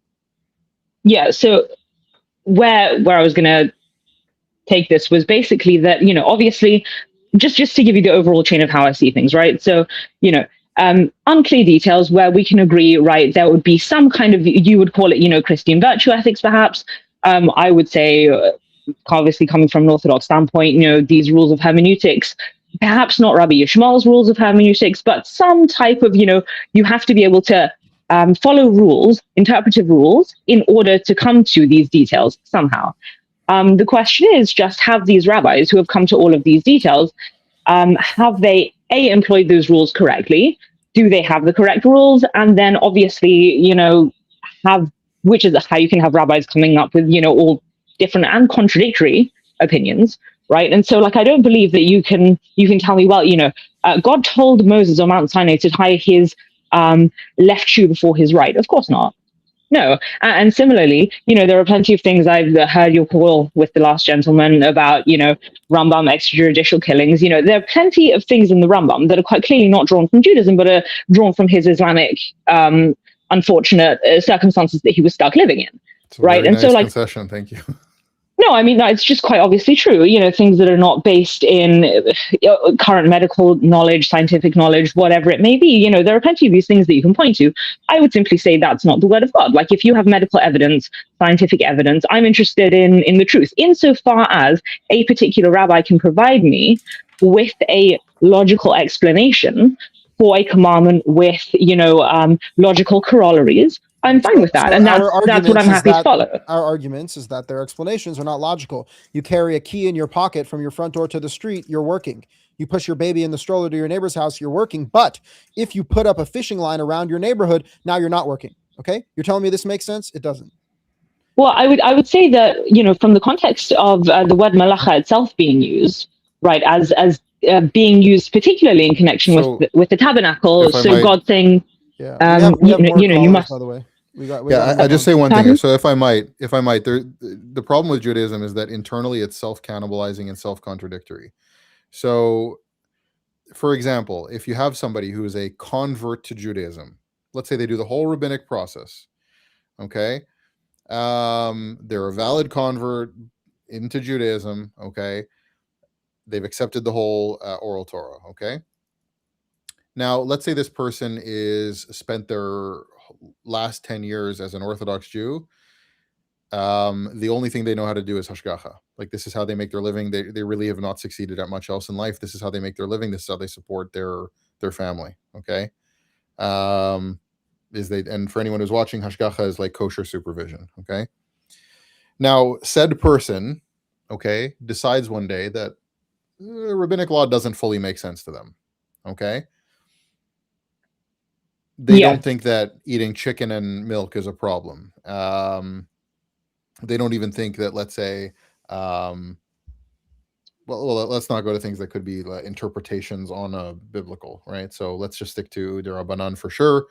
Yeah. So where I was going to take this was basically that, obviously just to give you the overall chain of how I see things, right? So, unclear details where we can agree, right? There would be some kind of, you would call it, Christian virtue ethics, perhaps. I would say, obviously coming from an Orthodox standpoint, these rules of hermeneutics, perhaps not Rabbi Yishmael's rules of hermeneutics, but some type of, you have to be able to follow rules, interpretive rules, in order to come to these details somehow. The question is just, have these rabbis who have come to all of these details, have they employed those rules correctly? Do they have the correct rules? And then obviously, which is how you can have rabbis coming up with, all different and contradictory opinions. right? And so, like, I don't believe that you can tell me, well, God told Moses on Mount Sinai to tie his left shoe before his right. Of course not. No. And similarly, there are plenty of things I've heard your call with the last gentleman about, Rambam extrajudicial killings. There are plenty of things in the Rambam that are quite clearly not drawn from Judaism, but are drawn from his Islamic unfortunate circumstances that he was stuck living in. It's a right. very And nice so, like, concession. Thank you. no, I mean, it's just quite obviously true. Things that are not based in current medical knowledge, scientific knowledge, whatever it may be. There are plenty of these things that you can point to. I would simply say that's not the word of God. Like, if you have medical evidence, scientific evidence, I'm interested in the truth. Insofar as a particular rabbi can provide me with a logical explanation for a commandment with, logical corollaries, I'm fine with that. And that's what I'm happy to follow. Our arguments is that their explanations are not logical. You carry a key in your pocket from your front door to the street, you're working. You push your baby in the stroller to your neighbor's house, you're working. But if you put up a fishing line around your neighborhood, now you're not working. Okay? You're telling me this makes sense? It doesn't. Well, I would say that, from the context of the word malacha itself being used, right, as being used particularly in connection with the tabernacle. So God saying, we have more you must. By the way. I just say one thing here. So if I might, the problem with Judaism is that internally it's self-cannibalizing and self-contradictory. So, for example, if you have somebody who is a convert to Judaism, let's say they do the whole rabbinic process, okay? They're a valid convert into Judaism, okay? They've accepted the whole oral Torah, okay? Now, let's say this person is spent their last 10 years as an Orthodox Jew. The only thing they know how to do is hashgacha. Like, this is how they make their living. They really have not succeeded at much else in life. This is how they make their living. This is how they support their family. Okay. And for anyone who's watching, hashgacha is like kosher supervision. Okay. Now, said person, okay, decides one day that rabbinic law doesn't fully make sense to them. Okay. They don't think that eating chicken and milk is a problem. They don't even think that, let's say, well, let's not go to things that could be interpretations on a biblical, right? So let's just stick to the Rabbanan for sure.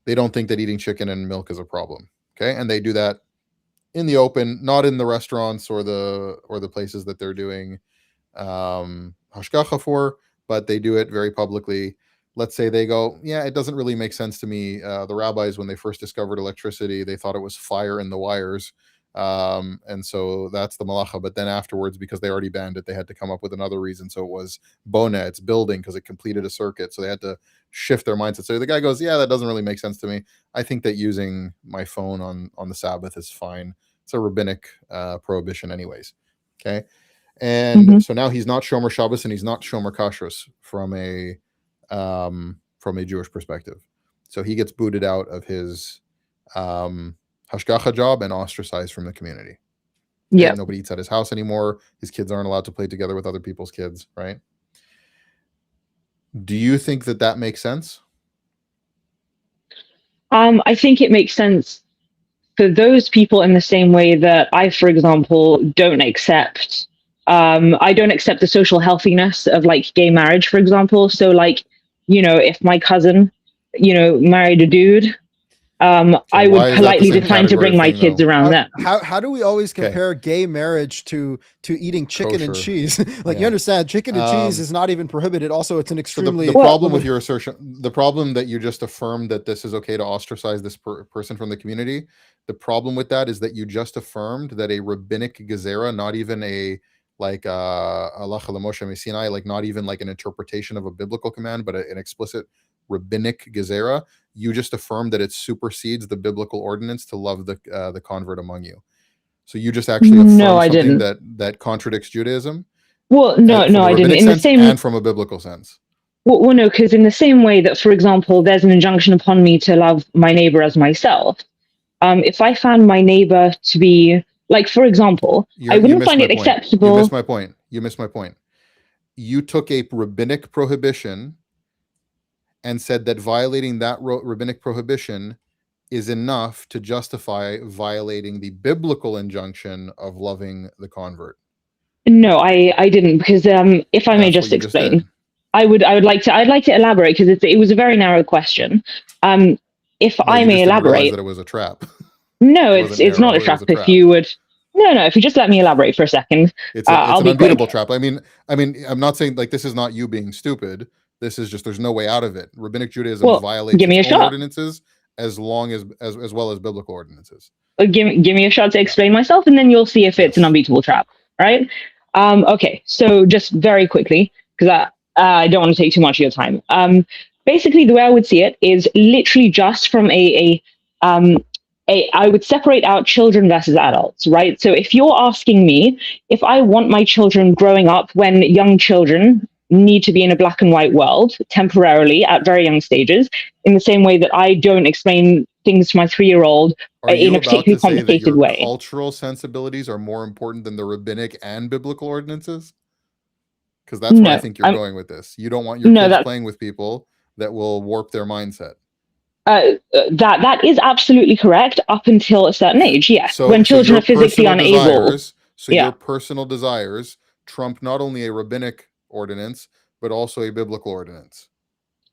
They don't think that eating chicken and milk is a problem. Okay. And they do that in the open, not in the restaurants or the places that they're doing hashgacha for, but they do it very publicly. Let's say they go, yeah, it doesn't really make sense to me. The rabbis, when they first discovered electricity, they thought it was fire in the wires. And so that's the malacha. But then afterwards, because they already banned it, they had to come up with another reason. So it was bona, it's building, because it completed a circuit. So they had to shift their mindset. So the guy goes, yeah, that doesn't really make sense to me. I think that using my phone on the Sabbath is fine. It's a rabbinic prohibition anyways. Okay. And so now he's not Shomer Shabbos and he's not Shomer Kashrus from a Jewish perspective. So he gets booted out of his hashgacha job and ostracized from the community. Yeah. Nobody eats at his house anymore. His kids aren't allowed to play together with other people's kids, right? Do you think that makes sense? I think it makes sense for those people in the same way that I, for example, don't accept the social healthiness of, like, gay marriage, for example. So, like, if my cousin, married a dude, I would politely decline to bring my kids around that. How do we always compare gay marriage to eating chicken and cheese? You understand, chicken and cheese is not even prohibited. Also, it's an extremely... So the problem with your assertion, the problem that you just affirmed that this is okay to ostracize this person from the community, the problem with that is that you just affirmed that a rabbinic gezerah, not even a halacha l'Moshe Sinai, like not even like an interpretation of a biblical command, but an explicit rabbinic gezerah, you just affirmed that it supersedes the biblical ordinance to love the convert among you. So you just actually affirmed something that contradicts Judaism. Well, no, I didn't. In the same, and from a biblical sense. Well, no, because in the same way that, for example, there's an injunction upon me to love my neighbor as myself. If I found my neighbor to be, like, for example, I wouldn't find it acceptable. You missed my point. You took a rabbinic prohibition and said that violating that rabbinic prohibition is enough to justify violating the biblical injunction of loving the convert. No, I didn't, because if I may That's just what you just explain, did. I'd like to elaborate, because it was a very narrow question. If No, I you may just didn't realize elaborate, that it was a trap. no, It it's wasn't not a narrow, it was trap. a If trap. you would, no, if you just let me elaborate for a second, It's I'll an be quick. unbeatable trap. I mean, I'm not saying like this is not you being stupid. This is just there's no way out of it. Rabbinic Judaism Well, violates give me its a own shot. ordinances as long as well as biblical ordinances. Give me a shot to explain myself, and then you'll see if it's an unbeatable trap, right? Okay, so just very quickly, because I don't want to take too much of your time. Basically, the way I would see it is literally just from I would separate out children versus adults, right? So if you're asking me if I want my children growing up when young children need to be in a black and white world temporarily at very young stages, in the same way that I don't explain things to my 3-year-old Are in you a about particularly to say that complicated your way. cultural sensibilities are more important than the rabbinic and biblical ordinances? Because that's where I think you're going with this. You don't want your kids playing with people that will warp their mindset. That is absolutely correct up until a certain age. Yes, So, when children your are physically personal unable. desires, your personal desires trump not only a rabbinic ordinance but also a biblical ordinance.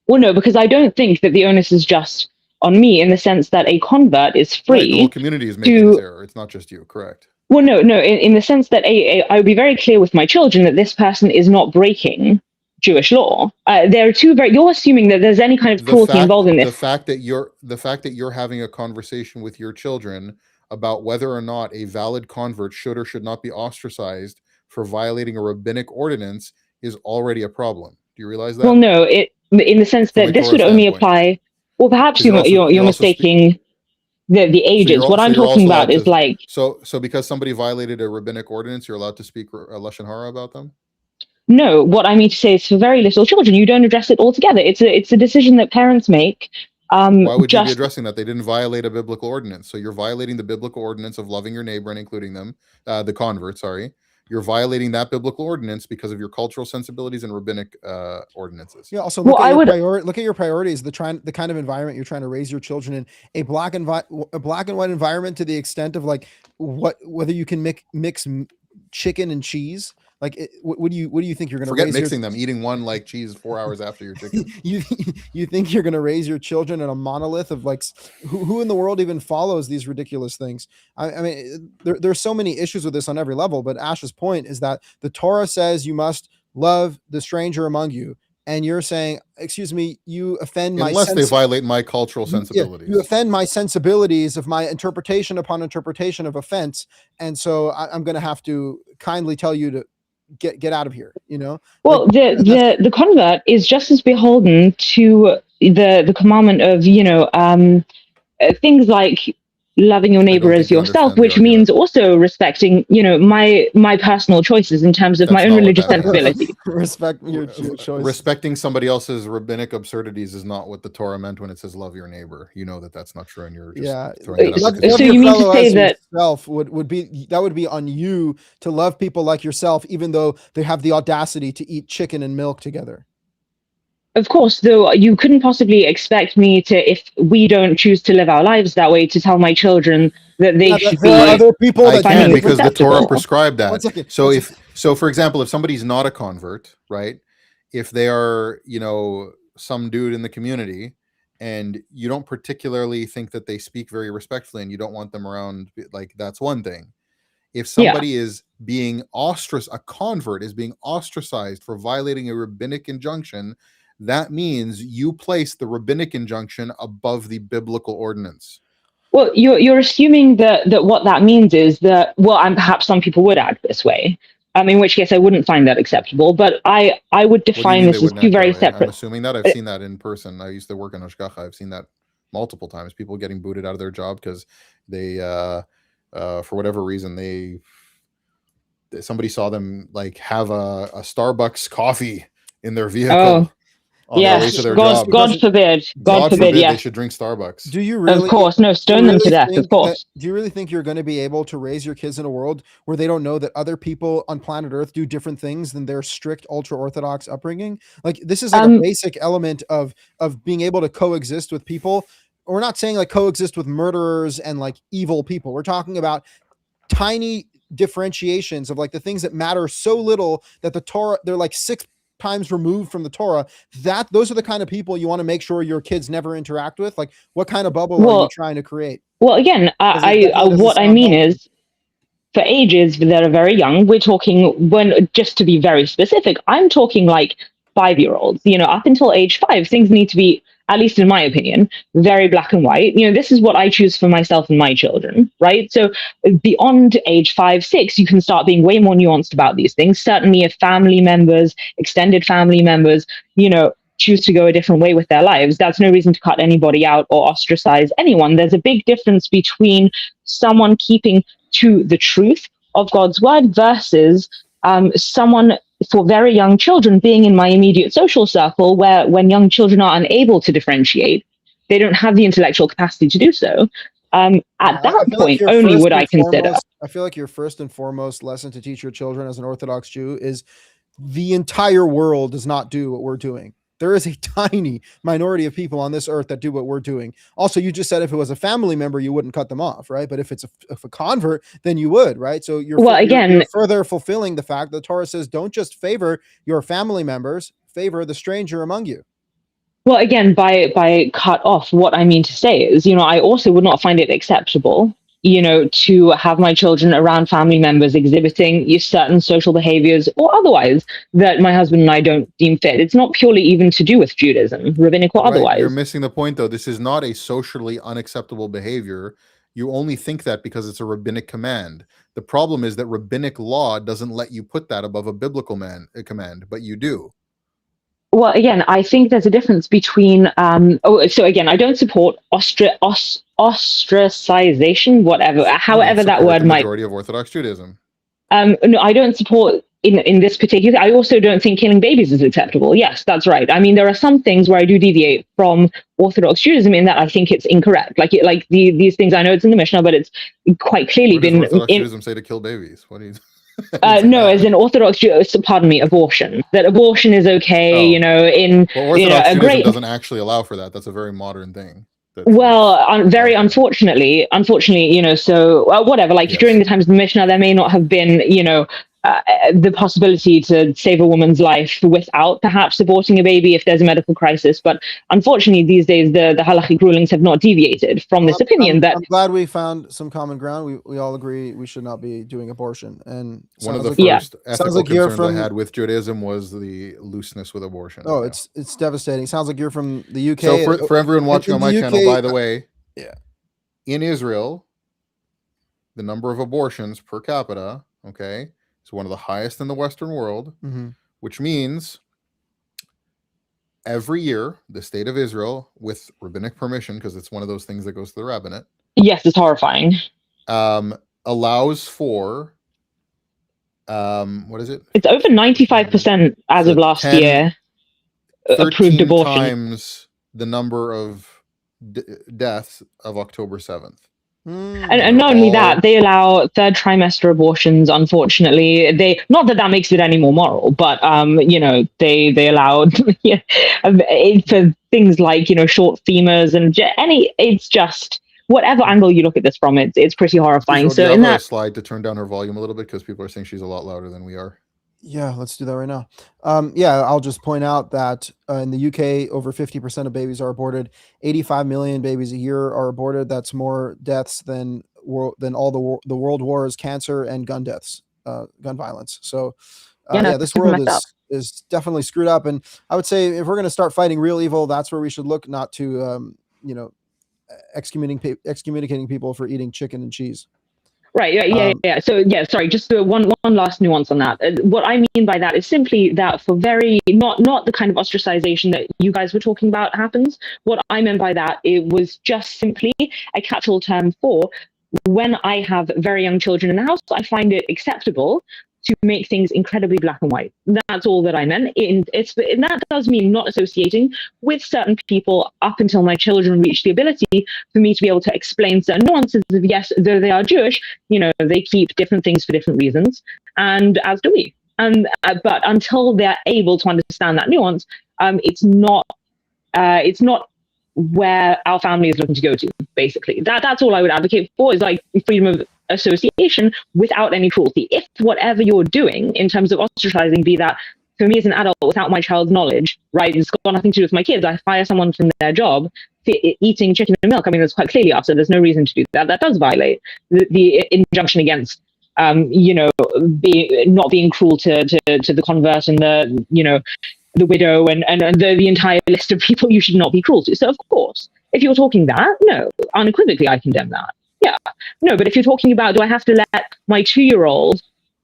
Well, no, because I don't think that the onus is just on me, in the sense that a convert is free. Right, the whole community is making this error. It's not just you, correct? Well, no, in the sense that I would be very clear with my children that this person is not breaking Jewish law. There are two very. You're assuming that there's any kind of cruelty involved in this. The fact that you're having a conversation with your children about whether or not a valid convert should or should not be ostracized for violating a rabbinic ordinance is already a problem. Do you realize that? Well, no, in the sense that this would only apply. Well, perhaps you're mistaking the ages. What I'm talking about is like. So because somebody violated a rabbinic ordinance, you're allowed to speak lashon hara about them? No, what I mean to say is for very little children, you don't address it altogether. It's a decision that parents make. Why would you be addressing that? They didn't violate a biblical ordinance. So you're violating the biblical ordinance of loving your neighbor and including them, the convert, sorry. You're violating that biblical ordinance because of your cultural sensibilities and rabbinic ordinances. Yeah. Also, look at your priorities. The kind of environment you're trying to raise your children in. A black and white environment, to the extent of like whether you can mix chicken and cheese. Like, what do you think you're going to forget mixing them? Eating one like cheese 4 hours after your chicken. you think you're going to raise your children in a monolith of like who in the world even follows these ridiculous things? I mean, there's so many issues with this on every level. But Ash's point is that the Torah says you must love the stranger among you, and you're saying, excuse me, you offend my unless they violate my cultural sensibilities. You offend my sensibilities of my interpretation upon interpretation of offense, and so I'm going to have to kindly tell you to get out of here, you know? Well, like, the convert is just as beholden to the commandment of, things like loving your neighbor as yourself, which means also respecting, my personal choices in terms of my own religious sensibility. Respect your choice. Respecting somebody else's rabbinic absurdities is not what the Torah meant when it says love your neighbor. You know that's not true, and you're just throwing it out. So you mean to say that would be on you to love people like yourself, even though they have the audacity to eat chicken and milk together? Of course, though, you couldn't possibly expect me to, if we don't choose to live our lives that way, to tell my children that they should be. Other people I can, because the Torah prescribed that. So for example, if somebody's not a convert, right? If they are, some dude in the community, and you don't particularly think that they speak very respectfully, and you don't want them around, like, that's one thing. If somebody is being a convert is being ostracized for violating a rabbinic injunction, that means you place the rabbinic injunction above the biblical ordinance. Well, you're assuming that what that means is that, and perhaps some people would act this way. In which case I wouldn't find that acceptable. But I would define this as two very separate. I'm assuming that. I've seen that in person. I used to work in Hashgacha. I've seen that multiple times. People getting booted out of their job because they, for whatever reason, somebody saw them like have a Starbucks coffee in their vehicle. Yes, God forbid. God forbid, yes. They should drink Starbucks. Do you really? Of course, no, stone them to death, of course. Do you really think you're going to be able to raise your kids in a world where they don't know that other people on planet Earth do different things than their strict ultra-Orthodox upbringing? Like, this is like a basic element of being able to coexist with people. We're not saying like coexist with murderers and like evil people. We're talking about tiny differentiations of like the things that matter so little that the Torah, they're like 6 times removed from the Torah, that those are the kind of people you want to make sure your kids never interact with? Like, what kind of bubble are you trying to create? Well, again, what I mean is, for ages that are very young, we're talking, when, just to be very specific, I'm talking like 5-year-olds, you know, up until age 5, things need to be, at least in my opinion, very black and white. You know, this is what I choose for myself and my children, right? So beyond age 5, 6, you can start being way more nuanced about these things. Certainly if family members, extended family members, you know, choose to go a different way with their lives, that's no reason to cut anybody out or ostracize anyone. There's a big difference between someone keeping to the truth of God's word versus someone, for very young children, being in my immediate social circle, where when young children are unable to differentiate, they don't have the intellectual capacity to do so. At that point, only would I consider. I feel like your first and foremost lesson to teach your children as an Orthodox Jew is the entire world does not do what we're doing. There is a tiny minority of people on this earth that do what we're doing. Also, you just said if it was a family member, you wouldn't cut them off, right? But if it's a convert, then you would, right? So you're further fulfilling the fact that the Torah says, don't just favor your family members, favor the stranger among you. Well, again, by cut off, what I mean to say is, you know, I also would not find it acceptable, you know, to have my children around family members exhibiting certain social behaviors or otherwise that my husband and I don't deem fit. It's not purely even to do with Judaism, rabbinic or otherwise. You're missing the point, though. This is not a socially unacceptable behavior. You only think that because it's a rabbinic command. The problem is that rabbinic law doesn't let you put that above a biblical command, but you do. Well, again, I think there's a difference between, so again, I don't support ostracization, whatever, however that word might. The majority of Orthodox Judaism. No, I don't support in this particular. I also don't think killing babies is acceptable. Yes, that's right. I mean, there are some things where I do deviate from Orthodox Judaism in that I think it's incorrect. Like these things, I know it's in the Mishnah, but it's quite clearly been. Orthodox Judaism say to kill babies? What do you? No, as in Orthodox Jews, pardon me, abortion. That abortion is okay, you know, Orthodox Judaism doesn't actually allow for that. That's a very modern thing. Very unfortunately, you know, so whatever, like during the times of the Mishnah, there may not have been, you know, the possibility to save a woman's life without perhaps aborting a baby if there's a medical crisis. But unfortunately, these days, the halachic rulings have not deviated from this opinion. I'm glad we found some common ground. We all agree we should not be doing abortion. And one of the first ethical concerns I had with Judaism was the looseness with abortion. Oh, it's devastating. Sounds like you're from the UK. So for everyone watching on my channel, by the way, in Israel, the number of abortions per capita, okay, is one of the highest in the Western world, which means every year the state of Israel, with rabbinic permission, because it's one of those things that goes to the rabbinate. Yes, it's horrifying. Allows for what is it? It's over 95% as of last year. Approved abortion. Times the number of deaths of October 7th. And not only that, they allow third trimester abortions. Unfortunately, not that makes it any more moral, but you know, they allowed for things like, you know, short femurs and it's just whatever angle you look at this from, it's pretty horrifying. So in that slide to turn down her volume a little bit because people are saying she's a lot louder than we are. Yeah, let's do that right now. I'll just point out that in the UK, over 50% of babies are aborted. 85 million babies a year are aborted. That's more deaths than all the world wars, cancer, and gun deaths, gun violence. So, this world is definitely screwed up. And I would say if we're going to start fighting real evil, that's where we should look, not to, you know, excommunicating people for eating chicken and cheese. Right. Yeah. So sorry, just one last nuance on that. What I mean by that is simply that for not the kind of ostracization that you guys were talking about happens. What I meant by that, it was just simply a catch-all term for when I have very young children in the house, I find it acceptable to make things incredibly black and white. That's all that I meant. And that does mean not associating with certain people up until my children reach the ability for me to be able to explain certain nuances of, yes, though they are Jewish, you know, they keep different things for different reasons, and as do we. But until they're able to understand that nuance, it's not where our family is looking to go to, basically. That's all I would advocate for, is like freedom of association without any cruelty. If whatever you're doing in terms of ostracizing, be that for me as an adult without my child's knowledge, right, it's got nothing to do with my kids. I fire someone from their job for eating chicken and milk. I mean, that's quite clearly us, so there's no reason to do that. That does violate the injunction against, not being cruel to the convert and the widow and the entire list of people you should not be cruel to. So of course, if you're talking that, no, unequivocally, I condemn that. Yeah, no, but if you're talking about, do I have to let my 2-year-old,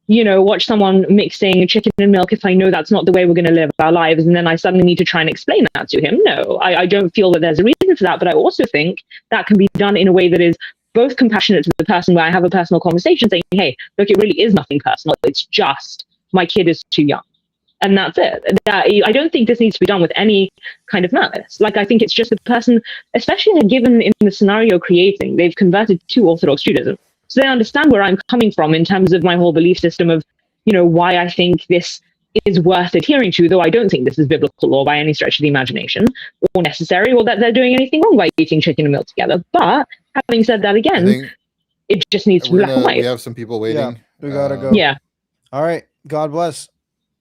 watch someone mixing chicken and milk if I know that's not the way we're going to live our lives, and then I suddenly need to try and explain that to him? No, I don't feel that there's a reason for that, but I also think that can be done in a way that is both compassionate to the person, where I have a personal conversation saying, hey, look, it really is nothing personal. It's just my kid is too young. And that's it. I don't think this needs to be done with any kind of malice. Like, I think it's just the person, especially given in the scenario creating, they've converted to Orthodox Judaism. So they understand where I'm coming from in terms of my whole belief system of, why I think this is worth adhering to, though I don't think this is biblical law by any stretch of the imagination, or necessary, or that they're doing anything wrong by eating chicken and milk together. But having said that again, it just needs to be black and white. We have some people waiting. Yeah, we gotta go. Yeah. All right. God bless.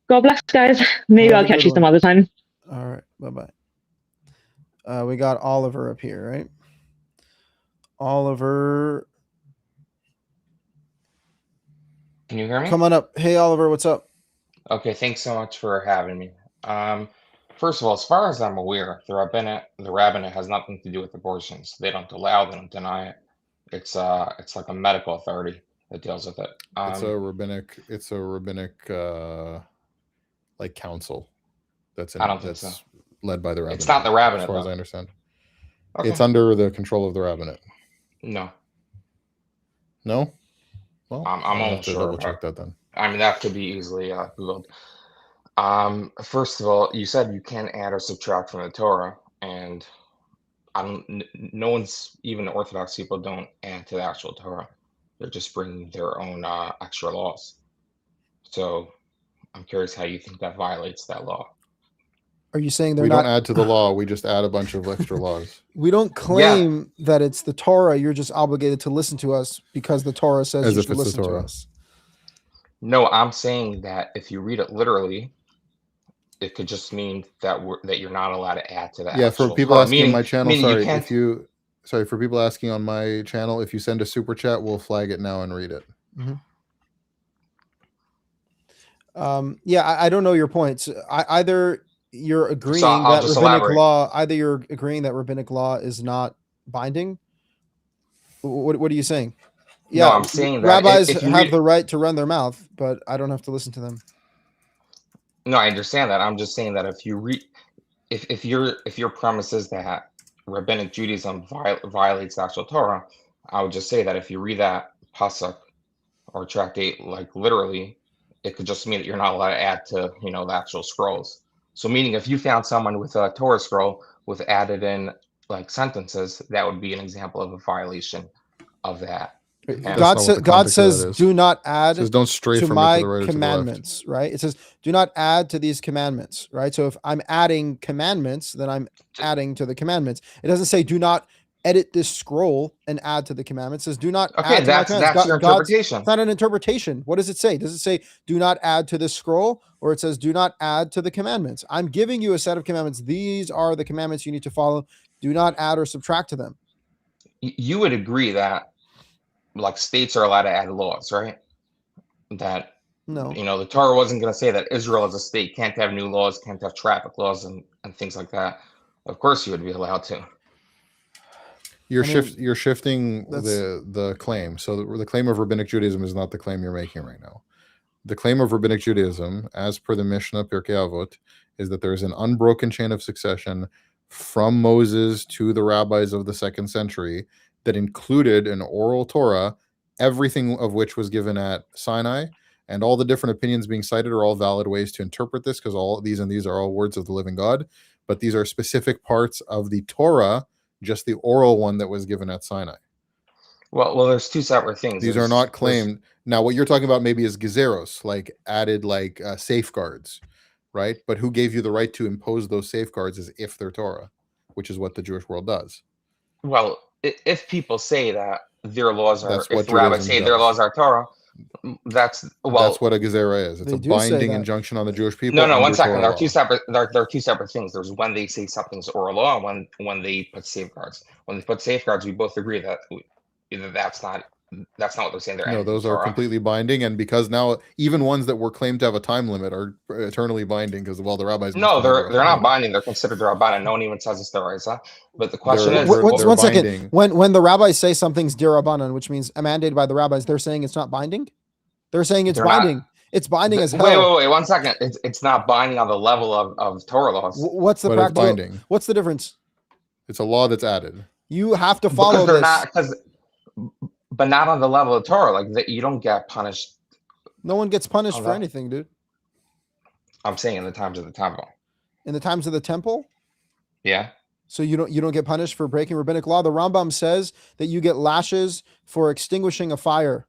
God bless, guys. Maybe I'll catch you some other time. All right. Bye-bye. We got Oliver up here, right? Oliver. Can you hear me? Come on up. Hey, Oliver, what's up? Okay, thanks so much for having me. First of all, as far as I'm aware, the rabbinate has nothing to do with abortions. They don't allow, they don't deny it. It's like a medical authority that deals with it. It's a rabbinic like council that's I don't think so. Led by the rabbinate. It's not the rabbinate, as far as though. I understand. Okay. It's under the control of the rabbinate. No. No? Well, I'm I'll have almost to sure. double check that then. I mean, that could be easily Googled. First of all, you said you can't add or subtract from the Torah, and no one's, even Orthodox people don't add to the actual Torah. They're just bringing their own extra laws. So I'm curious how you think that violates that law. Are you saying we don't add to the law? We just add a bunch of extra laws. We don't claim that it's the Torah. You're just obligated to listen to us because the Torah says As you if should it's the listen to Torah. us. No, I'm saying that if you read it literally, it could just mean that you're not allowed to add to that. Yeah, for people asking on my channel, sorry, sorry, for people asking on my channel, if you send a super chat, we'll flag it now and read it. Yeah, I don't know your points. Either you're agreeing I'll that just rabbinic elaborate. law, either you're agreeing that rabbinic law is not binding. What are you saying? Yeah, I'm saying that rabbis if you have read- the right to run their mouth, but I don't have to listen to them. No, I understand that. I'm just saying that if you read, if your premise is that Rabbinic Judaism violates the actual Torah, I would just say that if you read that pasuk or tractate like literally, it could just mean that you're not allowed to add to the actual scrolls. So meaning if you found someone with a Torah scroll with added in like sentences, that would be an example of a violation of that. And God says, do not add Says, don't stray to from my it to the right or to the left. commandments, right? It says, do not add to these commandments, right? So if I'm adding commandments, then I'm adding to the commandments. It doesn't say, do not edit this scroll and add to the commandments. It says, do not add to my commandments. That's your interpretation. It's not an interpretation. What does it say? Does it say, do not add to this scroll? Or it says, do not add to the commandments? I'm giving you a set of commandments. These are the commandments you need to follow. Do not add or subtract to them. You would agree that like states are allowed to add laws, right? That no, the Torah wasn't going to say that Israel as a state can't have new laws, can't have traffic laws, and things like that. Of course, you would be allowed to. You're shifting the claim. So the claim of Rabbinic Judaism is not the claim you're making right now. The claim of Rabbinic Judaism, as per the Mishnah Pirkei Avot, is that there is an unbroken chain of succession from Moses to the rabbis of the 2nd century that included an oral Torah, everything of which was given at Sinai, and all the different opinions being cited are all valid ways to interpret this, because all these are all words of the living God, but these are specific parts of the Torah, just the oral one that was given at Sinai. Well, there's two separate things. These are not claimed. Now, what you're talking about maybe is gezeros, like added safeguards, right? But who gave you the right to impose those safeguards as if they're Torah, which is what the Jewish world does. Well, if people say that their laws are, That's if what the rabbis Judaism say their does. laws are Torah, that's That's what a gezerah is. It's They a do say binding that. injunction on the Jewish people. No, one under second. Torah There are law. two separate. There are two separate things. There's when they say something's oral law, and when they put safeguards. When they put safeguards, we both agree that that's not what they're saying. They're No, those are anti-Torah. completely binding, and because now even ones that were claimed to have a time limit are eternally binding because the rabbis. No, they're not binding. They're considered Rabbanan. No one even says it's the Raisa. But the question is, one second. When the rabbis say something's dirabanan, which means mandated by the rabbis, they're saying it's not binding. They're saying it's binding. It's binding as hell. Wait, 1 second. It's not binding on the level of Torah laws. What's the practical? Binding. What's the difference? It's a law that's added. You have to follow this. But not on the level of Torah. Like that, you don't get punished. No one gets punished for anything, dude. I'm saying in the times of the temple. In the times of the temple? Yeah. So you don't get punished for breaking rabbinic law. The Rambam says that you get lashes for extinguishing a fire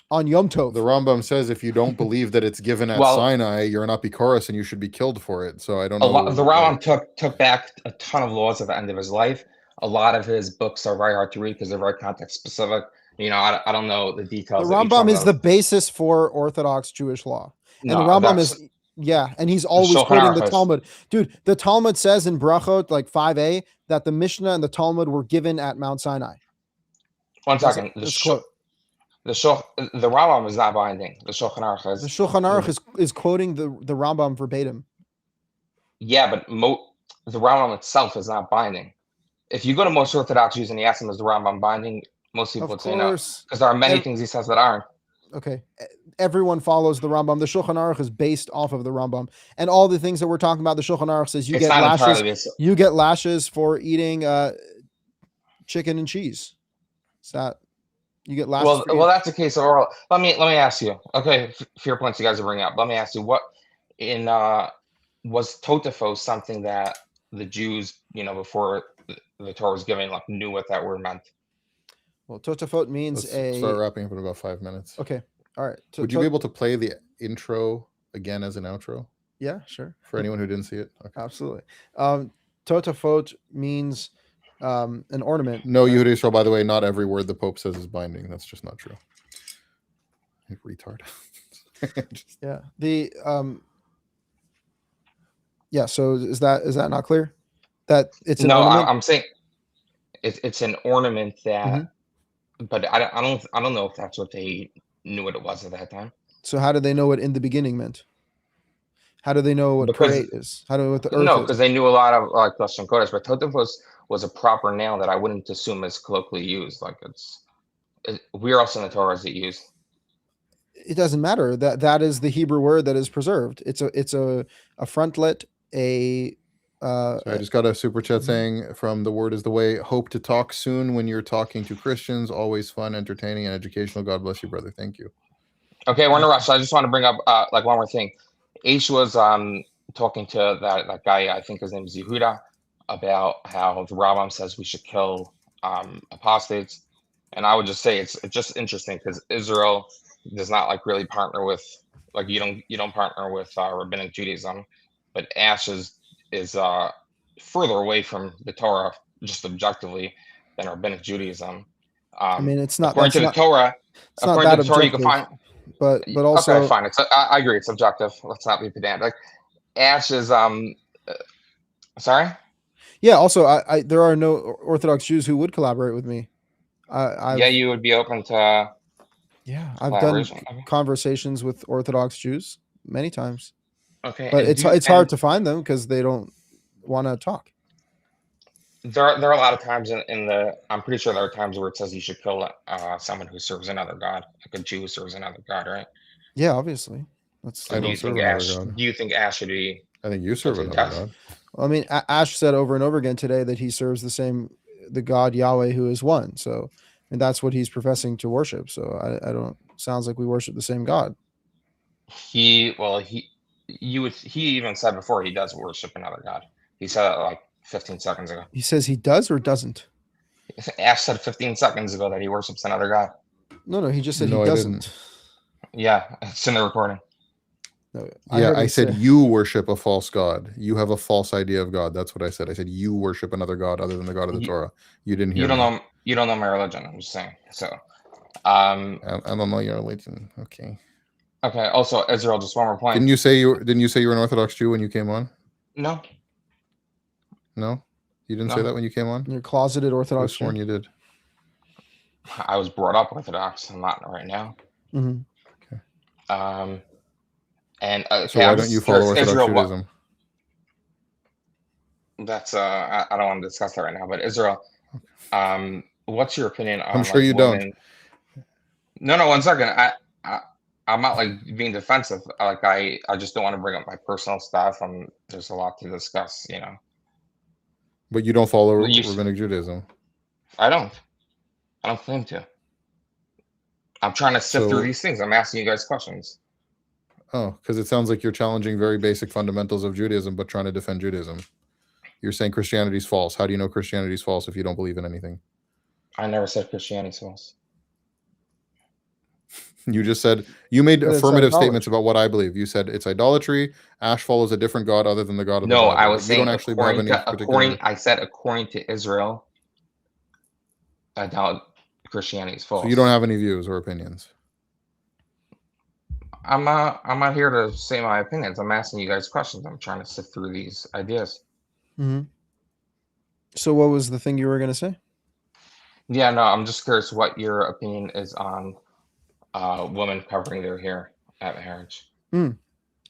on Yom Tov. The Rambam says if you don't believe that it's given at Sinai, you're an apikoros and you should be killed for it. So I don't know. The Rambam took back a ton of laws at the end of his life. A lot of his books are very hard to read because they're very context specific. You know, I don't know the details. The Rambam is the basis for Orthodox Jewish law. And the Rambam is, and he's always quoting the Talmud. Dude, the Talmud says in Brachot, like 5a, that the Mishnah and the Talmud were given at Mount Sinai. 1 second. The Rambam is not binding. The Shulchan Aruch is. The Shulchan Aruch is quoting the Rambam verbatim. Yeah, but the Rambam itself is not binding. If you go to most Orthodox Jews and you ask them, is the Rambam binding? Most people would say no, because there are many things he says that aren't. Okay, everyone follows the Rambam. The Shulchan Aruch is based off of the Rambam, and all the things that we're talking about. The Shulchan Aruch says you get lashes. You get lashes for eating chicken and cheese. Is that you get lashes? Well, that's the case of oral. Let me ask you. Okay, fear points you guys are bringing up. Let me ask you what was Totafos something that the Jews, before the Torah was given, like knew what that word meant? Well, Totafot means Let's start wrapping up in about 5 minutes. Okay. All right. Would you be able to play the intro again as an outro? Yeah, sure. For anyone who didn't see it. Okay. Absolutely. Totafot means an ornament. No, Yehudi Israel, by the way, not every word the Pope says is binding. That's just not true. You retard. Yeah. The so is that not clear? That it's an ornament? I'm saying it's an ornament that but I don't know if that's what they knew what it was at that time. So how did they know what in the beginning meant? How do they know what parade is? How do they know what the earth No, is? because they knew a lot of like Lashon Kodesh, but Totem was a proper noun that I wouldn't assume is colloquially used. Like we're also in the Torah is it used. It doesn't matter. That is the Hebrew word that is preserved. It's a frontlet, So I just got a super chat saying from The Word is the Way. Hope to talk soon when you're talking to Christians. Always fun, entertaining, and educational. God bless you, brother. Thank you. Okay, we're in a rush. I just want to bring up like one more thing. Aish was talking to that guy, I think his name is Yehuda, about how the Rambam says we should kill apostates. And I would just say it's just interesting because Israel does not like really partner with, like you don't partner with Rabbinic Judaism, but Ash is further away from the Torah just objectively than Rabbinic Judaism. I mean, it's not according to the Torah. According to the Torah, you can find. But also, okay, fine. I agree. It's objective. Let's not be pedantic. Ash is sorry. Yeah. Also, there are no Orthodox Jews who would collaborate with me. You would be open to. Yeah, I've done conversations with Orthodox Jews many times. Okay, but it's hard to find them because they don't want to talk. There are a lot of times in the. I'm pretty sure there are times where it says you should kill someone who serves another god, like a Jew who serves another god, right? Yeah, obviously. Do you think Ash should be? I think you serve another god. Well, I mean, Ash said over and over again today that he serves the God Yahweh who is one. So, and that's what he's professing to worship. So I don't. Sounds like we worship the same God. He even said before he does worship another god. He said it like 15 seconds ago. He says he does or doesn't? Ash said 15 seconds ago that he worships another god. No, he just said he doesn't. Yeah, it's in the recording. No, I said you worship a false god. You have a false idea of God. That's what I said. I said you worship another god other than the God of the Torah. You didn't hear. You don't know. You don't know my religion. I'm just saying. So, I don't know your religion. Okay. Okay. Also, Israel, just one more point. Didn't you say you were an Orthodox Jew when you came on? No. No, you didn't No. say that when you came on. You're closeted Orthodox Sworn Jew. you did. I was brought up Orthodox. I'm not right now. Mm-hmm. And So why don't you follow Orthodox Israel, Judaism? That's I don't want to discuss that right now. But Israel, what's your opinion on? I'm sure you women? No. 1 second. I'm not like being defensive. Like I just don't want to bring up my personal stuff. There's a lot to discuss. You know. But you don't follow Rabbinic Judaism. I don't claim to. I'm trying to sift through these things. I'm asking you guys questions. Oh, because it sounds like you're challenging very basic fundamentals of Judaism, but trying to defend Judaism. You're saying Christianity's false. How do you know Christianity's false if you don't believe in anything? I never said Christianity's false. You just said you made affirmative statements about what I believe. You said it's idolatry. Ash follows a different god other than the God of the No, Bible. I was you saying don't actually have any particular... I said according to Israel, Christianity's false. So you don't have any views or opinions. I'm not here to say my opinions. I'm asking you guys questions. I'm trying to sift through these ideas. Mm-hmm. So what was the thing you were going to say? Yeah, no, I'm just curious what your opinion is on women covering their hair at marriage.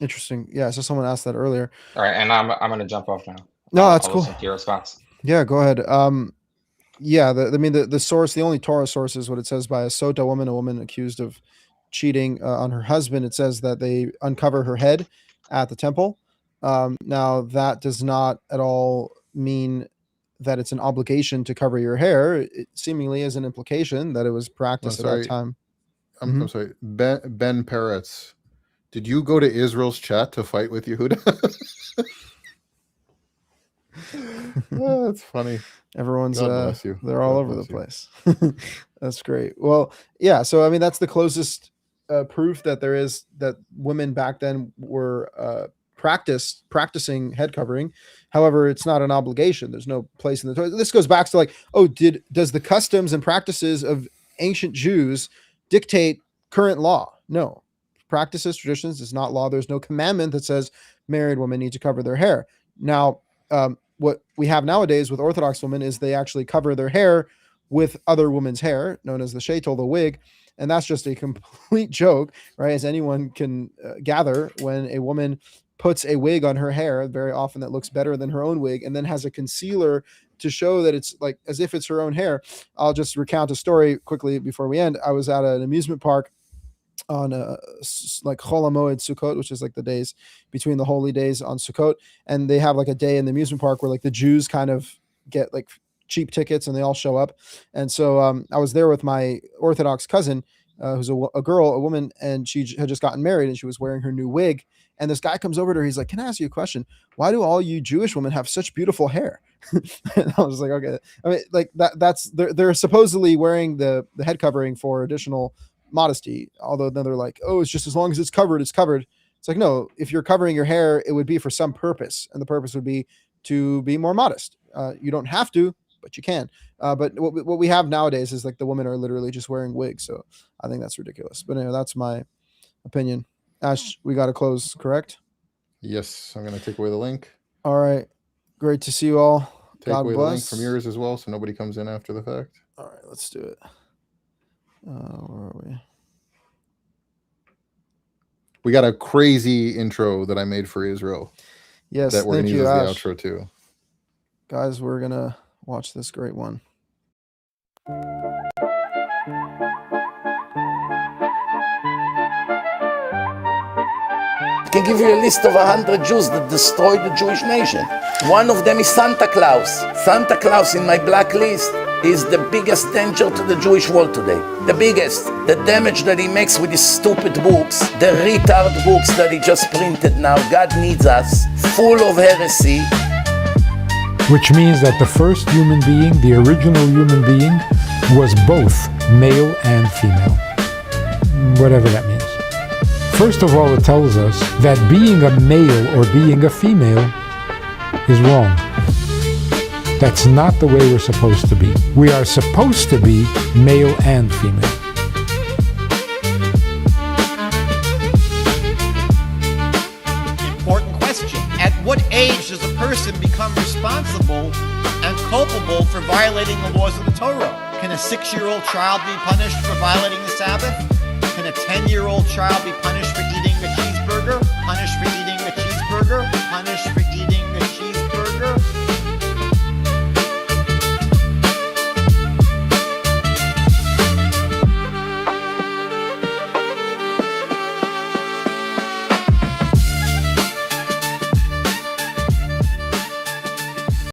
Interesting. Yeah, so someone asked that earlier. All right, and I'm going to jump off now. No, that's I'll cool. listen to your response. Yeah, go ahead. Yeah, the source, the only Torah source is what it says by a sota woman, a woman accused of cheating on her husband. It says that they uncover her head at the temple. Now, that does not at all mean that it's an obligation to cover your hair. It seemingly is an implication that it was practiced at that time. I'm sorry. Ben Peretz, did you go to Israel's chat to fight with Yehuda? Oh, that's funny. Everyone's they're all over the place. That's great. Well, yeah, so I mean that's the closest proof that there is that women back then were practicing head covering. However, it's not an obligation. There's no place in the Torah. This goes back to like, does the customs and practices of ancient Jews dictate current law? No. Practices, traditions is not law. There's no commandment that says married women need to cover their hair. Now, what we have nowadays with Orthodox women is they actually cover their hair with other women's hair, known as the sheitel, the wig. And that's just a complete joke, right? As anyone can gather, when a woman puts a wig on her hair, very often that looks better than her own wig, and then has a concealer to show that it's like as if it's her own hair. I'll just recount a story quickly before we end. I was at an amusement park on like Chol HaMoed Sukkot, which is like the days between the holy days on Sukkot, and they have like a day in the amusement park where like the Jews kind of get like cheap tickets and they all show up. And so I was there with my Orthodox cousin, who's a woman, and she had just gotten married and she was wearing her new wig. And this guy comes over to her. He's like, "Can I ask you a question? Why do all you Jewish women have such beautiful hair?" And I was like, "Okay." I mean, like that's they're supposedly wearing the head covering for additional modesty. Although then they're like, "Oh, it's just as long as it's covered, it's covered." It's like, no, if you're covering your hair, it would be for some purpose. And the purpose would be to be more modest. You don't have to, but you can. But what we have nowadays is like the women are literally just wearing wigs. So I think that's ridiculous. But anyway, that's my opinion. Ash, we got to close, correct? Yes, I'm going to take away the link. All right. Great to see you all. Take God away bless. the link from yours as well so nobody comes in after the fact. All right, let's do it. Where are we? We got a crazy intro that I made for Israel. Yes, that we're thank going to you, use as Ash. the outro too. Guys, we're going to watch this great one. I can give you a list of 100 Jews that destroyed the Jewish nation. One of them is Santa Claus. Santa Claus in my blacklist is the biggest danger to the Jewish world today. The biggest. The damage that he makes with his stupid books, the retard books that he just printed now. God needs us. Full of heresy. Which means that the first human being, the original human being, was both male and female. Whatever that means. First of all, it tells us that being a male or being a female is wrong. That's not the way we're supposed to be. We are supposed to be male and female. Important question. At what age does a person become responsible and culpable for violating the laws of the Torah? Can a 6-year-old child be punished for violating the Sabbath? Can a 10-year-old child be punished for eating a cheeseburger? Punished for eating a cheeseburger? Punished for eating